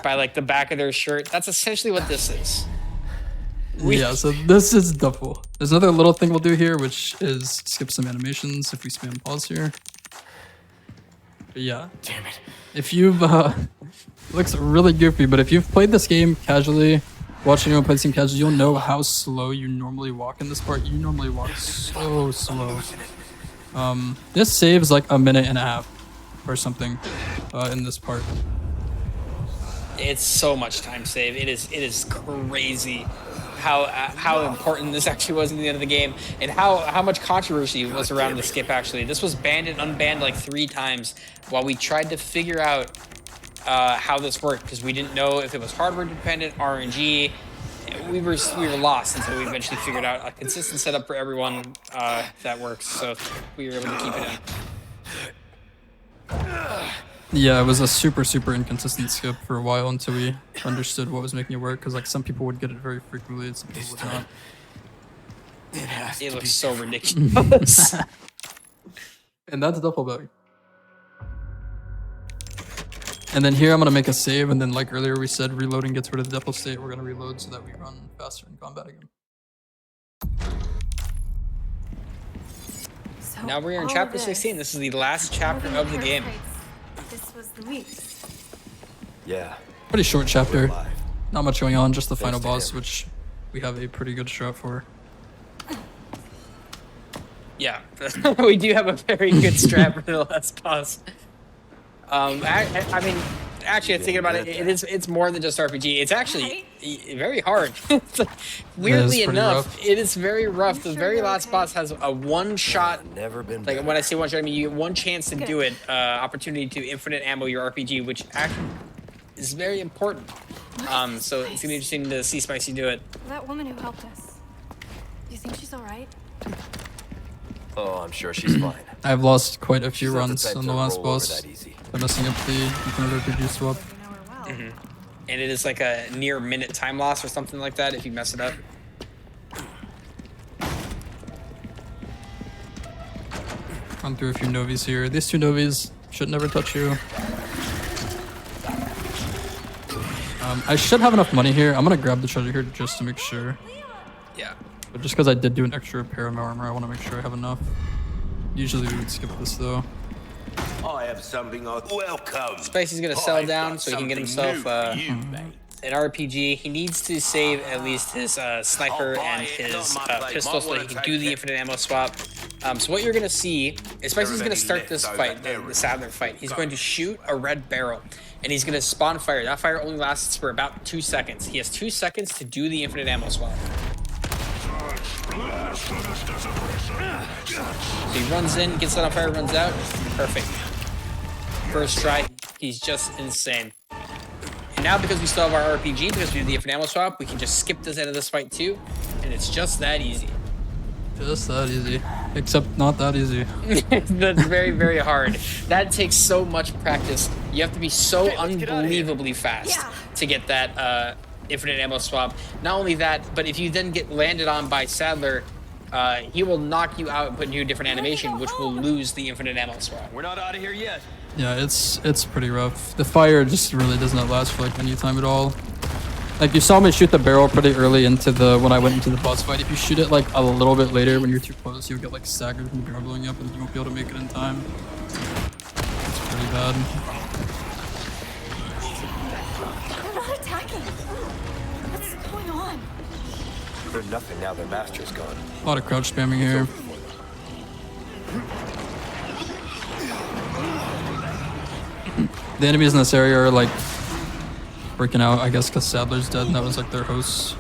by like the back of their shirt? That's essentially what this is. Yeah, so this is Duffel. There's another little thing we'll do here, which is skip some animations if we spam pause here. But yeah. Damn it. If you've, looks really goofy, but if you've played this game casually, watching anyone play this game casually, you'll know how slow you normally walk in this part. You normally walk so slow. This saves like a minute and a half or something in this part. It's so much time save. It is crazy how important this actually was in the end of the game, and how much controversy was around the skip. Actually, this was banned and unbanned like 3 times while we tried to figure out how this worked, because we didn't know if it was hardware dependent, RNG. We were lost until we eventually figured out a consistent setup for everyone that works. So we were able to keep it in. Yeah, it was a super inconsistent skip for a while until we understood what was making it work, because like some people would get it very frequently and some people would not. It looks so ridiculous. And that's Duffel bag. And then here I'm gonna make a save, and then like earlier we said reloading gets rid of the Duffel state. We're gonna reload so that we run faster in combat again. So Now we're in all of chapter this, 16. This is the last chapter all of the game. This was the weeks. Yeah. Pretty short chapter. Alive. Not much going on, just the final to boss, him. which we have a pretty good strat for. Yeah, we do have a very good strat for the last boss. I mean, actually, thinking about it, it's more than just RPG. It's actually very hard. Weirdly pretty enough, rough. it is very rough. The very last boss has a one-shot. Never been Like better. when I say one shot, I mean you get one chance to do it. Opportunity to infinite ammo your RPG, which actually is very important. So it's gonna be interesting to see Spicy do it. That woman who helped us. You think she's all right? Oh, I'm sure she's fine. I've lost quite a few She's not the runs type on to the last roll over boss that easy. by messing up the infinite RPG swap. You know her well. And it is like a near minute time loss or something like that if you mess it up. Run through a few novies here. These 2 novies should never touch you. I should have enough money here. I'm gonna grab the treasure here just to make sure. Yeah. But just because I did do an extra repair on my armor, I want to make sure I have enough. Usually we would skip this though. I have something welcome. Spicy's gonna settle down so he can get himself an RPG. He needs to save at least his sniper and his pistol so that he can do the infinite ammo swap. So what you're gonna see is Spicy's gonna start this fight, the Sadler fight. He's going to shoot a red barrel, and he's gonna spawn fire. That fire only lasts for about 2 seconds. He has 2 seconds to do the infinite ammo swap. So he runs in, gets set on fire, runs out. Perfect. First try, he's just insane. And now because we still have our RPG, because we do the infinite ammo swap, we can just skip this end of this fight too. And it's just that easy. Just that easy. Except not that easy. That's very hard. That takes so much practice. You have to be so unbelievably fast to get that infinite ammo swap. Not only that, but if you then get landed on by Sadler, he will knock you out and put you a different animation, which will lose the infinite ammo swap. We're not out of here yet. Yeah, it's pretty rough. The fire just really does not last for like any time at all. Like you saw me shoot the barrel pretty early into when I went into the boss fight. If you shoot it like a little bit later when you're too close, you'll get like staggered from the barrel blowing up and you won't be able to make it in time. It's pretty bad. They're not attacking. What's going on? They're nothing now their master's gone. A lot of crouch spamming here. The enemies in this area are like freaking out, I guess, because Sadler's dead and that was like their host.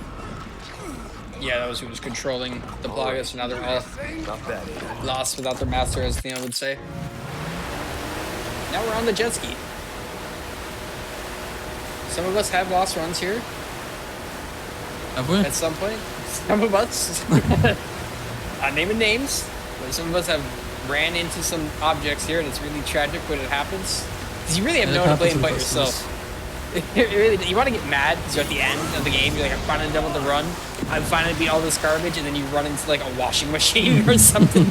Yeah, that was who was controlling the Plagas, so now they're all Not bad. lost without their master, as Theo would say. Now we're on the jet ski. Some of us have lost runs here Have we? at some point. Some of us. I'm naming names. But some of us have ran into some objects here, and it's really tragic when it happens. Because you really have It no one to happens blame but with us. yourself. Really, you want to get mad because you're at the end of the game. You're like, I'm finally done with the run. I'm finally beat all this garbage, and then you run into like a washing machine or something.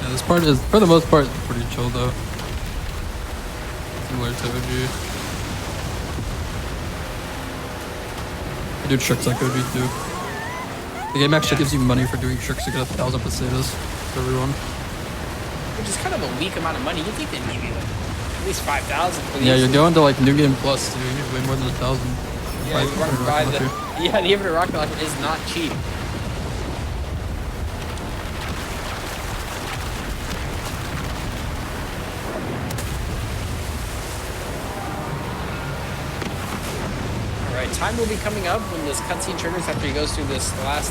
Yeah, this part is, for the most part, pretty chill though. Similar to OG. I do tricks like OG too. The game actually gives you money for doing tricks. You get 1,000 pesetas for everyone. Which is kind of a weak amount of money. You think they'd give you like at least 5,000 for these? Yeah, you're going to like New Game Plus too. You need way more than 1,000. Yeah, you want to buy the Infinite Rocket Launcher is not cheap. Alright, time will be coming up when this cutscene triggers after he goes through this last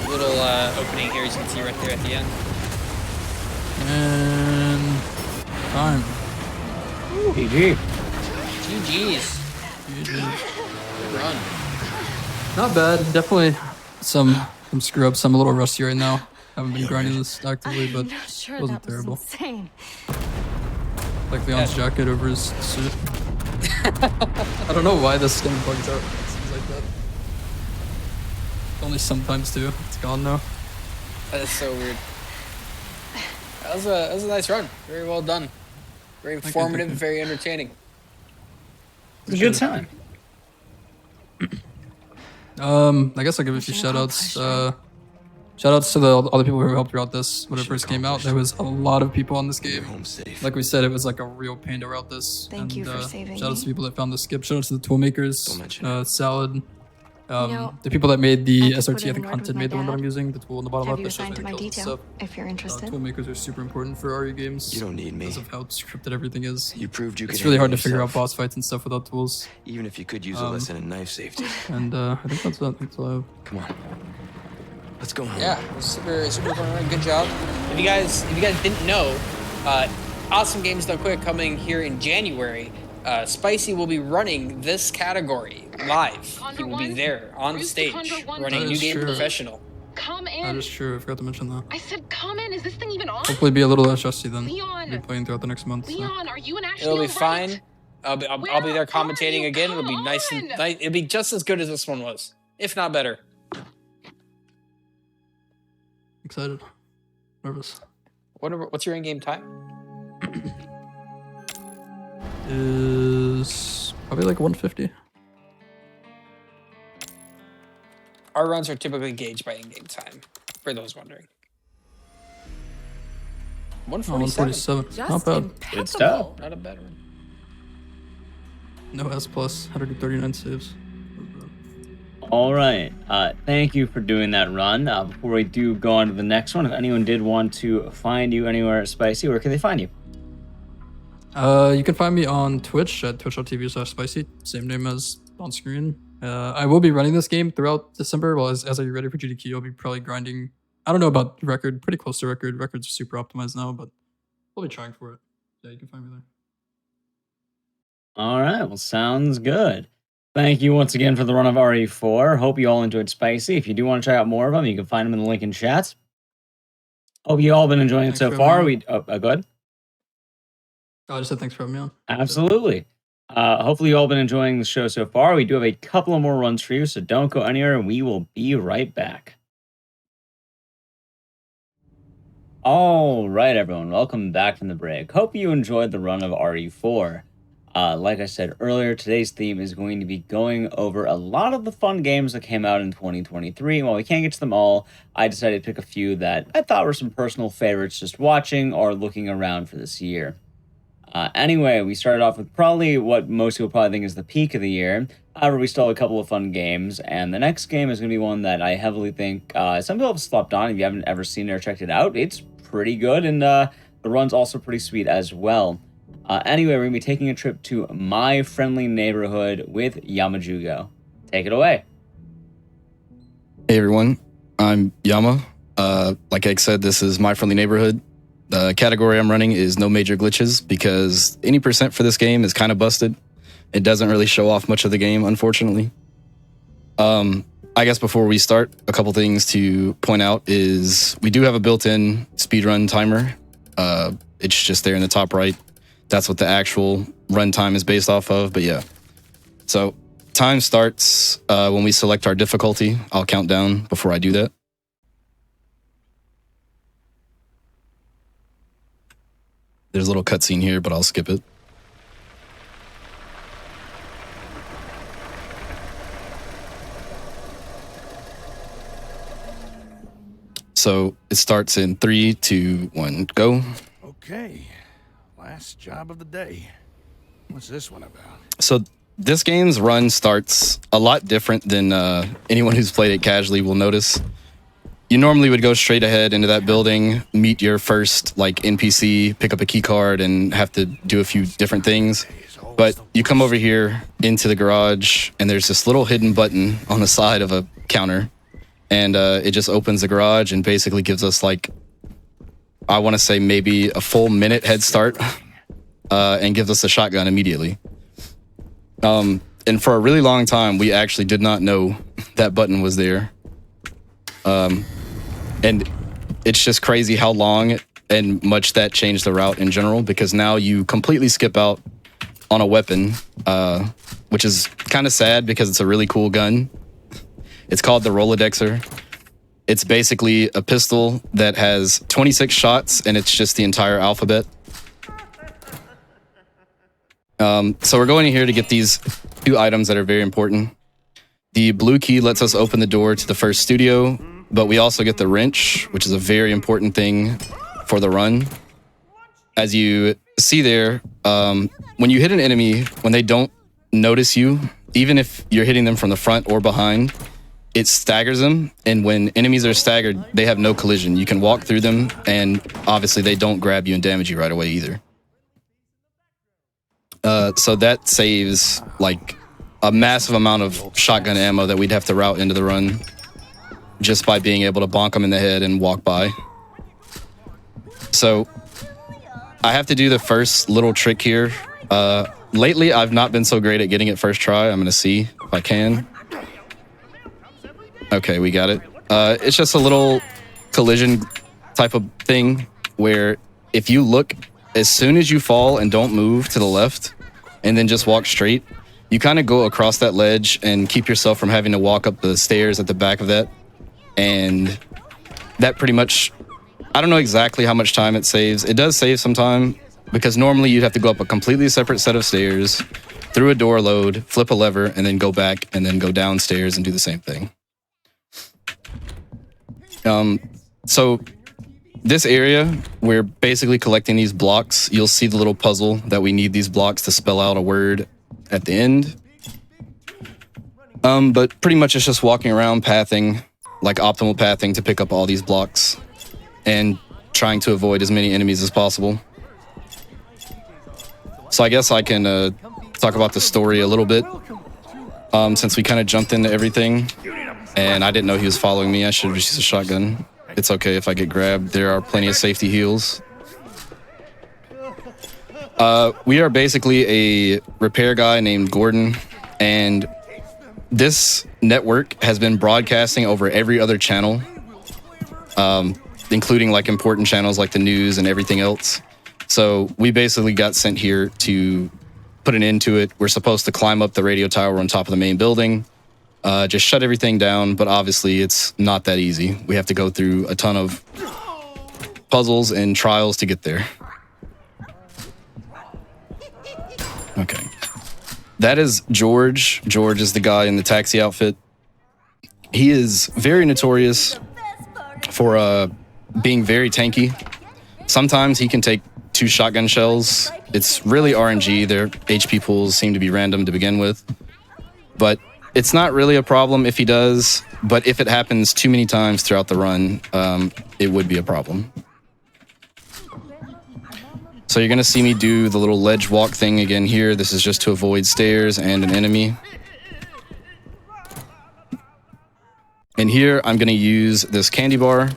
little opening here, as you can see right there at the end. And time. GG. GG's. Good run. Not bad. Definitely some screw ups. I'm a little rusty right now. Haven't been grinding this actively, but I'm not sure it wasn't that was terrible. insane. Like Leon's jacket over his suit. I don't know why this skin bugs out. It seems like that. Only sometimes too. It's gone now. That is so weird. That was a nice run. Very well done. Very informative, thank you. very entertaining. It was a good time. I guess I'll give a few shout outs. Shout outs to the other people who helped throughout this when it first came out. There was a lot of people on this game. Home safe. Like we said, it was like a real pain to route this. Thank you for saving shout outs me. to people that found the skip. Shout outs to the tool makers, Don't mention it. Salad. know, The people that made I the could put SRT, it I think in word Hunted with my made the one that I'm dad. using, the tool in the bottom Have left you that shows assigned to my my kills and detail stuff. if you're interested? Tool makers are super important for RE games. You don't need me. Because of how scripted everything is. You proved you It's can really hard handle to figure out yourself, boss fights and stuff without tools. even if you could use a lesson in knife safety. And I think that's it. That's all I have. Come on. Let's go home. Yeah, it was super fun. Good job. If you guys didn't know, Awesome Games Done Quick coming here in January. Spicy will be running this category live. He will be there on the stage running That New is Game true. Professional. Come That in. is true. I forgot to mention that. I said come in. Is this thing even on? Hopefully be a little less rusty then. Leon. Be playing throughout the next month. So. Leon, are you and Ashley It'll be all fine. right? I'll be Where there are commentating you? again. It'll be Come nice and on. nice. It'll be just as good as this one was, if not better. Excited. Nervous. What's your in-game time? Is probably like 150. Our runs are typically gauged by in-game time, for those wondering. Oh, 147. 147. Not bad. Good stuff. Not a bad one. No S plus. 139 saves. All right. Thank you for doing that run. Before we do go on to the next one, if anyone did want to find you anywhere, Spicy, where can they find you? You can find me on Twitch at twitch.tv/spicy. Same name as on screen. I will be running this game throughout December. Well, as I get ready for GDQ, I'll be probably grinding. I don't know about record. Pretty close to record. Records are super optimized now, but I'll be trying for it. Yeah, you can find me there. All right. Well, sounds good. Thank you once again for the run of RE4. Hope you all enjoyed Spicy. If you do want to check out more of them, you can find them in the link in chat. Hope you all been enjoying Thanks it so for far. having Go ahead. Oh, I just said thanks for having me on. Absolutely. Hopefully you all been enjoying the show so far. We do have a couple of more runs for you, so don't go anywhere, and we will be right back. All right, everyone. Welcome back from the break. Hope you enjoyed the run of RE4. Like I said earlier, today's theme is going to be going over a lot of the fun games that came out in 2023. While we can't get to them all, I decided to pick a few that I thought were some personal favorites just watching or looking around for this year. Anyway, we started off with probably what most people probably think is the peak of the year. However, we still have a couple of fun games, and the next game is going to be one that I heavily think some people have slept on. If you haven't ever seen it or checked it out, it's pretty good, and the run's also pretty sweet as well. Anyway, we're going to be taking a trip to My Friendly Neighborhood with Yamajugo. Take it away. Hey everyone, I'm Yama. Like Egg said, this is My Friendly Neighborhood. The category I'm running is no major glitches because any percent for this game is kind of busted. It doesn't really show off much of the game, unfortunately. I guess before we start, a couple things to point out is we do have a built-in speedrun timer. It's just there in the top right. That's what the actual runtime is based off of. But yeah, so time starts when we select our difficulty. I'll count down before I do that. There's a little cutscene here, but I'll skip it. So it starts in 3, 2, 1, go. Okay, last job of the day. What's this one about? So this game's run starts a lot different than anyone who's played it casually will notice. You normally would go straight ahead into that building, meet your first like NPC, pick up a key card, and have to do a few different things. But you come over here into the garage, and there's this little hidden button on the side of a counter. And it just opens the garage and basically gives us like, I want to say maybe a full minute head start, and gives us a shotgun immediately. And for a really long time, we actually did not know that button was there. And it's just crazy how long and much that changed the route in general, because now you completely skip out on a weapon, which is kind of sad because it's a really cool gun. It's called the Rolodexer. It's basically a pistol that has 26 shots, and it's just the entire alphabet. So we're going in here to get these 2 items that are very important. The blue key lets us open the door to the first studio, but we also get the wrench, which is a very important thing for the run. As you see there, when you hit an enemy, when they don't notice you, even if you're hitting them from the front or behind, it staggers them. And when enemies are staggered, they have no collision. You can walk through them, and obviously they don't grab you and damage you right away either. So that saves like a massive amount of shotgun ammo that we'd have to route into the run just by being able to bonk them in the head and walk by. So I have to do the first little trick here. Lately, I've not been so great at getting it first try. I'm going to see if I can. Okay, we got it. It's just a little collision type of thing where if you look, as soon as you fall and don't move to the left and then just walk straight, you kind of go across that ledge and keep yourself from having to walk up the stairs at the back of that. And that pretty much, I don't know exactly how much time it saves. It does save some time, because normally you'd have to go up a completely separate set of stairs, through a door load, flip a lever, and then go back and then go downstairs and do the same thing. So this area, we're basically collecting these blocks. You'll see the little puzzle that we need these blocks to spell out a word at the end. But pretty much it's just walking around pathing, like optimal pathing to pick up all these blocks and trying to avoid as many enemies as possible. So I guess I can talk about the story a little bit, since we kind of jumped into everything and I didn't know he was following me. I should have just used a shotgun. It's okay if I get grabbed. There are plenty of safety heals. We are basically a repair guy named Gordon, and this network has been broadcasting over every other channel, including like important channels like the news and everything else. So we basically got sent here to put an end to it. We're supposed to climb up the radio tower on top of the main building, just shut everything down, but obviously it's not that easy. We have to go through a ton of puzzles and trials to get there. Okay. That is George. George is the guy in the taxi outfit. He is very notorious for being very tanky. Sometimes he can take 2 shotgun shells. It's really RNG. Their HP pools seem to be random to begin with. But it's not really a problem if he does. But if it happens too many times throughout the run, it would be a problem. So you're going to see me do the little ledge walk thing again here. This is just to avoid stairs and an enemy. And here I'm going to use this candy bar.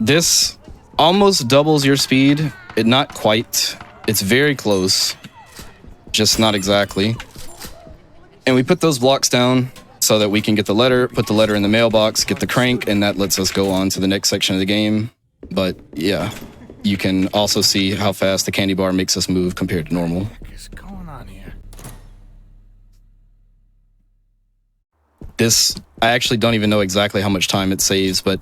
This almost doubles your speed. Not quite. It's very close. Just not exactly. And we put those blocks down so that we can get the letter, put the letter in the mailbox, get the crank, and that lets us go on to the next section of the game. But yeah. you can also see how fast the candy bar makes us move compared to normal. What is going on here? This, I actually don't even know exactly how much time it saves, but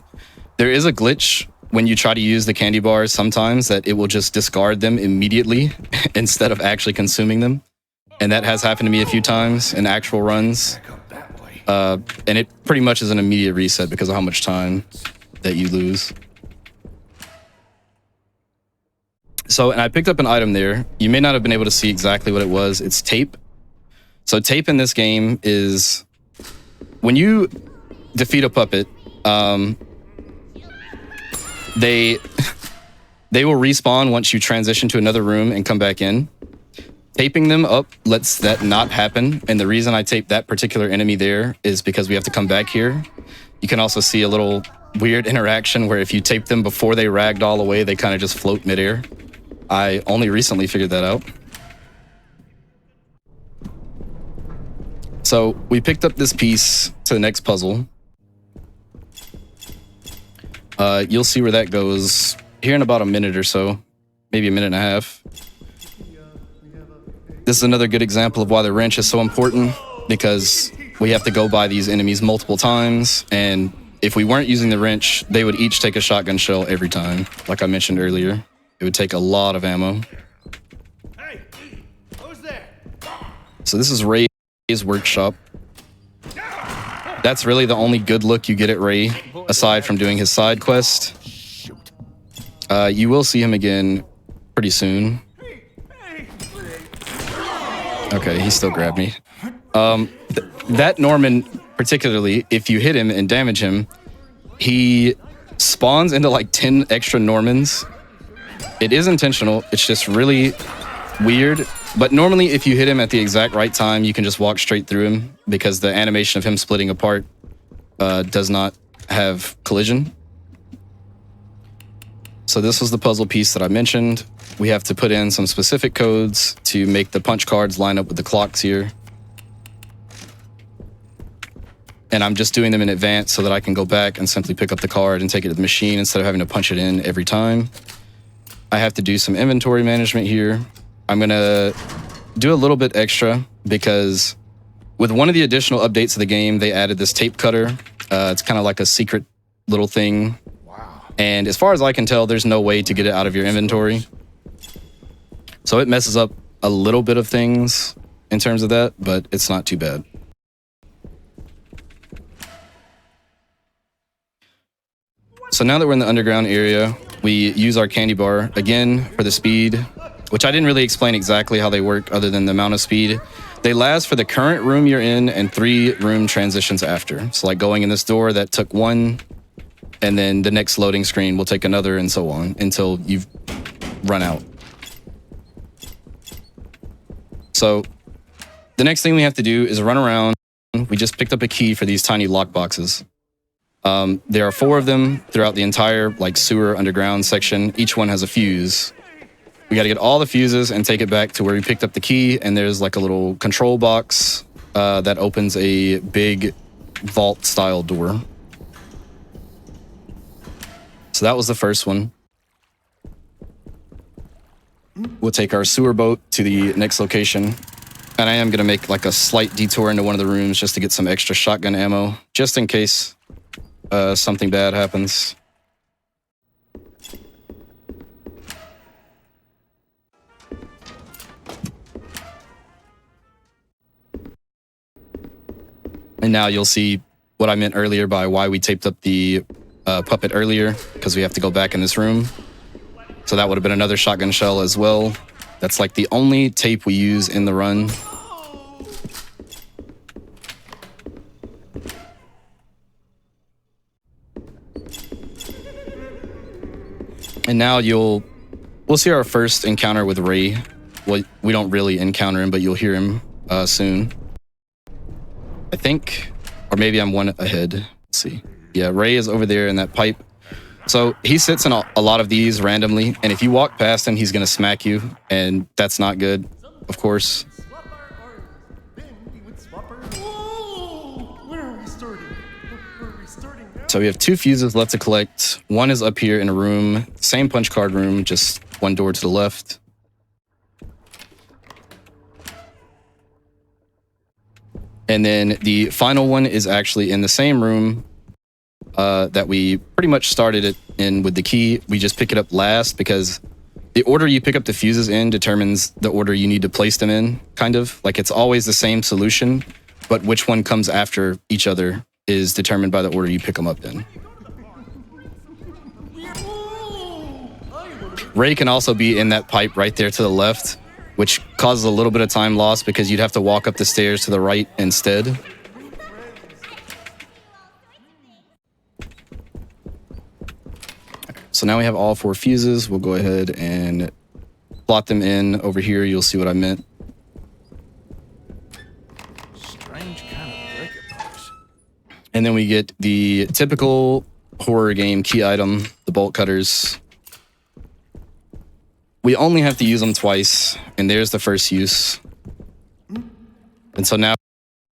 there is a glitch when you try to use the candy bars sometimes that it will just discard them immediately instead of actually consuming them. And that has happened to me a few times in actual runs. And it pretty much is an immediate reset because of how much time that you lose. So, and I picked up an item there. You may not have been able to see exactly what it was. It's tape. So tape in this game is when you defeat a puppet, they will respawn once you transition to another room and come back in. Taping them up lets that not happen. And the reason I taped that particular enemy there is because we have to come back here. You can also see a little weird interaction where if you tape them before they ragdoll away, they kind of just float midair. I only recently figured that out. So we picked up this piece to the next puzzle. You'll see where that goes here in about a minute or so, maybe a minute and a half. This is another good example of why the wrench is so important, because we have to go by these enemies multiple times, and if we weren't using the wrench, they would each take a shotgun shell every time. Like I mentioned earlier, it would take a lot of ammo. Hey, who's there? So this is Ray's workshop. That's really the only good look you get at Ray, aside from doing his side quest. You will see him again pretty soon. Okay, he still grabbed me. That Norman, particularly, if you hit him and damage him, he spawns into like 10 extra Normans. It is intentional. It's just really weird. But normally, if you hit him at the exact right time, you can just walk straight through him because the animation of him splitting apart does not have collision. So this was the puzzle piece that I mentioned. We have to put in some specific codes to make the punch cards line up with the clocks here. And I'm just doing them in advance so that I can go back and simply pick up the card and take it to the machine instead of having to punch it in every time. I have to do some inventory management here. I'm going to do a little bit extra because with one of the additional updates of the game, they added this tape cutter. It's kind of like a secret little thing. And as far as I can tell, there's no way to get it out of your inventory. So it messes up a little bit of things in terms of that, but it's not too bad. So now that we're in the underground area, we use our candy bar again for the speed, which I didn't really explain exactly how they work other than the amount of speed. They last for the current room you're in and 3 room transitions after. So like going in this door, that took 1, and then the next loading screen will take another, and so on until you've run out. So the next thing we have to do is run around. We just picked up a key for these tiny lock boxes. There are 4 of them throughout the entire like sewer underground section. Each one has a fuse. We got to get all the fuses and take it back to where we picked up the key, and there's like a little control box that opens a big vault style door. So that was the first one. We'll take our sewer boat to the next location. And I am going to make like a slight detour into one of the rooms just to get some extra shotgun ammo, just in case something bad happens. And now you'll see what I meant earlier by why we taped up the puppet earlier, because we have to go back in this room. So that would have been another shotgun shell as well. That's like the only tape we use in the run. And now we'll see our first encounter with Ray. Well, we don't really encounter him, but you'll hear him soon. I think, or maybe I'm one ahead. Let's see. Yeah, Ray is over there in that pipe. So he sits in a lot of these randomly, and if you walk past him, he's going to smack you, and that's not good, of course. So we have 2 fuses left to collect. One is up here in a room, same punch card room, just one door to the left. And then the final one is actually in the same room that we pretty much started it in with the key. We just pick it up last because the order you pick up the fuses in determines the order you need to place them in, kind of. Like, it's always the same solution, but which one comes after each other is determined by the order you pick them up in. Ray can also be in that pipe right there to the left, which causes a little bit of time loss because you'd have to walk up the stairs to the right instead. So now we have all 4 fuses. We'll go ahead and plot them in over here. You'll see what I meant. Strange kind of breaker parts. And then we get the typical horror game key item, the bolt cutters. We only have to use them twice, and there's the first use. And so now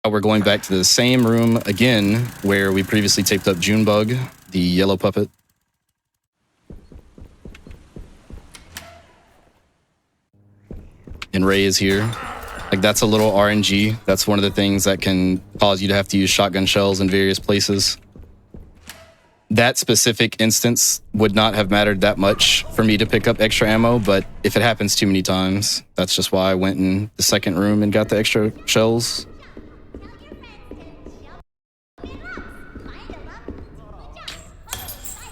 we're going back to the same room again where we previously taped up Junebug, the yellow puppet. And Ray is here. Like, that's a little RNG. That's one of the things that can cause you to have to use shotgun shells in various places. That specific instance would not have mattered that much for me to pick up extra ammo, but if it happens too many times, that's just why I went in the second room and got the extra shells.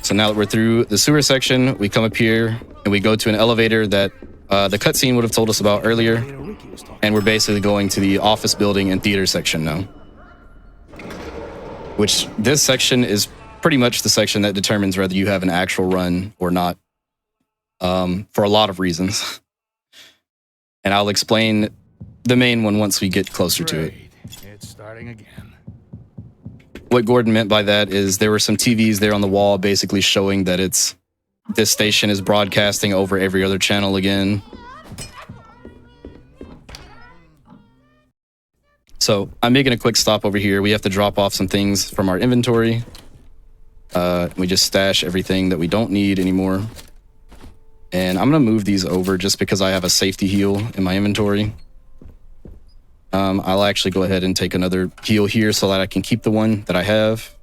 So now that we're through the sewer section, we come up here and we go to an elevator that the cutscene would have told us about earlier, and we're basically going to the office building and theater section now. Which, this section is pretty much the section that determines whether you have an actual run or not, for a lot of reasons. And I'll explain the main one once we get closer to it. It's starting again. What Gordon meant by that is there were some TVs there on the wall basically showing that this station is broadcasting over every other channel again. So I'm making a quick stop over here. We have to drop off some things from our inventory. We just stash everything that we don't need anymore. And I'm going to move these over just because I have a safety heal in my inventory. I'll actually go ahead and take another heal here so that I can keep the one that I have.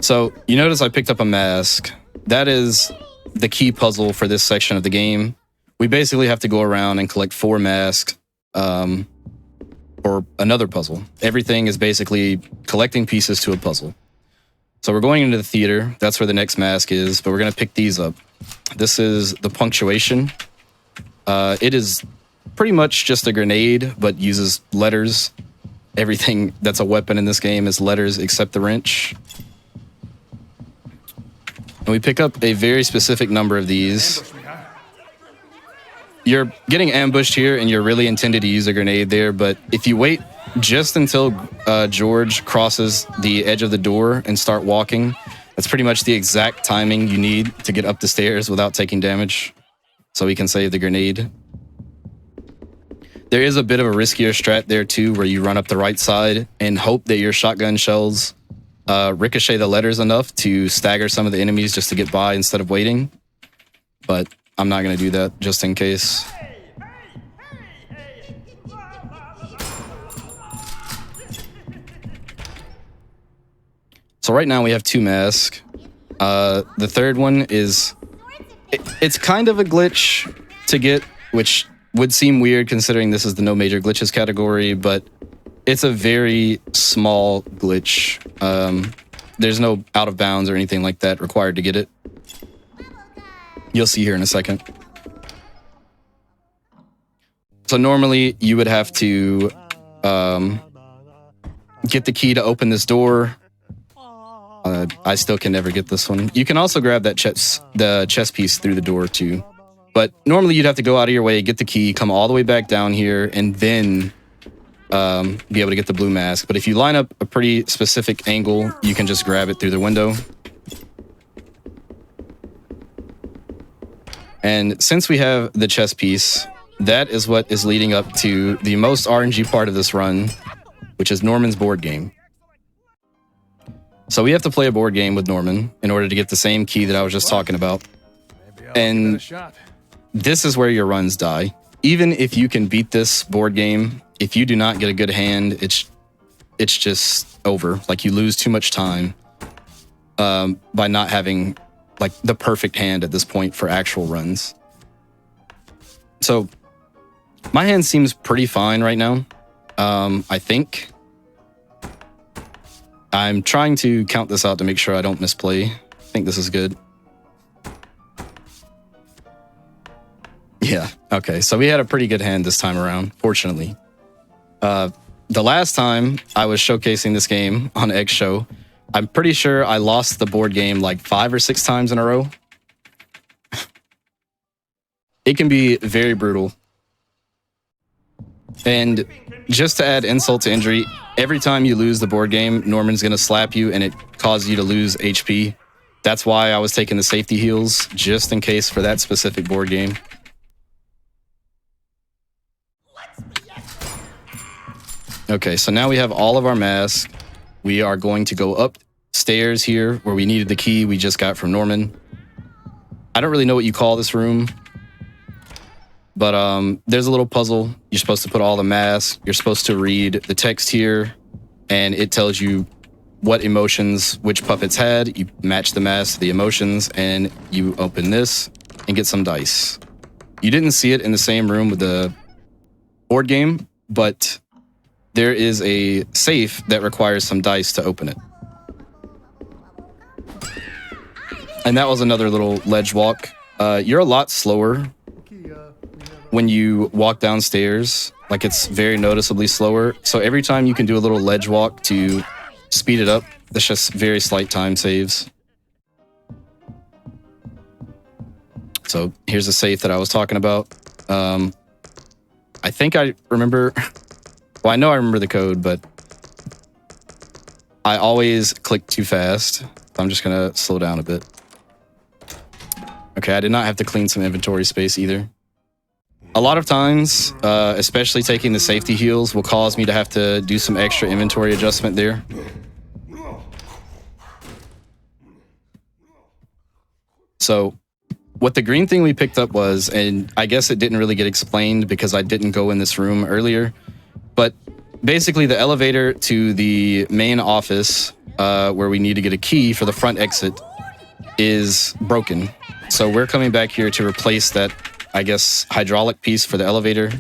So you notice I picked up a mask. That is the key puzzle for this section of the game. We basically have to go around and collect 4 masks for another puzzle. Everything is basically collecting pieces to a puzzle. So we're going into the theater. That's where the next mask is, but we're going to pick these up. This is the punctuation. It is pretty much just a grenade, but uses letters. Everything that's a weapon in this game is letters except the wrench. And we pick up a very specific number of these. You're getting ambushed here, and you're really intended to use a grenade there, but if you wait just until George crosses the edge of the door and start walking, that's pretty much the exact timing you need to get up the stairs without taking damage, so we can save the grenade. There is a bit of a riskier strat there too, where you run up the right side and hope that your shotgun shells ricochet the letters enough to stagger some of the enemies just to get by instead of waiting. But I'm not going to do that just in case. So right now we have 2 masks. The third one is... It's kind of a glitch to get, which would seem weird considering this is the no major glitches category, but it's a very small glitch. There's no out of bounds or anything like that required to get it. You'll see here in a second. So normally you would have to get the key to open this door. I still can never get this one. You can also grab that chess piece through the door too. But normally you'd have to go out of your way, get the key, come all the way back down here, and then be able to get the blue mask. But if you line up a pretty specific angle, you can just grab it through the window. And since we have the chess piece, that is what is leading up to the most RNG part of this run, which is Norman's board game. So we have to play a board game with Norman in order to get the same key that I was just talking about. And this is where your runs die. Even if you can beat this board game, if you do not get a good hand, it's just over. Like, you lose too much time by not having like the perfect hand at this point for actual runs. So my hand seems pretty fine right now. I think I'm trying to count this out to make sure I don't misplay. I think this is good. Yeah, okay. So we had a pretty good hand this time around, fortunately. The last time I was showcasing this game on Egg Show, I'm pretty sure I lost the board game like 5 or 6 times in a row. It can be very brutal. And just to add insult to injury, every time you lose the board game, Norman's going to slap you and it causes you to lose HP. That's why I was taking the safety heals, just in case for that specific board game. Okay, so now we have all of our masks. We are going to go upstairs here where we needed the key we just got from Norman. I don't really know what you call this room, but there's a little puzzle. You're supposed to put all the masks. You're supposed to read the text here, and it tells you what emotions which puppets had. You match the mask to the emotions, and you open this and get some dice. You didn't see it in the same room with the board game, but there is a safe that requires some dice to open it. And that was another little ledge walk. You're a lot slower when you walk downstairs. Like, it's very noticeably slower. So every time you can do a little ledge walk to speed it up, that's just very slight time saves. So here's the safe that I was talking about. I think I remember... Well, I know I remember the code, but I always click too fast. I'm just going to slow down a bit. Okay, I did not have to clean some inventory space either. A lot of times, especially taking the safety heals, will cause me to have to do some extra inventory adjustment there. So what the green thing we picked up was, and I guess it didn't really get explained because I didn't go in this room earlier, but basically the elevator to the main office where we need to get a key for the front exit is broken. So we're coming back here to replace that, I guess, hydraulic piece for the elevator.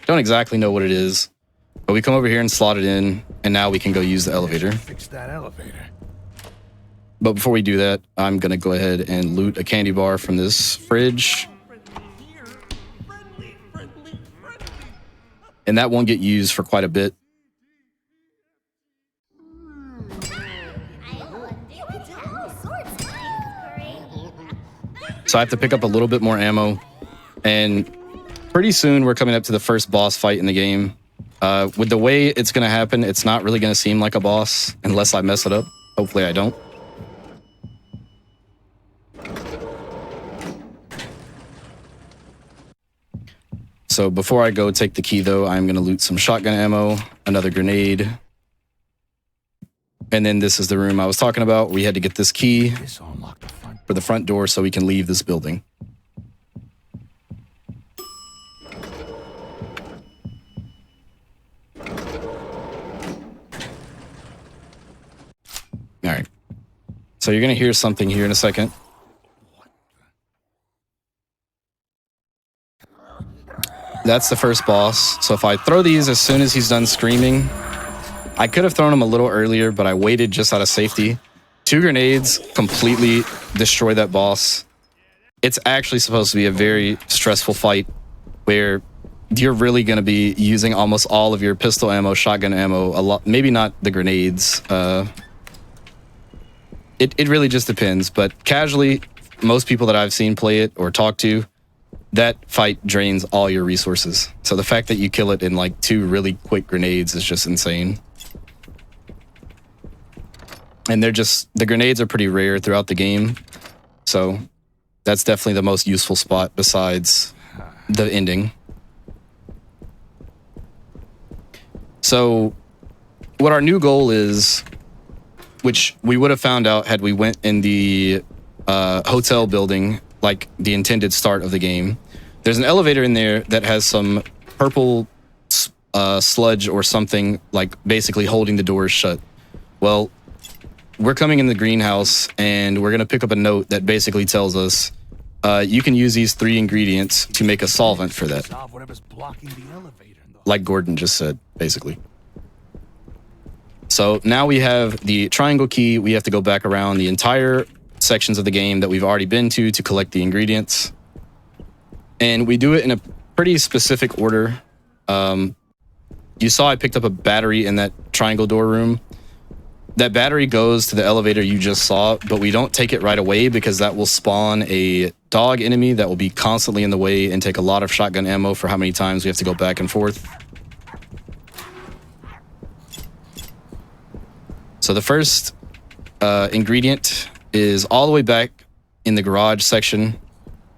Don't exactly know what it is, but we come over here and slot it in, and now we can go use the elevator. Fix that elevator. But before we do that, I'm going to go ahead and loot a candy bar from this fridge. And that won't get used for quite a bit. So I have to pick up a little bit more ammo. And pretty soon we're coming up to the first boss fight in the game. With the way it's going to happen, it's not really going to seem like a boss unless I mess it up. Hopefully I don't. So before I go take the key, though, I'm going to loot some shotgun ammo, another grenade. And then this is the room I was talking about. We had to get this key for the front door so we can leave this building. All right. So you're going to hear something here in a second. That's the first boss. So if I throw these as soon as he's done screaming, I could have thrown him a little earlier, but I waited just out of safety. 2 grenades completely destroy that boss. It's actually supposed to be a very stressful fight where you're really going to be using almost all of your pistol ammo, shotgun ammo, a lot, maybe not the grenades. It really just depends, but casually, most people that I've seen play it or talk to, that fight drains all your resources. So the fact that you kill it in like 2 really quick grenades is just insane. And the grenades are pretty rare throughout the game. So that's definitely the most useful spot besides the ending. So what our new goal is, which we would have found out had we went in the hotel building, like the intended start of the game. There's an elevator in there that has some purple sludge or something, like basically holding the doors shut. Well, we're coming in the greenhouse and we're going to pick up a note that basically tells us you can use these 3 ingredients to make a solvent for that. Solve whatever's blocking the elevator. Like Gordon just said, basically. So now we have the triangle key. We have to go back around the entire sections of the game that we've already been to collect the ingredients. And we do it in a pretty specific order. You saw I picked up a battery in that triangle door room. That battery goes to the elevator you just saw, but we don't take it right away because that will spawn a dog enemy that will be constantly in the way and take a lot of shotgun ammo for how many times we have to go back and forth. So the first ingredient is all the way back in the garage section.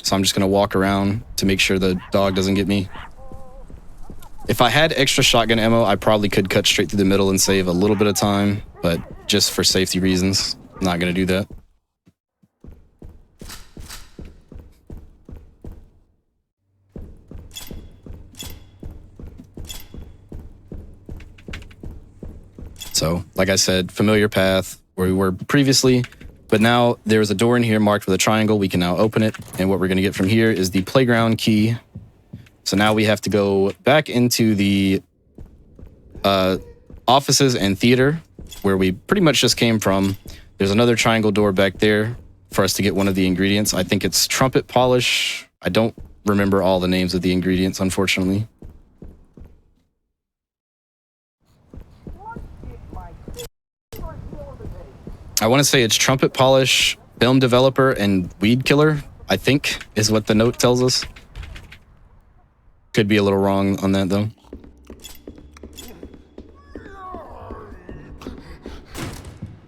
So I'm just going to walk around to make sure the dog doesn't get me. If I had extra shotgun ammo, I probably could cut straight through the middle and save a little bit of time, but just for safety reasons, I'm not going to do that. So, like I said, familiar path where we were previously, but now there's a door in here marked with a triangle. We can now open it, and what we're going to get from here is the playground key. So now we have to go back into the offices and theater where we pretty much just came from. There's another triangle door back there for us to get one of the ingredients. I think it's trumpet polish. I don't remember all the names of the ingredients, unfortunately. I want to say it's trumpet polish, film developer, and weed killer, I think is what the note tells us. Could be a little wrong on that, though.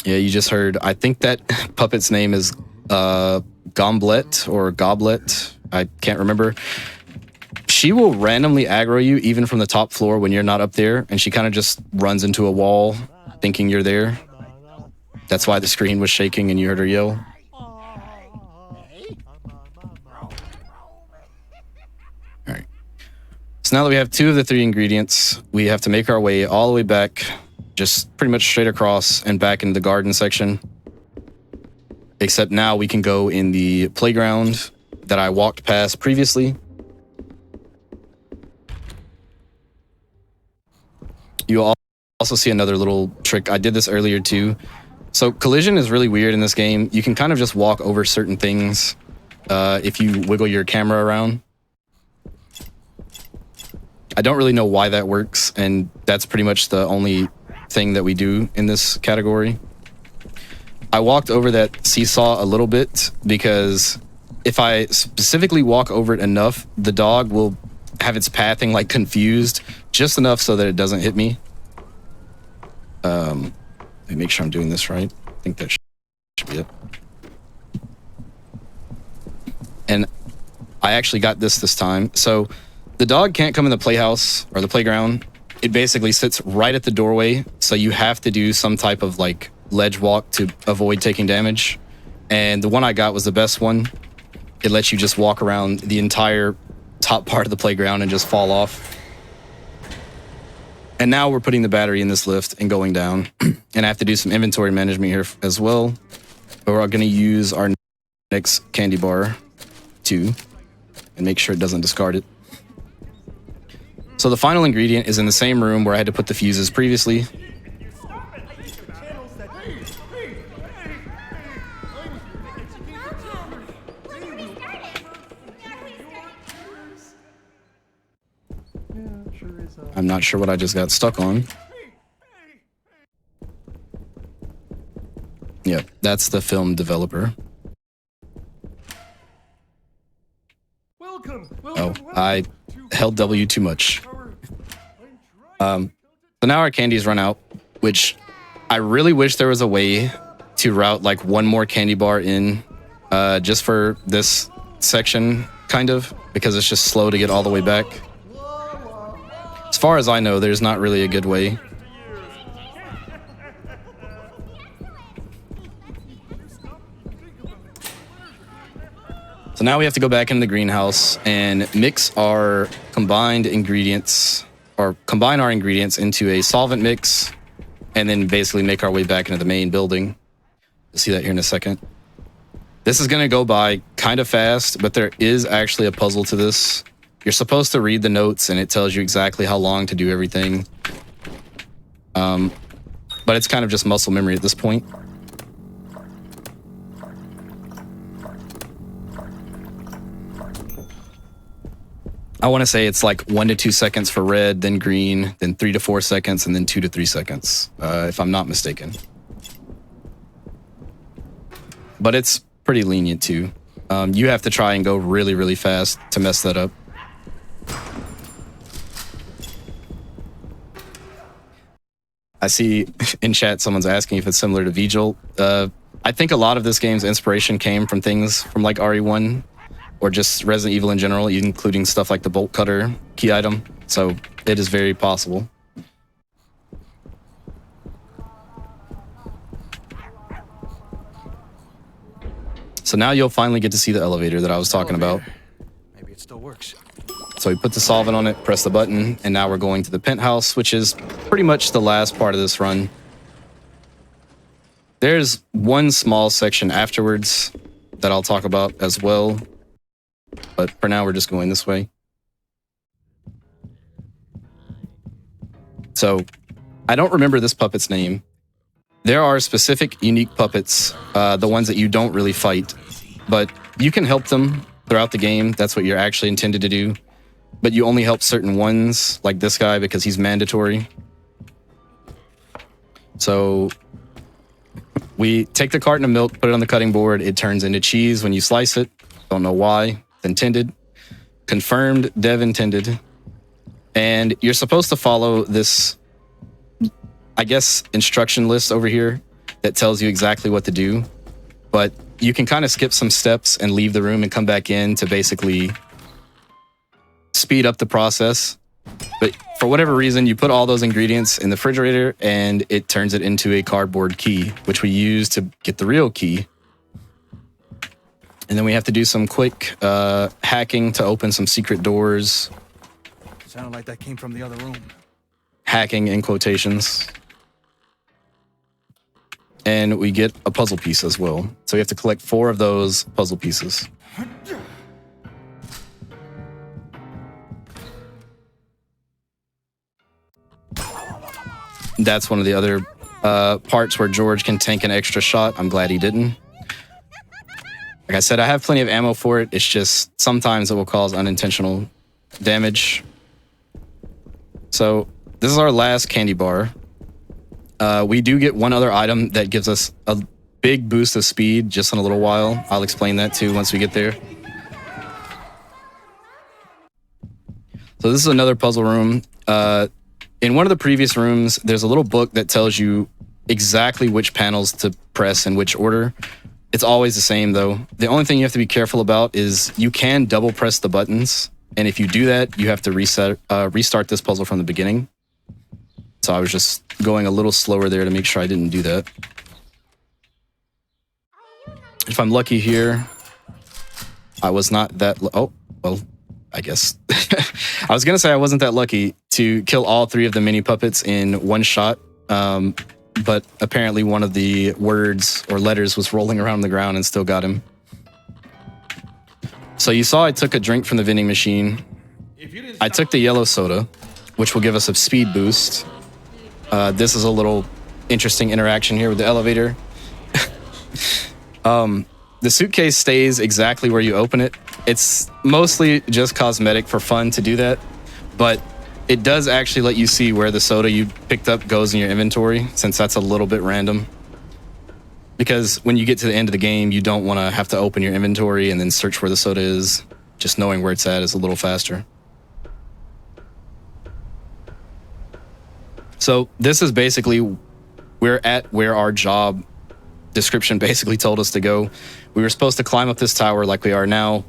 Yeah, you just heard. I think that puppet's name is Gomblet or Goblet. I can't remember. She will randomly aggro you even from the top floor when you're not up there, and she kind of just runs into a wall thinking you're there. That's why the screen was shaking and you heard her yell. So now that we have 2 of the 3 ingredients, we have to make our way all the way back, just pretty much straight across and back into the garden section. Except now we can go in the playground that I walked past previously. You'll also see another little trick. I did this earlier too. So collision is really weird in this game. You can kind of just walk over certain things if you wiggle your camera around. I don't really know why that works, and that's pretty much the only thing that we do in this category. I walked over that seesaw a little bit because if I specifically walk over it enough, the dog will have its pathing like confused just enough so that it doesn't hit me. Let me make sure I'm doing this right. I think that should be it. And I actually got this time. So the dog can't come in the playhouse or the playground. It basically sits right at the doorway. So you have to do some type of like ledge walk to avoid taking damage. And the one I got was the best one. It lets you just walk around the entire top part of the playground and just fall off. And now we're putting the battery in this lift and going down. And I have to do some inventory management here as well. But we're going to use our next candy bar too and make sure it doesn't discard it. So the final ingredient is in the same room where I had to put the fuses previously. I'm not sure what I just got stuck on. Yep, that's the film developer. Oh, I held W too much. So now our candies run out, which I really wish there was a way to route like one more candy bar in just for this section, kind of, because it's just slow to get all the way back. As far as I know, there's not really a good way. So now we have to go back into the greenhouse and mix our combined ingredients, or combine our ingredients into a solvent mix, and then basically make our way back into the main building. You'll see that here in a second. This is going to go by kind of fast, but there is actually a puzzle to this. You're supposed to read the notes, and it tells you exactly how long to do everything. But it's kind of just muscle memory at this point. I want to say it's like 1 to 2 seconds for red, then green, then 3 to 4 seconds, and then 2 to 3 seconds, if I'm not mistaken. But it's pretty lenient too. You have to try and go really, really fast to mess that up. I see in chat someone's asking if it's similar to Vigil. I think a lot of this game's inspiration came from things from like RE1 or just Resident Evil in general, including stuff like the bolt cutter key item. So it is very possible. So now you'll finally get to see the elevator that I was talking about. Maybe it still works. So we put the solvent on it, press the button, and now we're going to the penthouse, which is pretty much the last part of this run. There's one small section afterwards that I'll talk about as well. But for now, we're just going this way. So I don't remember this puppet's name. There are specific unique puppets, the ones that you don't really fight, but you can help them throughout the game. That's what you're actually intended to do. But you only help certain ones, like this guy, because he's mandatory. So we take the carton of milk, put it on the cutting board. It turns into cheese when you slice it. Don't know why. Intended. Confirmed dev intended. And you're supposed to follow this, I guess, instruction list over here that tells you exactly what to do. But you can kind of skip some steps and leave the room and come back in to basically speed up the process. But for whatever reason, you put all those ingredients in the refrigerator and it turns it into a cardboard key, which we use to get the real key. And then we have to do some quick hacking to open some secret doors. Sounded like that came from the other room. Hacking in quotations. And we get a puzzle piece as well. So we have to collect 4 of those puzzle pieces. That's one of the other parts where George can tank an extra shot. I'm glad he didn't. Like I said, I have plenty of ammo for it. It's just sometimes it will cause unintentional damage. So this is our last candy bar. We do get one other item that gives us a big boost of speed just in a little while. I'll explain that too once we get there. So this is another puzzle room. In one of the previous rooms, there's a little book that tells you exactly which panels to press in which order. It's always the same though. The only thing you have to be careful about is you can double press the buttons. And if you do that, you have to restart this puzzle from the beginning. So I was just going a little slower there to make sure I didn't do that. If I'm lucky here, I was not that... Oh, well, I guess. I was going to say I wasn't that lucky to kill all 3 of the mini puppets in one shot. But apparently one of the words or letters was rolling around the ground and still got him. So you saw I took a drink from the vending machine. I took the yellow soda, which will give us a speed boost. This is a little interesting interaction here with the elevator. The suitcase stays exactly where you open it. It's mostly just cosmetic for fun to do that, but it does actually let you see where the soda you picked up goes in your inventory, since that's a little bit random. Because when you get to the end of the game, you don't want to have to open your inventory and then search where the soda is. Just knowing where it's at is a little faster. So this is basically we're at where our job description basically told us to go. We were supposed to climb up this tower like we are now,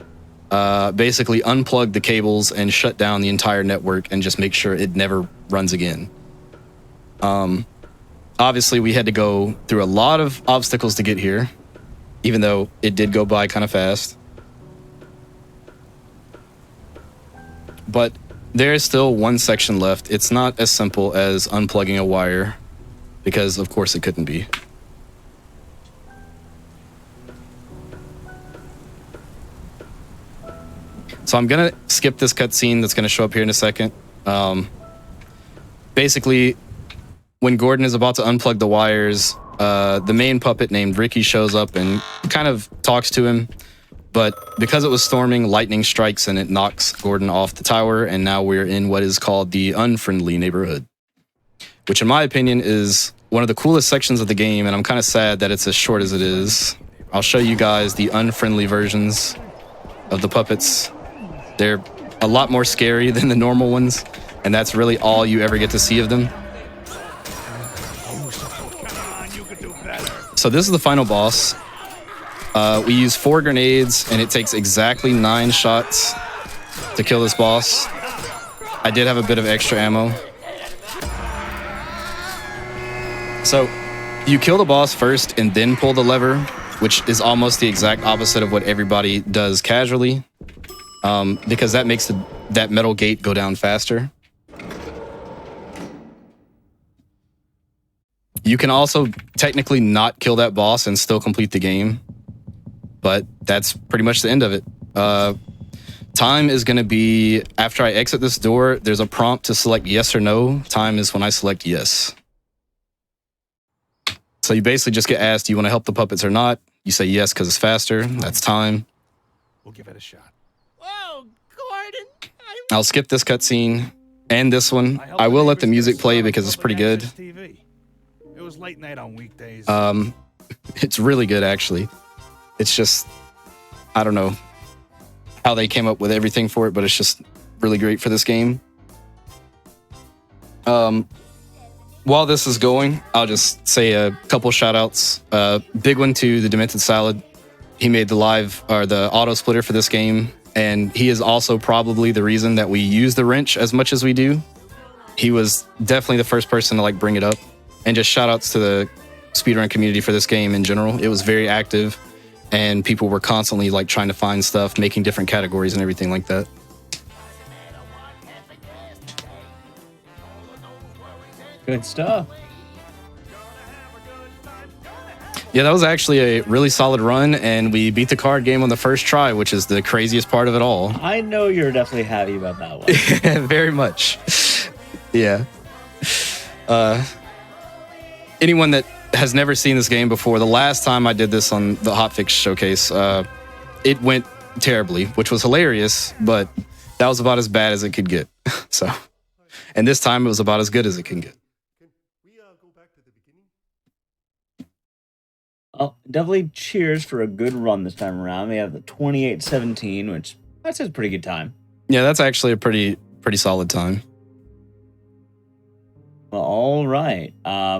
basically unplug the cables and shut down the entire network and just make sure it never runs again. Obviously, we had to go through a lot of obstacles to get here, even though it did go by kind of fast. But there is still one section left. It's not as simple as unplugging a wire, because of course it couldn't be. So I'm gonna skip this cutscene that's gonna show up here in a second. Basically, when Gordon is about to unplug the wires, the main puppet named Ricky shows up and kind of talks to him. But because it was storming, lightning strikes and it knocks Gordon off the tower, and now we're in what is called the unfriendly neighborhood, which in my opinion is one of the coolest sections of the game, and I'm kind of sad that it's as short as it is. I'll show you guys the unfriendly versions of the puppets. They're a lot more scary than the normal ones, and that's really all you ever get to see of them. So this is the final boss. We use 4 grenades, and it takes exactly 9 shots to kill this boss. I did have a bit of extra ammo. So you kill the boss first and then pull the lever, which is almost the exact opposite of what everybody does casually, because that makes that metal gate go down faster. You can also technically not kill that boss and still complete the game, but that's pretty much the end of it. Time is going to be, after I exit this door, there's a prompt to select yes or no. Time is when I select yes. So you basically just get asked, do you want to help the puppets or not? You say yes because it's faster. That's time. We'll give it a shot. Whoa, Gordon! I'll skip this cutscene and this one. I will let the music play because it's pretty good. It was late night on weekdays. It's really good, actually. It's just, I don't know how they came up with everything for it, but it's just really great for this game. While this is going, I'll just say a couple shout outs. Big one to the Demented Salad. He made the auto splitter for this game, and he is also probably the reason that we use the wrench as much as we do. He was definitely the first person to bring it up. And just shout outs to the speedrun community for this game in general. It was very active, and people were constantly trying to find stuff, making different categories and everything like that. Good stuff. Yeah, that was actually a really solid run, and we beat the card game on the first try, which is the craziest part of it all. I know you're definitely happy about that one. Very much. Yeah. Anyone that has never seen this game before, the last time I did this on the Hotfix showcase, it went terribly, which was hilarious, but that was about as bad as it could get. So, and this time it was about as good as it can get. Oh, definitely cheers for a good run this time around. We have the 28-17, which that's a pretty good time. Yeah, that's actually a pretty solid time. Well, all right.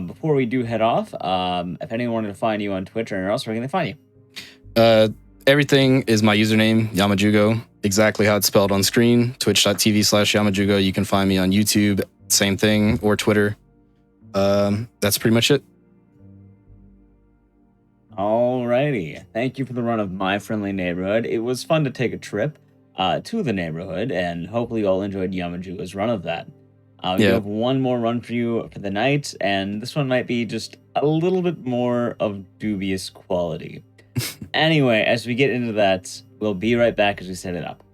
Before we do head off, if anyone wanted to find you on Twitch or anywhere else, where can they find you? Everything is my username, Yamajugo, exactly how it's spelled on screen, twitch.tv/Yamajugo. You can find me on YouTube, same thing, or Twitter. That's pretty much it. Alrighty. Thank you for the run of My Friendly Neighborhood. It was fun to take a trip to the neighborhood, and hopefully you all enjoyed Yamajugo's run of that. We have one more run for you for the night, and this one might be just a little bit more of dubious quality. Anyway, as we get into that, we'll be right back as we set it up.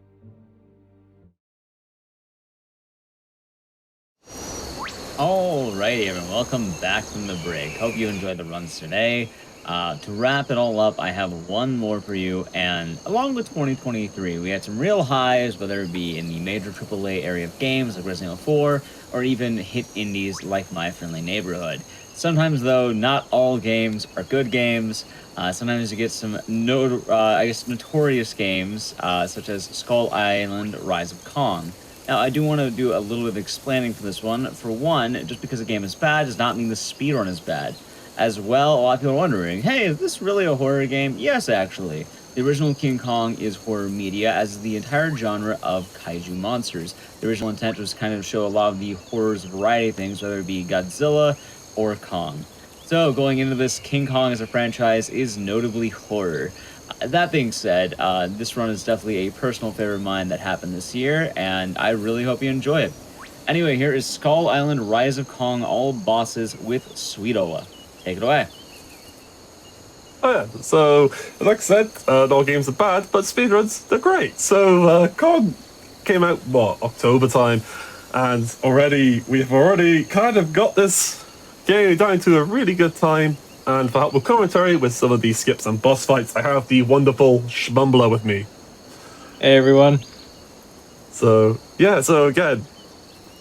Alrighty, everyone. Welcome back from the break. Hope you enjoyed the runs today. To wrap it all up, I have one more for you, and along with 2023, we had some real highs, whether it be in the major AAA area of games like Resident Evil 4, or even hit indies like My Friendly Neighborhood. Sometimes, though, not all games are good games. Sometimes you get some, notorious games, such as Skull Island: Rise of Kong. Now, I do want to do a little bit of explaining for this one. For one, just because a game is bad does not mean the speedrun is bad. As well, a lot of people are wondering, hey, is this really a horror game? Yes, actually. The original King Kong is horror media, as is the entire genre of kaiju monsters. The original intent was kind of show a lot of the horrors variety of things, whether it be Godzilla or Kong. So, going into this, King Kong as a franchise is notably horror. That being said, this run is definitely a personal favorite of mine that happened this year, and I really hope you enjoy it. Anyway, here is Skull Island Rise of Kong All Bosses with Sweetola. Take it away. Oh yeah, so like I said, not all games are bad, but speedruns, they're great. So Kong came out, October time, and we've already kind of got this game down to a really good time. And for help with commentary with some of these skips and boss fights, I have the wonderful Schmumbler with me. Hey everyone. So again,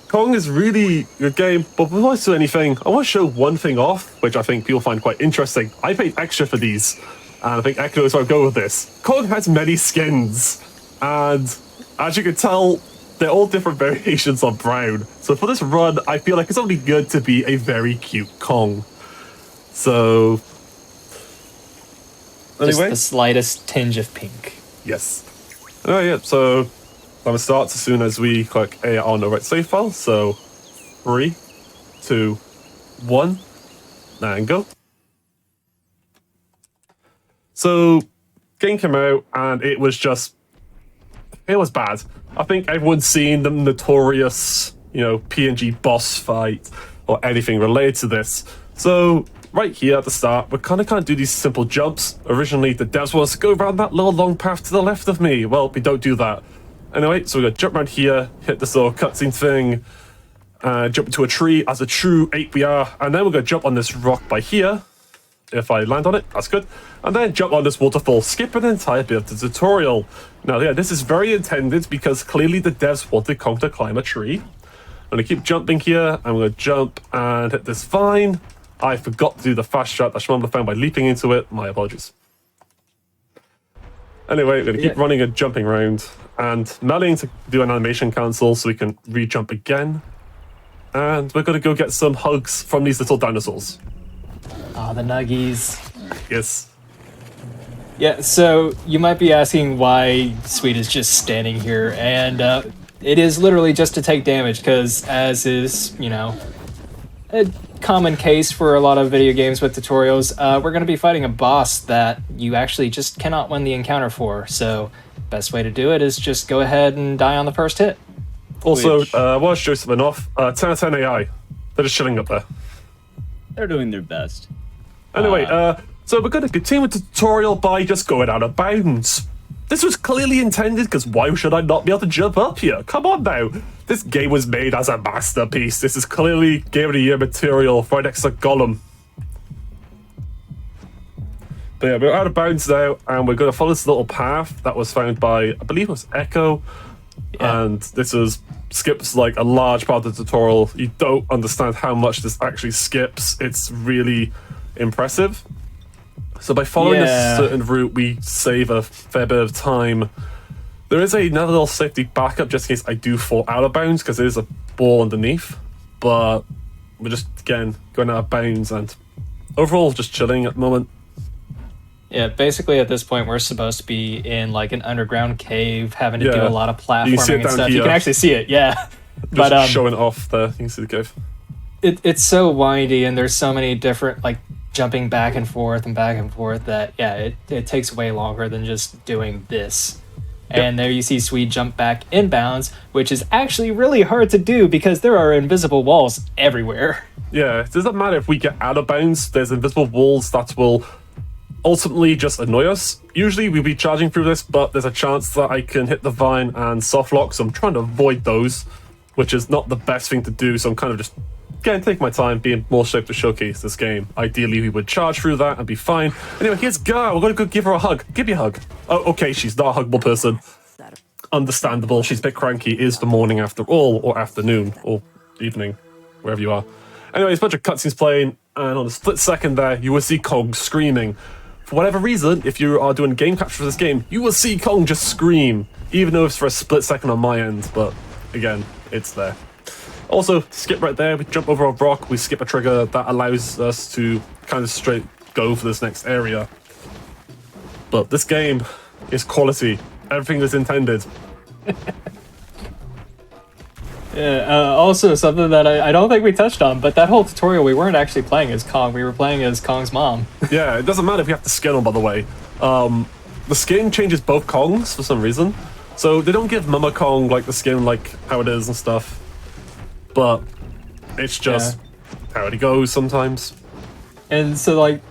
Kong is really a good game, but before I do anything, I want to show one thing off, which I think people find quite interesting. I paid extra for these, and I think Echo is where I go with this. Kong has many skins, and as you can tell, they're all different variations of brown. So for this run, I feel like it's only good to be a very cute Kong. So, anyway. Just the slightest tinge of pink. Yes. Oh yeah, so I'm going to start as soon as we click A on the right save file. So, 3, 2, 1, and go. So, game came out, and it was bad. I think everyone's seen the notorious, PNG boss fight or anything related to this. So, right here at the start, we kind of do these simple jumps. Originally, the devs want us to go around that little long path to the left of me. Well, we don't do that. Anyway, so we're going to jump around here, hit this little cutscene thing, jump into a tree as a true ape we are, and then we're going to jump on this rock by here. If I land on it, that's good. And then jump on this waterfall, skip an entire bit of the tutorial. Now, yeah, this is very intended because clearly the devs wanted Kong to climb a tree. I'm going to keep jumping here. I'm going to jump and hit this vine. I forgot to do the fast shot that Schmumbler found by leaping into it. My apologies. Anyway, we're going to keep running and jumping around. And Melling to do an animation cancel so we can re-jump again. And we're going to go get some hugs from these little dinosaurs. Ah, the nuggies. Yes. Yeah, so you might be asking why Sweet is just standing here, and it is literally just to take damage, because as is, a common case for a lot of video games with tutorials, we're going to be fighting a boss that you actually just cannot win the encounter for, so best way to do it is just go ahead and die on the first hit. Also, I want to show something off. 10 out of 10 AI. They're just chilling up there. They're doing their best. Anyway, so we're going to continue with the tutorial by just going out of bounds. This was clearly intended, because why should I not be able to jump up here? Come on now. This game was made as a masterpiece. This is clearly Game of the Year material right next to Gollum. But yeah, we're out of bounds now, and we're going to follow this little path that was found by, I believe it was Echo. Yeah. And this skips like a large part of the tutorial. You don't understand how much this actually skips. It's really impressive. So by following a certain route, we save a fair bit of time. There is another little safety backup just in case I do fall out of bounds, because there is a ball underneath. But we're just, again, going out of bounds, and overall just chilling at the moment. Yeah, basically at this point we're supposed to be in like an underground cave, having to do a lot of platforming and stuff. Here. You can actually see it, Just showing it off there, you can see the cave. It's so windy, and there's so many different like jumping back and forth that it takes way longer than just doing this. Yep. And there you see Sweet jump back inbounds, which is actually really hard to do because there are invisible walls everywhere. Yeah, it doesn't matter if we get out of bounds, there's invisible walls that will ultimately just annoy us. Usually we'll be charging through this, but there's a chance that I can hit the vine and soft lock, so I'm trying to avoid those, which is not the best thing to do, so I'm kind of just take my time, being more shaped to showcase this game. Ideally we would charge through that and be fine. Anyway, here's Gar. We're gonna go give her a hug. Give me a hug. Oh, okay, she's not a huggable person. Understandable, she's a bit cranky. It is the morning after all, or afternoon, or evening, wherever you are. Anyway, there's a bunch of cutscenes playing, and on a split second there, you will see Kong screaming. For whatever reason, if you are doing game capture for this game, you will see Kong just scream, even though it's for a split second on my end, but again, it's there. Also, skip right there, we jump over a rock, we skip a trigger that allows us to kind of straight go for this next area. But this game is quality. Everything that's intended. Yeah, also something that I don't think we touched on, but that whole tutorial, we weren't actually playing as Kong, we were playing as Kong's mom. Yeah, it doesn't matter if you have to skin them, by the way. The skin changes both Kongs for some reason. So they don't give Mama Kong like the skin like how it is and stuff. But it's just how it goes sometimes. And so like,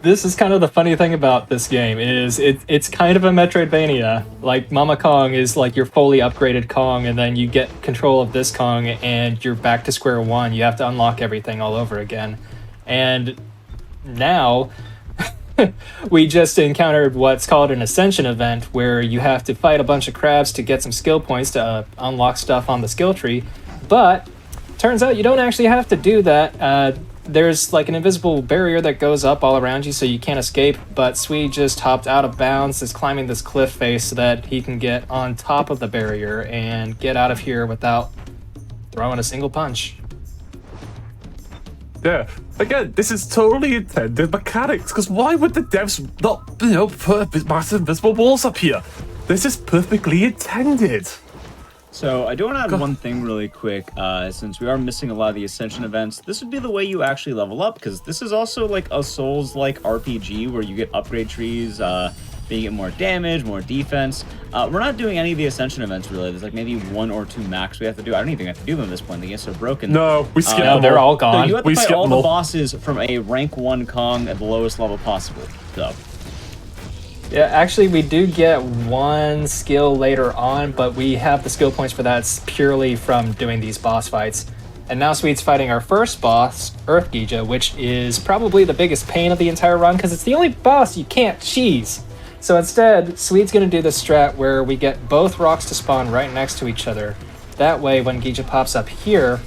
this is kind of the funny thing about this game is it's kind of a Metroidvania. Like Mama Kong is like your fully upgraded Kong, and then you get control of this Kong and you're back to square one. You have to unlock everything all over again. And now we just encountered what's called an Ascension event, where you have to fight a bunch of crabs to get some skill points to unlock stuff on the skill tree. But turns out you don't actually have to do that. There's like an invisible barrier that goes up all around you so you can't escape, but Swede just hopped out of bounds, is climbing this cliff face so that he can get on top of the barrier and get out of here without throwing a single punch. Yeah, again, this is totally intended mechanics, because why would the devs not, put massive invisible walls up here? This is perfectly intended. So I do want to add one thing really quick, since we are missing a lot of the Ascension events. This would be the way you actually level up, because this is also like a Souls-like RPG where you get upgrade trees, you get more damage, more defense. We're not doing any of the Ascension events really. There's like maybe 1 or 2 max we have to do. I don't even have to do them at this point. The game's so broken. No, we skipped them. They're all gone. So you have to fight all the bosses from a rank 1 Kong at the lowest level possible. So. Yeah, actually, we do get one skill later on, but we have the skill points for that purely from doing these boss fights. And now Swede's fighting our first boss, Earth Gija, which is probably the biggest pain of the entire run, because it's the only boss you can't cheese. So instead, Swede's going to do the strat where we get both rocks to spawn right next to each other. That way, when Gija pops up here,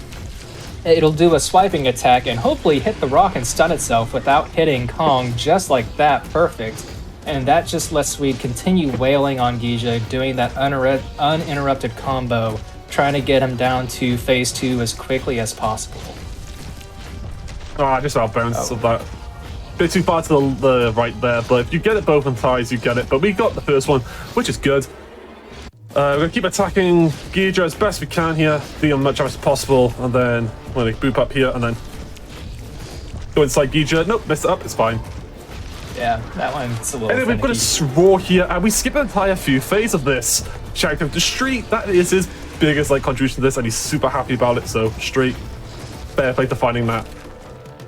it'll do a swiping attack and hopefully hit the rock and stun itself without hitting Kong just like that. Perfect. And that just lets Swede continue wailing on Gija, doing that uninterrupted combo, trying to get him down to phase 2 as quickly as possible. Oh, I just outbounced that. Bit too far to the right there, but if you get it both on ties, you get it. But we got the first one, which is good. We're going to keep attacking Gija as best we can here, be on much as possible, and then we're going to boop up here, and then go inside Gija. Nope, messed it up, it's fine. Yeah, that one's a little anyway, we've got a roar here, and we skip an entire few phase of this. Shout out to Street, that is his biggest contribution to this, and he's super happy about it, so Street, fair play to finding that.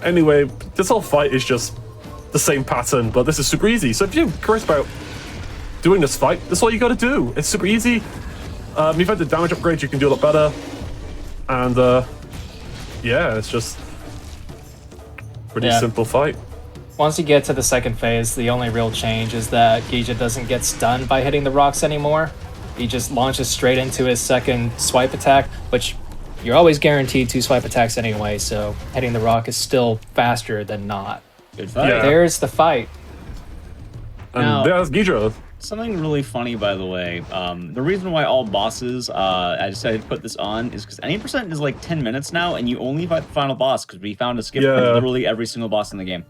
Anyway, this whole fight is just the same pattern, but this is super easy. So if you're curious about doing this fight, that's all you gotta do. It's super easy. You've had the damage upgrade, you can do a lot better. And yeah, it's just pretty simple fight. Once you get to the second phase, the only real change is that Gija doesn't get stunned by hitting the rocks anymore. He just launches straight into his second swipe attack, which you're always guaranteed 2 swipe attacks anyway, so hitting the rock is still faster than not. Good fight. Yeah. There's the fight. And Now, there's Gija. Something really funny, by the way. The reason why all bosses, I decided to put this on is because any percent is like 10 minutes now, and you only fight the final boss because we found a skip for literally every single boss in the game.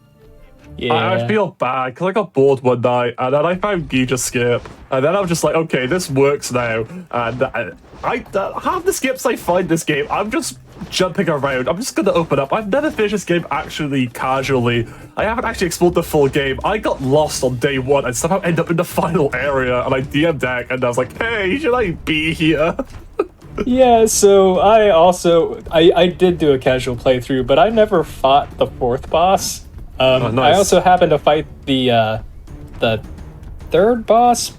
Yeah. I feel bad because I got bored one night and then I found Gija skip, and then I'm just like, okay, this works now. And half the skips I find this game, I'm just jumping around. I'm just gonna open up. I've never finished this game actually casually. I haven't actually explored the full game. I got lost on day 1 and somehow end up in the final area, and I DM'd Dak and I was like, hey, should I be here? Yeah, so I did do a casual playthrough, but I never fought the 4th boss. Nice. I also happened to fight the 3rd boss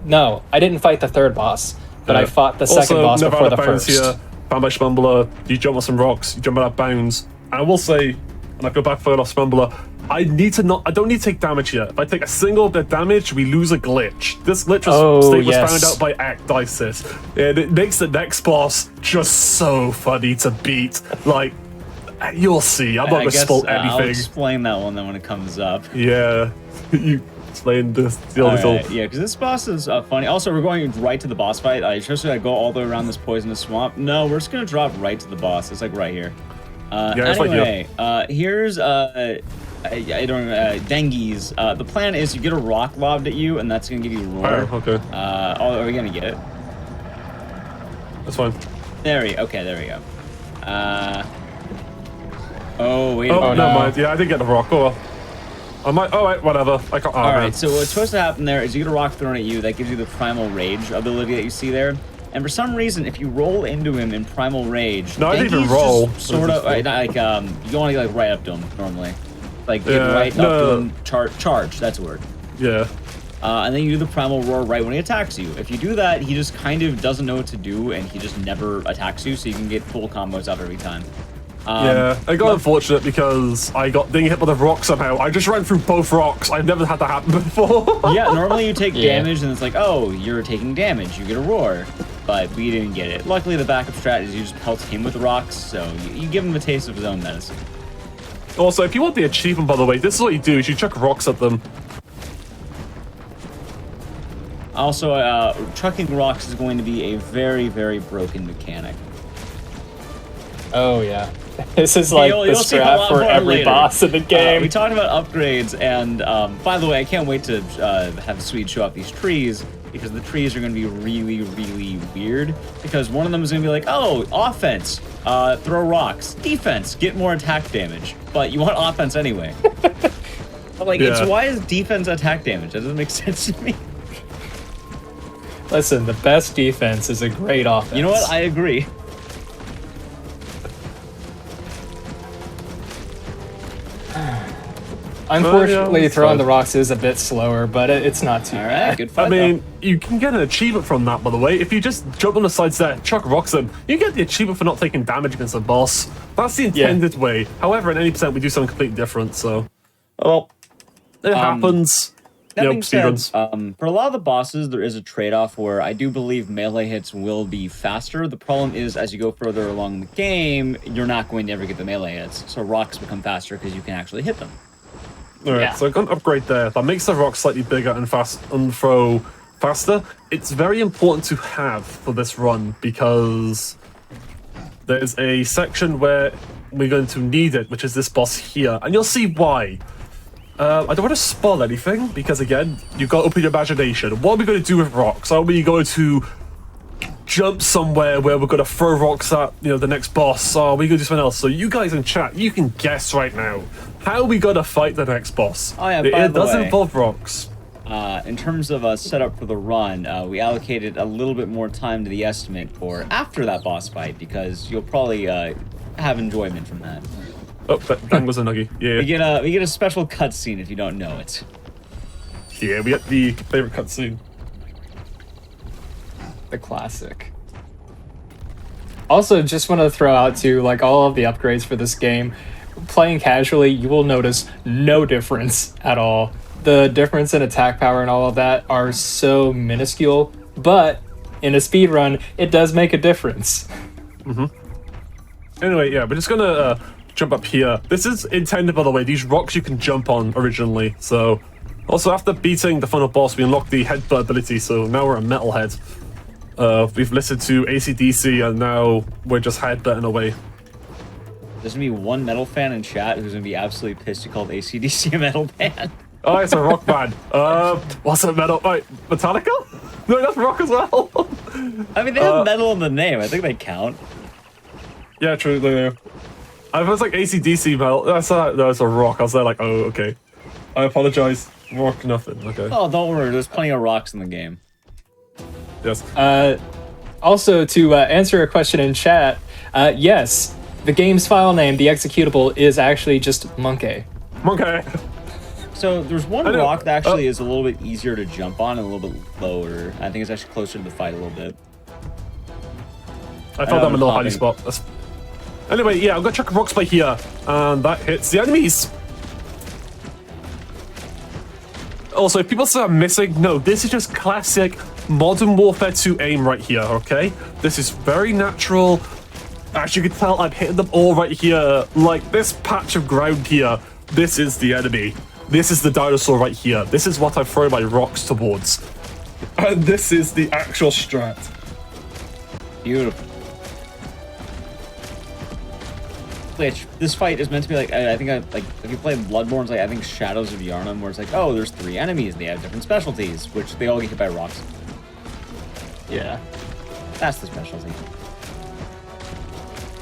no, I didn't fight the 3rd boss, but I fought the second boss before the first. Here, found by Schmumbler, you jump on some rocks, you jump out of bounds. And I will say, and I go back further off Schmumbler, I don't need to take damage here. If I take a single bit of damage, we lose a glitch. This glitch was found out by Actisis, and it makes the next boss just so funny to beat. Like, you'll see. I'm not gonna spoil anything. I'll explain that one then when it comes up. Yeah, you explain this. Yeah, because this boss is funny. Also, we're going right to the boss fight. I just gotta go all the way around this poisonous swamp. No, we're just gonna drop right to the boss. It's like right here. It's anyway, right here. here's I don't dengues. The plan is you get a rock lobbed at you, and that's gonna give you roar. Oh, okay. Are we gonna get it? That's fine. There we go. Oh wait. Oh, a minute. never mind. Yeah, I did get the rock. Oh, well. I might. Oh wait, whatever. I can't. Oh, All man. right. So what's supposed to happen there is you get a rock thrown at you. That gives you the primal rage ability that you see there. And for some reason, if you roll into him in primal rage, No, I didn't even dengues roll. just sort of like you don't want to get like right up to him normally. Like get right up to him. Charge. That's a word. Yeah. And then you do the primal roar right when he attacks you. If you do that, he just kind of doesn't know what to do, and he just never attacks you, so you can get full combos out every time. Yeah, I got unfortunate because I got being hit by the rock somehow. I just ran through both rocks. I've never had that happen before. Yeah, normally you take damage, and it's like, oh, you're taking damage. You get a roar. But we didn't get it. Luckily, the backup strat is you just pelt him with rocks, so you give him a taste of his own medicine. Also, if you want the achievement, by the way, this is what you do: is you chuck rocks at them. Also, chucking rocks is going to be a very, very broken mechanic. Oh yeah, this is like the strat for every boss in the game. We talked about upgrades, and by the way, I can't wait to have Swede show off these trees, because the trees are going to be really, really weird. Because one of them is going to be like, oh, offense, throw rocks. Defense, get more attack damage. But you want offense anyway. Like, why is defense attack damage? That doesn't make sense to me. Listen, the best defense is a great offense. You know what? I agree. Unfortunately, throwing the rocks is a bit slower, but it's not too bad. Good fight, I mean, you can get an achievement from that, by the way. If you just jump on the sides there, chuck rocks them, you get the achievement for not taking damage against a boss. That's the intended way. However, in 80% we do something completely different, so... Well, it happens. That being said, for a lot of the bosses, there is a trade-off where I do believe melee hits will be faster. The problem is, as you go further along the game, you're not going to ever get the melee hits. So rocks become faster because you can actually hit them. Alright, so I got an upgrade there. That makes the rock slightly bigger and throw faster. It's very important to have for this run because there's a section where we're going to need it, which is this boss here, and you'll see why. I don't want to spoil anything because, again, you've got to open your imagination. What are we going to do with rocks? Are we going to jump somewhere where we're going to throw rocks at, the next boss? Or are we going to do something else? So you guys in chat, you can guess right now. How are we going to fight the next boss? Oh, yeah, it does involve rocks. In terms of setup for the run, we allocated a little bit more time to the estimate for after that boss fight because you'll probably have enjoyment from that. Oh, that was a nuggie. Yeah. We get a special cutscene if you don't know it. Yeah, we get the favorite cutscene. The classic. Also, just want to throw out too, like all of the upgrades for this game. Playing casually, you will notice no difference at all. The difference in attack power and all of that are so minuscule, but in a speed run, it does make a difference. Anyway, yeah, we're just gonna jump up here. This is intended, by the way, these rocks you can jump on originally, so... Also, after beating the final boss, we unlocked the headbutt ability, so now we're a metalhead. We've listened to AC/DC, and now we're just headbutting away. There's gonna be one metal fan in chat who's gonna be absolutely pissed you called AC/DC a metal band. Oh, it's a rock band. What's a metal? Wait, Metallica? No, that's rock as well. I mean, they have metal in the name. I think they count. Yeah, true. They do. I was like AC/DC metal. That's a rock. I was there like, oh, okay. I apologize. Rock nothing. Okay. Oh, don't worry. There's plenty of rocks in the game. Yes. Also, to answer a question in chat, yes, the game's file name, the executable, is actually just Monkey. Monkey. So there's one rock that actually is a little bit easier to jump on and a little bit lower. I think it's actually closer to the fight a little bit. I found them a little hiding spot. Anyway, yeah, I'm gonna chuck rocks by here, and that hits the enemies. Also, if people say I'm missing, no, this is just classic Modern Warfare 2 aim right here, okay? This is very natural. As you can tell, I'm hitting them all right here. Like, this patch of ground here, this is the enemy. This is the dinosaur right here. This is what I throw my rocks towards. And this is the actual strat. Beautiful. Which this fight is meant to be like, I think like if you play Bloodborne, it's like I think Shadows of Yharnam, where it's like, oh, there's 3 enemies, and they have different specialties, which they all get hit by rocks. Yeah. That's the specialty.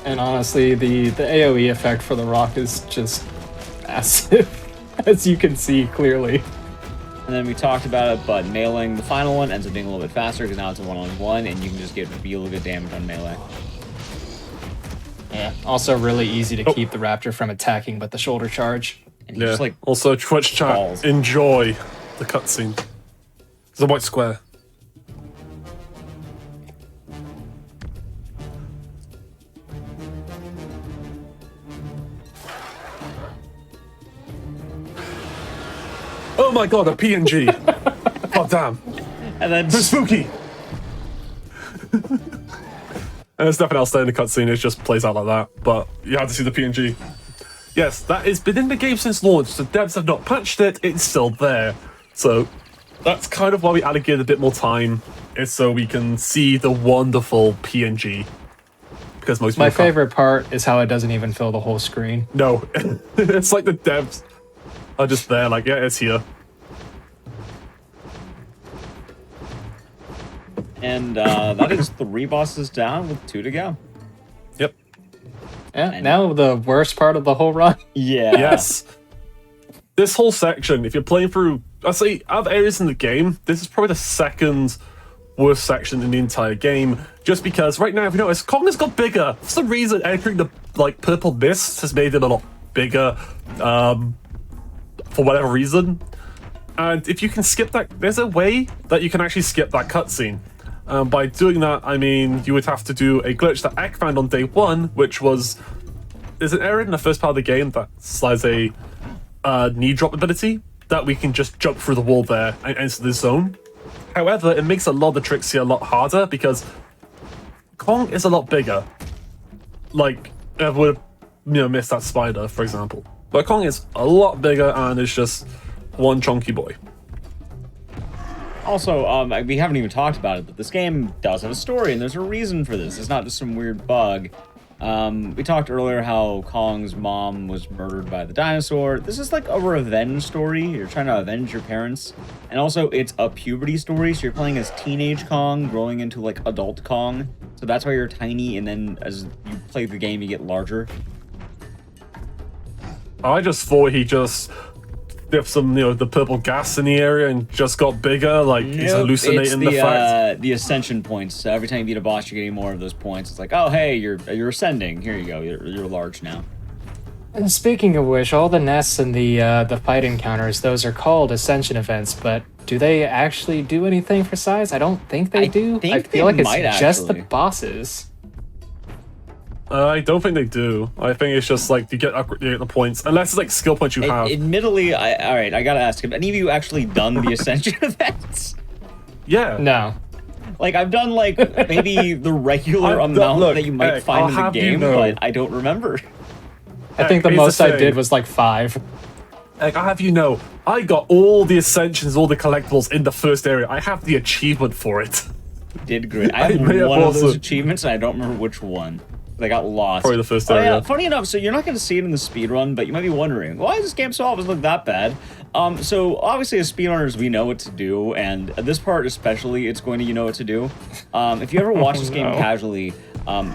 And honestly, the AoE effect for the rock is just massive, as you can see clearly. And then we talked about it, but nailing the final one ends up being a little bit faster because now it's a one-on-one, and you can just get real good damage on melee. Yeah. Also really easy to keep the raptor from attacking, but the shoulder charge. And just like also, Twitch chat, balls. enjoy the cutscene. There's a white square. Oh my god, a PNG. God damn. And then It's spooky. And there's nothing else there in the cutscene, it just plays out like that. But you had to see the PNG. Yes, that has been in the game since launch. The devs have not patched it, it's still there. So that's kind of why we allocated a bit more time, is so we can see the wonderful PNG. Because most My people can't. favorite part is how it doesn't even fill the whole screen. No, it's like the devs are just there, like, yeah, it's here. And that is 3 bosses down with 2 to go. Yep. Yeah, now the worst part of the whole run. Yeah. Yes. This whole section, if you're playing through, I'd say, out of areas in the game, this is probably the second worst section in the entire game. Just because right now, if you notice, Kong has got bigger. For some reason, entering the like purple mist has made it a lot bigger. For whatever reason. And if you can skip that, there's a way that you can actually skip that cutscene. By doing that, I mean, you would have to do a glitch that Ek found on day 1, which was... There's an area in the first part of the game that has a knee drop ability that we can just jump through the wall there and enter the zone. However, it makes a lot of the tricks here a lot harder because Kong is a lot bigger. Like, I would have missed that spider, for example. But Kong is a lot bigger and is just one chunky boy. Also, we haven't even talked about it, but this game does have a story, and there's a reason for this. It's not just some weird bug. We talked earlier how Kong's mom was murdered by the dinosaur. This is like a revenge story. You're trying to avenge your parents. And also, it's a puberty story, so you're playing as teenage Kong growing into like adult Kong. So that's why you're tiny, and then as you play the game, you get larger. I just thought he just dipped some, the purple gas in the area and just got bigger, like he's hallucinating it's the fact. The ascension points. So every time you beat a boss, you're getting more of those points. It's like, oh hey, you're ascending. Here you go. You're large now. And speaking of which, all the nests and the fight encounters, those are called ascension events, but do they actually do anything for size? I don't think they do. I feel like it's just the bosses. I don't think they do. I think it's just like you get the points, unless it's like skill points you have. Admittedly, all right, I gotta ask, have any of you actually done the ascension events? Yeah. No. Like, I've done like maybe the regular amount that you might find in the game, but I don't remember. I think the most I did was like 5. Like, I have I got all the ascensions, all the collectibles in the first area. I have the achievement for it. Did great. I have one of those achievements, and I don't remember which one. I got lost. Probably the first area. Yeah, funny enough, so you're not going to see it in the speedrun, but you might be wondering, why is this game so always look that bad? So obviously as speedrunners, we know what to do, and this part especially, it's going to know what to do. If you ever watch this game casually,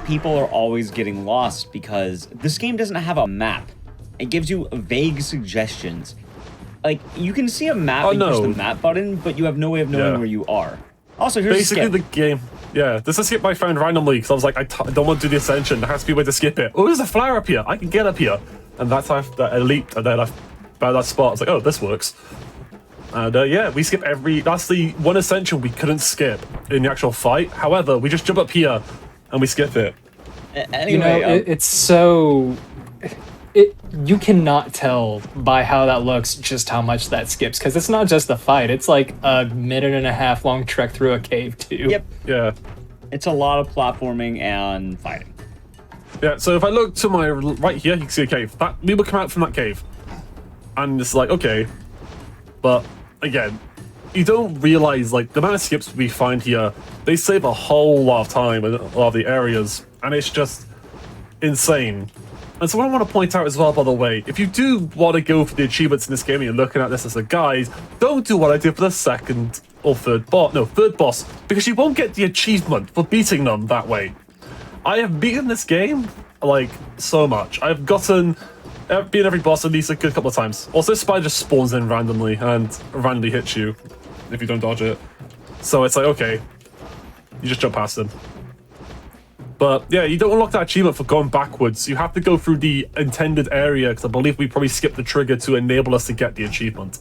people are always getting lost because this game doesn't have a map. It gives you vague suggestions. Like, you can see a map and push the map button, but you have no way of knowing where you are. Also, here's basically the game. Yeah, this is a skip I found randomly because I was like, I don't want to do the ascension. There has to be a way to skip it. Oh, there's a flower up here. I can get up here, and that's how I leaped. And then I found that spot. I was like, oh, this works. And yeah, we skip that's the one ascension we couldn't skip in the actual fight. However, we just jump up here and we skip it. Anyway, it's so. You cannot tell by how that looks just how much that skips, because it's not just the fight, it's like a 1.5-minute long trek through a cave too. Yep. Yeah. It's a lot of platforming and fighting. Yeah, so if I look to my right here, you can see a cave. We will come out from that cave. And it's like, okay. But, again, you don't realize, like, the amount of skips we find here, they save a whole lot of time in a lot of the areas. And it's just insane. And so what I want to point out as well, by the way, if you do want to go for the achievements in this game and you're looking at this as a guide, don't do what I did for the second or third boss, because you won't get the achievement for beating them that way. I have beaten this game, like, so much. I've beaten every boss at least a good couple of times. Also, this spider just spawns in randomly and randomly hits you if you don't dodge it. So it's like, okay, you just jump past him. But yeah, you don't unlock that achievement for going backwards. You have to go through the intended area, because I believe we probably skipped the trigger to enable us to get the achievement.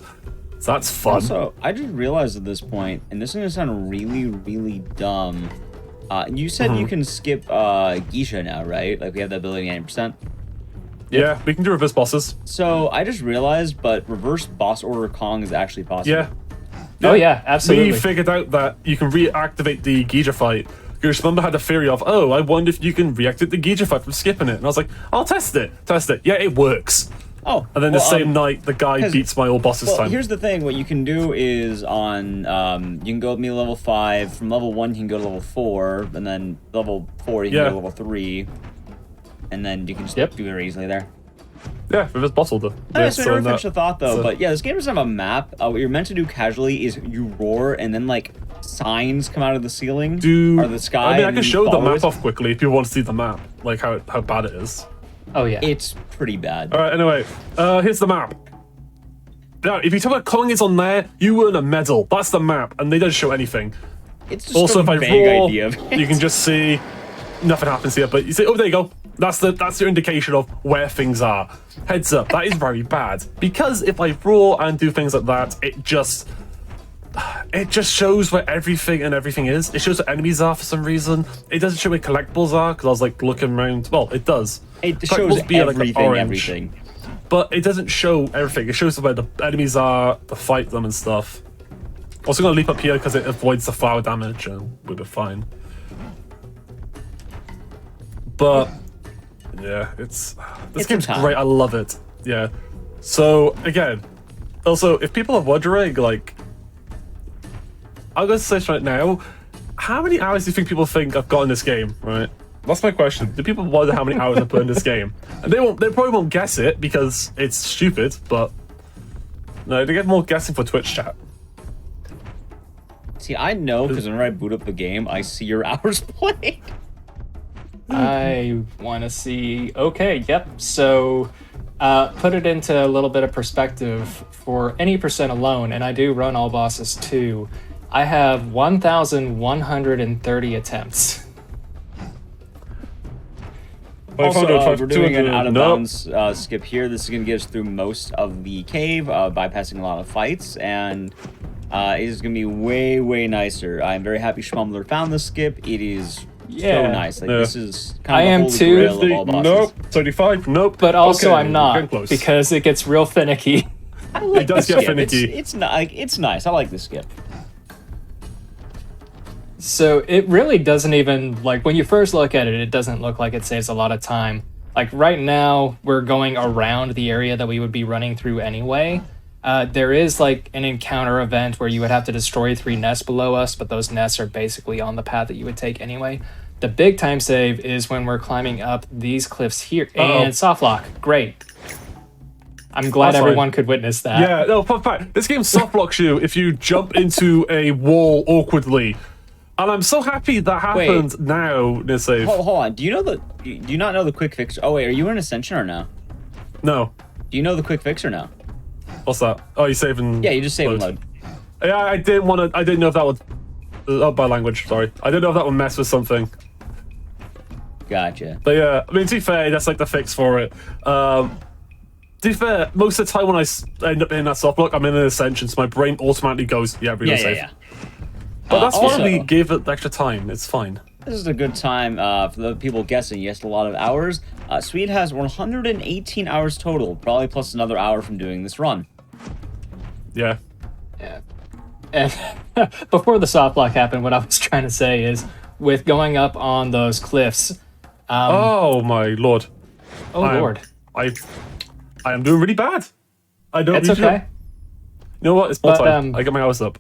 So that's fun. Also, I just realized at this point, and this is gonna sound really, really dumb. You said you can skip Geisha now, right? Like we have the ability 90%. Yeah, we can do reverse bosses. So I just realized, but reverse boss order Kong is actually possible. Yeah. Oh yeah, absolutely. We figured out that you can reactivate the Geisha fight. Because remember, I had the theory of, oh, I wonder if you can reactivate the Geisha fight from skipping it. And I was like, I'll test it. Yeah, it works. Oh. And then the same night, the guy beats my old boss this time. Here's the thing. What you can do is on, you can go with me level 5. From level 1, you can go to level 4. And then level 4, you can go to level 3. And then you can just do it very easily there. Yeah, reverse boss order. So I never finished the thought, though. But yeah, this game doesn't have a map. What you're meant to do casually is you roar, and then, like, signs come out of the ceiling or the sky. I mean, I can show the map off quickly if you want to see the map, like how bad it is. Oh yeah, it's pretty bad. All right, anyway, here's the map. Now, if you tell me Kong is on there, you earn a medal. That's the map, and they don't show anything. It's just also, if I roar, idea of you can just see nothing happens here. But you see, oh, there you go. That's your indication of where things are. Heads up, that is very bad. Because if I roar and do things like that, it just shows where everything is. It shows where enemies are for some reason. It doesn't show where collectibles are, because I was like looking around. Well, it does. It shows everything. But it doesn't show everything. It shows where the enemies are, to fight them and stuff. Also gonna leap up here because it avoids the flower damage and we'll be fine. But yeah, this game's great. I love it. Yeah. So again, also if people are wondering, like, I'm gonna say right now, how many hours do you think people think I've got in this game? Right. That's my question. Do people wonder how many hours I put in this game? And they probably won't guess it because it's stupid. But no, they get more guessing for Twitch chat. See, I know because whenever I boot up the game, I see your hours played. I want to see. Okay, yep. So, put it into a little bit of perspective for any percent alone, and I do run all bosses too. I have 1,130 attempts. Also, we're doing an out-of-bounds skip here. This is going to get us through most of the cave, bypassing a lot of fights, and it is going to be way, way nicer. I'm very happy Schmumbler found this skip. It is so nice. Like, this is kind of the holy grail of all bosses. Nope. 35. Nope. But also, I'm not, because it gets real finicky. I like it does get finicky. It's nice. I like this skip. So it really doesn't even, like, when you first look at it, it doesn't look like it saves a lot of time. Like, right now, we're going around the area that we would be running through anyway. There is, like, an encounter event where you would have to destroy 3 nests below us, but those nests are basically on the path that you would take anyway. The big time save is when we're climbing up these cliffs here. And soft lock. Great. I'm glad everyone could witness that. Yeah, no, fun fact. This game soft locks you if you jump into a wall awkwardly. And I'm so happy that happened now, Nisave. Hold on. Do you not know the quick fix? Oh wait, are you in Ascension or no? No. Do you know the quick fix or no? What's that? Oh, you saving? Yeah, you just save and load. Yeah, I didn't know if that would. Oh, by language, sorry. I didn't know if that would mess with something. Gotcha. But yeah, I mean, to be fair, that's like the fix for it. To be fair, most of the time when I end up in that soft lock, I'm in an Ascension, so my brain automatically goes, reload save. Yeah. But that's why we gave it extra time. It's fine. This is a good time for the people guessing. Yes, a lot of hours. Swede has 118 hours total, probably plus another hour from doing this run. Yeah. And before the soft lock happened, what I was trying to say is, with going up on those cliffs. Oh my lord. Oh lord. I am doing really bad. I don't. It's okay. You know what? It's more time. I got my hours up.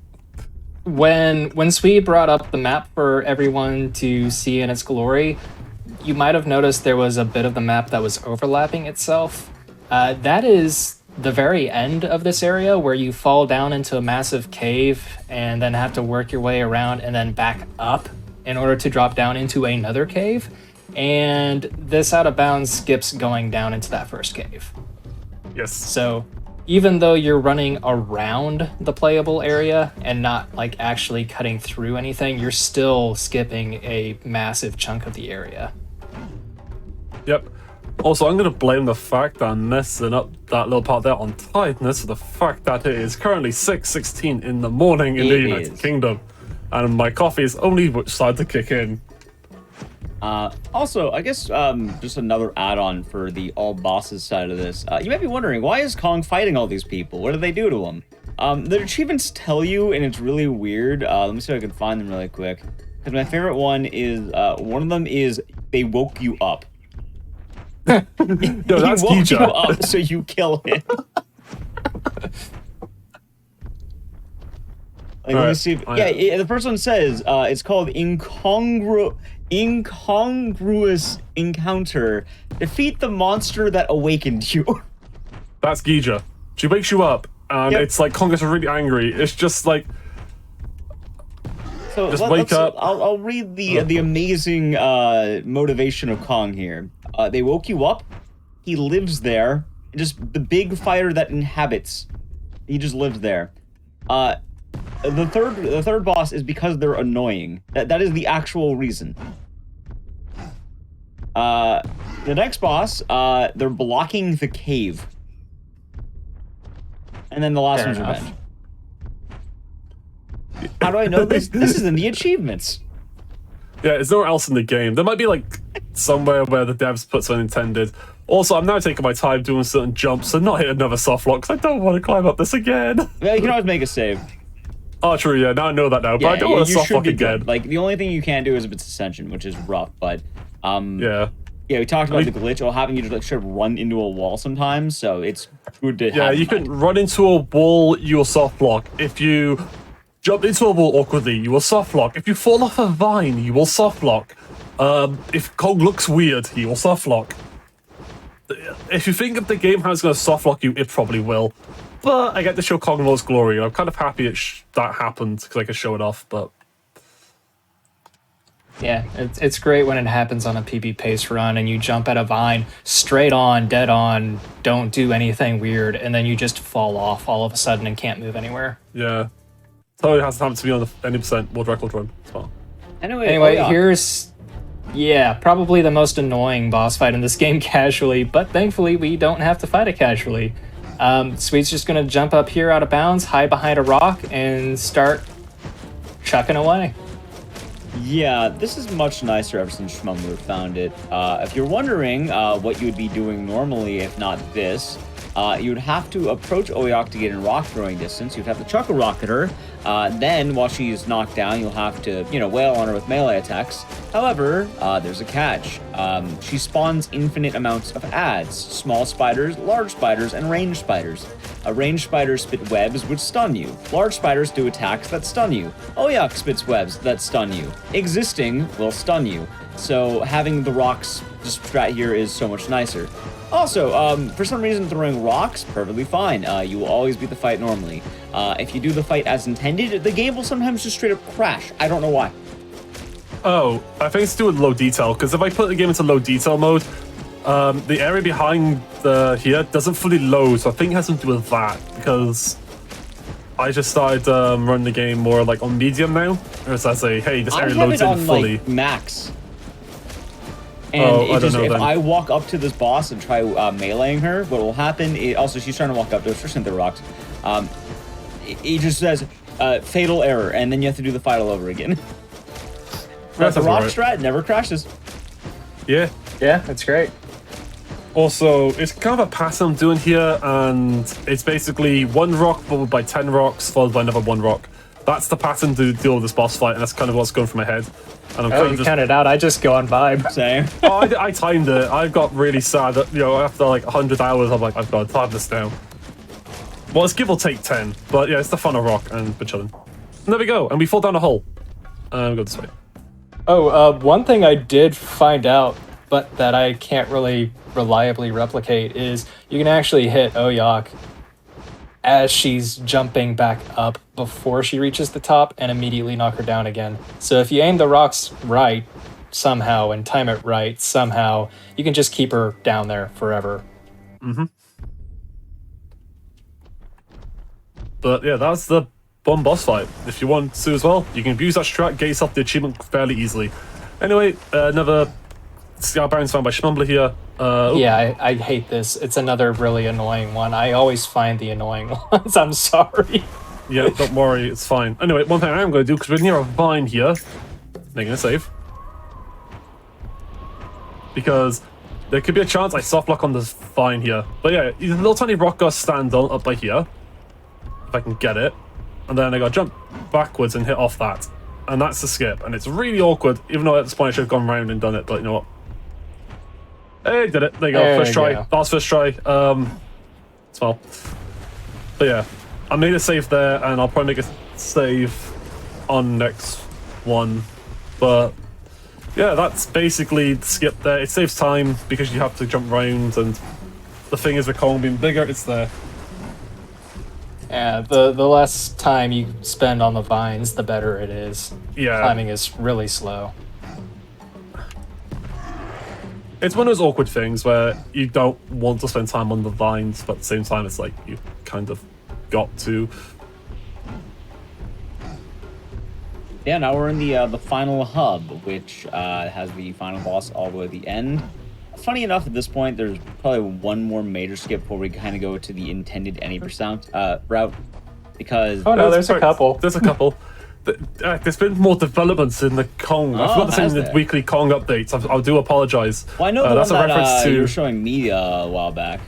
When Swede brought up the map for everyone to see in its glory, you might have noticed there was a bit of the map that was overlapping itself. That is the very end of this area where you fall down into a massive cave and then have to work your way around and then back up in order to drop down into another cave. And this out of bounds skips going down into that first cave. Yes. So even though you're running around the playable area and not like actually cutting through anything, you're still skipping a massive chunk of the area. Yep. Also, I'm going to blame the fact that I'm messing up that little part there on tiredness for the fact that it is currently 6:16 in the morning in the United Kingdom. And my coffee is only started to kick in. Also, I guess just another add-on for the all bosses side of this. You might be wondering, why is Kong fighting all these people? What did they do to him? The achievements tell you, and it's really weird. Let me see if I can find them really quick. Because my favorite one is, one of them is, they woke you up. No, that's he woke Gija. you up, so you kill him. Like, let me see. Yeah, the first one says, it's called incongruous encounter. Defeat the monster that awakened you. That's Gija. She wakes you up, and it's like Kong is really angry. It's just like, so just wake up. I'll read the amazing motivation of Kong here. They woke you up. He lives there. Just the big fighter that inhabits. He just lives there. The third boss is because they're annoying. That is the actual reason. The next boss, they're blocking the cave. And then the last one's revenge. How do I know this? This is in the achievements. Yeah, it's nowhere else in the game. There might be like somewhere where the devs put something intended. Also, I'm now taking my time doing certain jumps and not hit another soft lock because I don't want to climb up this again. Yeah, you can always make a save. Oh, true, yeah, now I know that now, but I don't want to soft lock again. Good. Like, the only thing you can't do is if it's Ascension, which is rough, but, yeah. Yeah, we talked about the glitch. It'll happen you just like sort of run into a wall sometimes, so it's good to have. Yeah, you can run into a wall, you will soft lock. If you jump into a wall awkwardly, you will soft lock. If you fall off a vine, you will soft lock. If Kong looks weird, he will soft lock. If you think that the game has going to soft lock you, it probably will. But I get to show Kong in all his glory. I'm kind of happy that happened because I can show it off, but... Yeah, it's great when it happens on a PB pace run and you jump at a vine straight on, dead on, don't do anything weird, and then you just fall off all of a sudden and can't move anywhere. Yeah. Totally has to happen to me on the 90% world record run as well. Anyway, here's... Yeah, probably the most annoying boss fight in this game casually, but thankfully we don't have to fight it casually. Sweet's just gonna jump up here out of bounds, hide behind a rock, and start chucking away. Yeah, this is much nicer ever since Schmumler found it. If you're wondering what you would be doing normally if not this, you'd have to approach Oyok to get in rock throwing distance. You'd have to chuck a rock at her. Then, while she's knocked down, you'll have to, wail on her with melee attacks. However, there's a catch. She spawns infinite amounts of adds. Small spiders, large spiders, and ranged spiders. Ranged spiders spit webs which stun you. Large spiders do attacks that stun you. Oyok spits webs that stun you. Existing will stun you. So having the rocks just strat here is so much nicer. Also, for some reason, throwing rocks, perfectly fine. You will always beat the fight normally. If you do the fight as intended, the game will sometimes just straight up crash. I don't know why. Oh, I think it's to do with low detail, because if I put the game into low detail mode, the area behind here doesn't fully load, so I think it has something to do with that, because I just started running the game more like on medium now, or as I say, hey, this area loads in fully. Like, max. And if I walk up to this boss and try meleeing her, what will happen, also she's trying to walk up to us, especially the rocks, it just says, fatal error, and then you have to do the fight all over again. But the rock strat never crashes. Yeah. Yeah, that's great. Also, it's kind of a pattern I'm doing here, and it's basically one rock followed by 10 rocks, followed by another one rock. That's the pattern to deal with this boss fight, and that's kind of what's going through my head. And I'm kind of count it out. I just go on vibe. Same. I timed it. I got really sad that, after like 100 hours, I'm like, I've got to time this now. Well, it's give or take 10, but yeah, it's the fun of rock, and we're chilling. And there we go, and we fall down a hole. And we go this way. One thing I did find out, but that I can't really reliably replicate, is you can actually hit Oyok as she's jumping back up before she reaches the top and immediately knock her down again. So if you aim the rocks right somehow and time it right somehow, you can just keep her down there forever. Mm-hmm. But yeah, that's the one boss fight. If you want to as well, you can use that strat, get yourself the achievement fairly easily. Anyway, another Skybound's found by Schmumbler here. Yeah, I hate this. It's another really annoying one. I always find the annoying ones. I'm sorry. Yeah, don't worry, it's fine. Anyway, one thing I am going to do, because we're near a vine here, making a save. Because there could be a chance I soft lock on this vine here. But yeah, these little tiny rock gust stand on up by here. If I can get it. And then I gotta jump backwards and hit off that. And that's the skip. And it's really awkward, even though at this point I should have gone round and done it, but you know what? Hey, did it. There you go. First try. That was first try. As well. But yeah, I made a save there, and I'll probably make a save on next one. But yeah, that's basically the skip there. It saves time because you have to jump around, and the thing is with Kong being bigger, it's there. Yeah, the less time you spend on the vines, the better it is. Yeah. Climbing is really slow. It's one of those awkward things where you don't want to spend time on the vines, but at the same time, it's like you kind of got to. Yeah, now we're in the final hub, which has the final boss all the way at the end. Funny enough, at this point, there's probably one more major skip before we kind of go to the intended any percent route, because... Oh no, there's a couple. There's a couple. There's been more developments in the Kong. I forgot to say in the weekly Kong updates. I do apologize. Well, I know the that's one a reference to you were showing me a while back.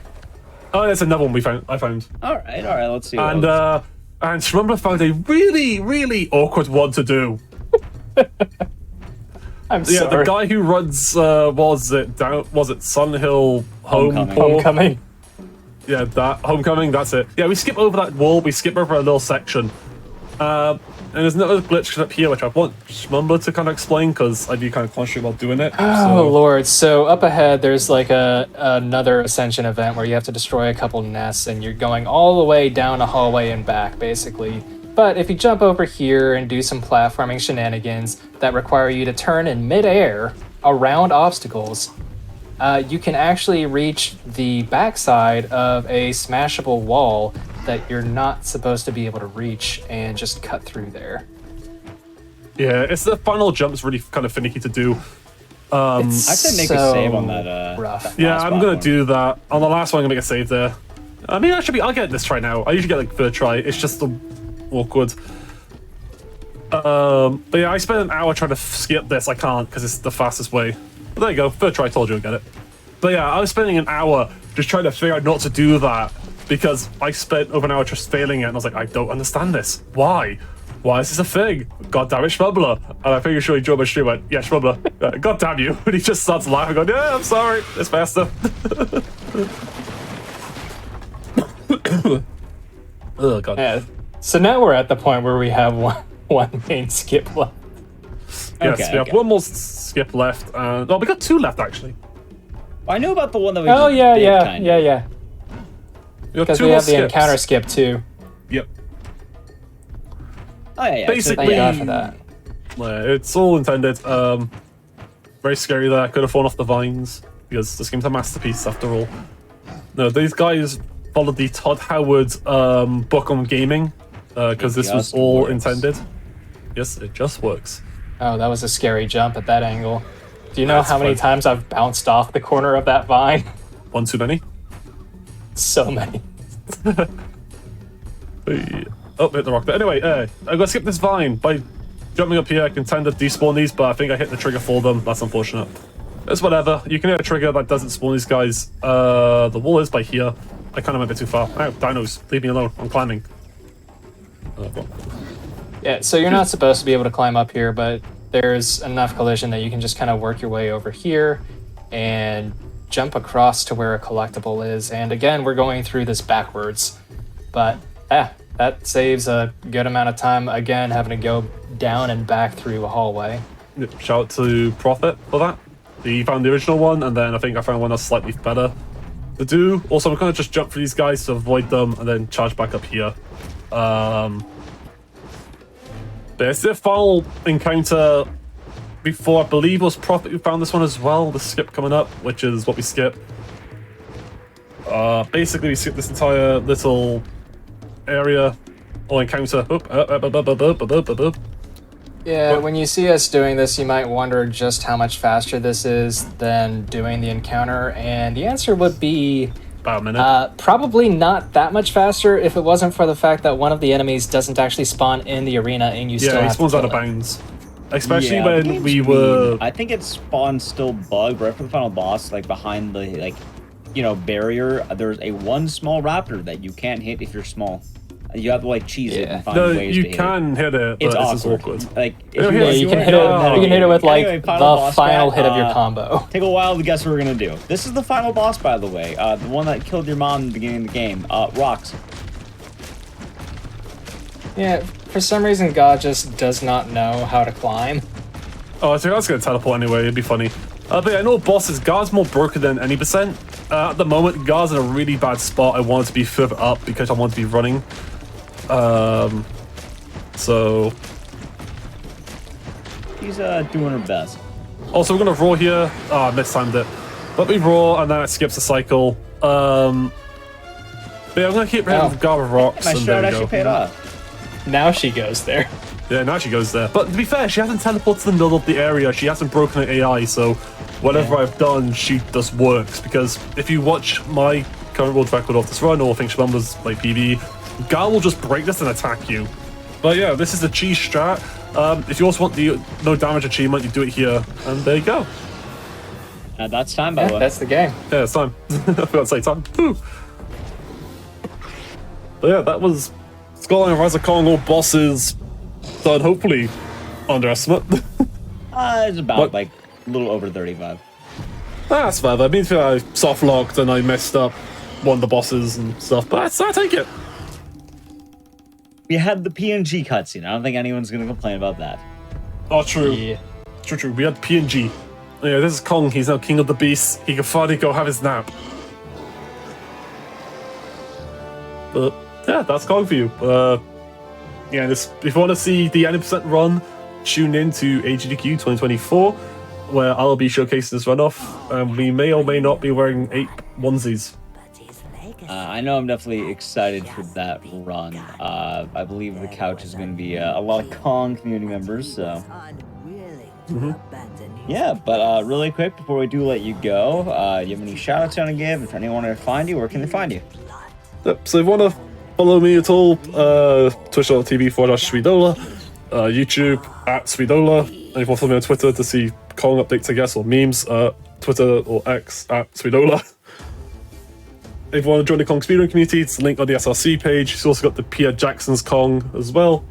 Oh, there's another one I found. All right, let's see. And Shmumbler found a really, really awkward one to do. I'm sorry. The guy who runs was it Sunhill Homecoming. Yeah, that Homecoming. That's it. Yeah, we skip over that wall. We skip over a little section. And there's another glitch up here, which I want Schmumbler to kind of explain, because I do kind of concentrate while doing it. Oh, Lord. So up ahead, there's like another Ascension event where you have to destroy a couple nests, and you're going all the way down a hallway and back, basically. But if you jump over here and do some platforming shenanigans that require you to turn in midair around obstacles, you can actually reach the backside of a smashable wall that you're not supposed to be able to reach and just cut through there. Yeah, it's the final jump's really kind of finicky to do. I could make a save on that. Rough. Yeah, I'm gonna do that. On the last one, I'm gonna make a save there. I mean, I'll get this try now. I usually get like third try. It's just awkward. But yeah, I spent an hour trying to skip this. I can't because it's the fastest way. But there you go. Third try, told you I'd get it. But yeah, I was spending an hour just trying to figure out not to do that, because I spent over an hour just failing it, and I was like, I don't understand this. Why? Why is this a thing? God damn it, Schmumbler. And I think sure he joined my stream, went, yeah, Schmumbler, God damn you. And he just starts laughing, going, yeah, I'm sorry, it's faster. Oh, God. Yeah. So now we're at the point where we have one main skip left. Yes, we have one more skip left. Oh, we got two left, actually. I know about the one that we Oh, just yeah, did, yeah, kind yeah, of. yeah. Because we have the encounter skip, too. Yep. Oh, yeah. Basically, thank God for that. It's all intended. Very scary there. I could have fallen off the vines, because this game's a masterpiece, after all. No, these guys followed the Todd Howard book on gaming, because this was all intended. Yes, it just works. Oh, that was a scary jump at that angle. Do you know how many times I've bounced off the corner of that vine? One too many? So many. Oh, hit the rock there. Anyway, I'm gonna skip this vine. By jumping up here, I can tend to despawn these, but I think I hit the trigger for them. That's unfortunate. It's whatever. You can hit a trigger that doesn't spawn these guys. The wall is by here. I kind of went a bit too far. Ow, dinos, leave me alone. I'm climbing. Yeah, so you're not supposed to be able to climb up here, but there's enough collision that you can just kind of work your way over here and jump across to where a collectible is. And again, we're going through this backwards, but that saves a good amount of time, again, having to go down and back through a hallway. shout out to Prophet for that. He found the original one, and then I think I found one that's slightly better to do. Also, I'm gonna just jump for these guys to avoid them, and then charge back up here. But it's the final encounter before, I believe it was Prophet who found this one as well, the skip coming up, which is what we skip. Basically, we skip this entire little area or encounter. Yeah, when you see us doing this, you might wonder just how much faster this is than doing the encounter, and the answer would be about a minute. Probably not that much faster if it wasn't for the fact that one of the enemies doesn't actually spawn in the arena and you still have to kill it. Yeah, he spawns out of bounds. Especially Yeah, when we were... I think it spawned still bugged right for the final boss, like behind the, like, you know, barrier. There's a one small raptor that you can't hit if you're small. You have to like cheese it and find No, ways you to hit can hit it, but It's it's just awkward. awkward. Like, Yeah, you can hit it. You can hit it with like Anyway, the boss final fight, hit of your combo. Take a while to guess what we're gonna do. This is the final boss, by the way. The one that killed your mom in the beginning of the game. Rocks. Yeah, for some reason, God just does not know how to climb. Oh, I think I was going to teleport anyway, it'd be funny. But yeah, I know bosses, Guard's more broken than any percent. At the moment, Guard's in a really bad spot. I want it to be further up because I want to be running. So... She's doing her best. Also, we're going to roar here. I mistimed it. But we roar, and then it skips a cycle. But yeah, I'm going to keep hitting with Guard with rocks. My And strat there we actually go. paid off. Now she goes there. Yeah, now she goes there. But to be fair, she hasn't teleported to the middle of the area. She hasn't broken her AI, so whatever I've done, she just works. Because if you watch my current world record of this run, or think Shmumber's like PvE, Gal will just break this and attack you. But yeah, this is the cheese strat. If you also want the no damage achievement, you do it here, and there you go. That's time, by the way. That's the game. Yeah, it's time. I forgot to say time. Woo. But yeah, that was Skullline, Rise of Kong, all bosses done, hopefully underestimate. It's about like a little over 35. That's fair. That means I soft locked and I messed up one of the bosses and stuff, but I take it. We had the PNG cutscene. I don't think anyone's gonna complain about that. Oh, true. Yeah. True. We had PNG. Yeah, this is Kong. He's now king of the beasts. He can finally go have his nap. But yeah, that's Kong for you. Yeah, if you want to see the 90% run, tune in to GDQ 2024, where I'll be showcasing this runoff, and we may or may not be wearing 8 onesies. I know I'm definitely excited for that run. I believe the couch is going to be a lot of Kong community members, so... Yeah, but really quick, before we do let you go, you have any shout-outs you want to give? If anyone wants to find you, where can they find you? Yep, so if you want to follow me at all, twitch.tv/Swedola, YouTube @Swedola, and if you want to follow me on Twitter to see Kong updates, I guess, or memes, Twitter or X @Swedola. If you want to join the Kong Speedrun community, it's linked on the SRC page. It's also got the Pierre Jackson's Kong as well.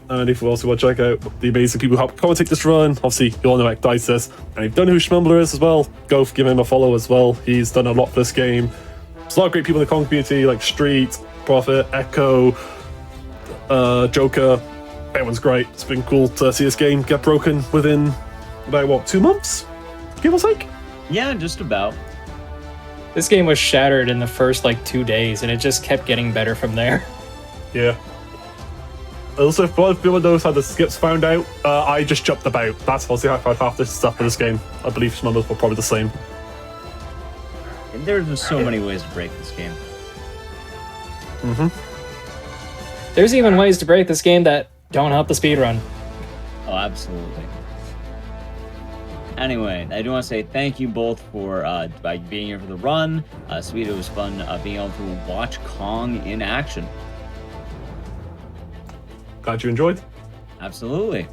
And if you also want to check out the amazing people who help commentate this run, obviously you all know Dice this, and if you don't know who Schmumbler is as well, go give him a follow as well. He's done a lot for this game. There's a lot of great people in the Kong community, like Street, Prophet, Echo, Joker. Everyone's great. It's been cool to see this game get broken within about, what, 2 months? Give or take? Yeah, just about. This game was shattered in the first like 2 days, and it just kept getting better from there. Yeah. Also, if anyone knows how the skips found out, I just jumped about. That's obviously how I found half this stuff for this game. I believe some others were probably the same. There's just so many ways to break this game. There's even ways to break this game that don't help the speedrun. Oh, absolutely. Anyway, I do want to say thank you both for by being here for the run. Sweet, it was fun being able to watch Kong in action. Glad you enjoyed. Absolutely.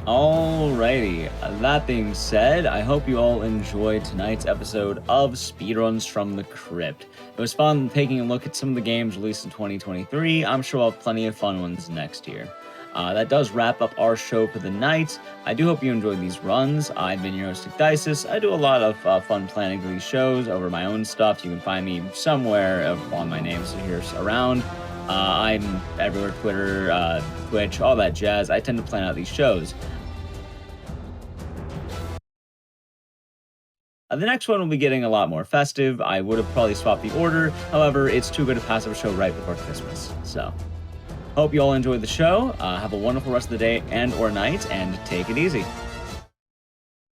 Alrighty, that being said, I hope you all enjoyed tonight's episode of Speedruns from the Crypt. It was fun taking a look at some of the games released in 2023. I'm sure we'll have plenty of fun ones next year. That does wrap up our show for the night. I do hope you enjoyed these runs. I've been your host, Dices. I do a lot of fun planning for these shows over my own stuff. You can find me somewhere on my name, so here's around. I'm everywhere, Twitter, Twitch, all that jazz. I tend to plan out these shows. The next one will be getting a lot more festive. I would have probably swapped the order. However, it's too good a passive show right before Christmas. So, hope you all enjoyed the show. Have a wonderful rest of the day and or night, and take it easy.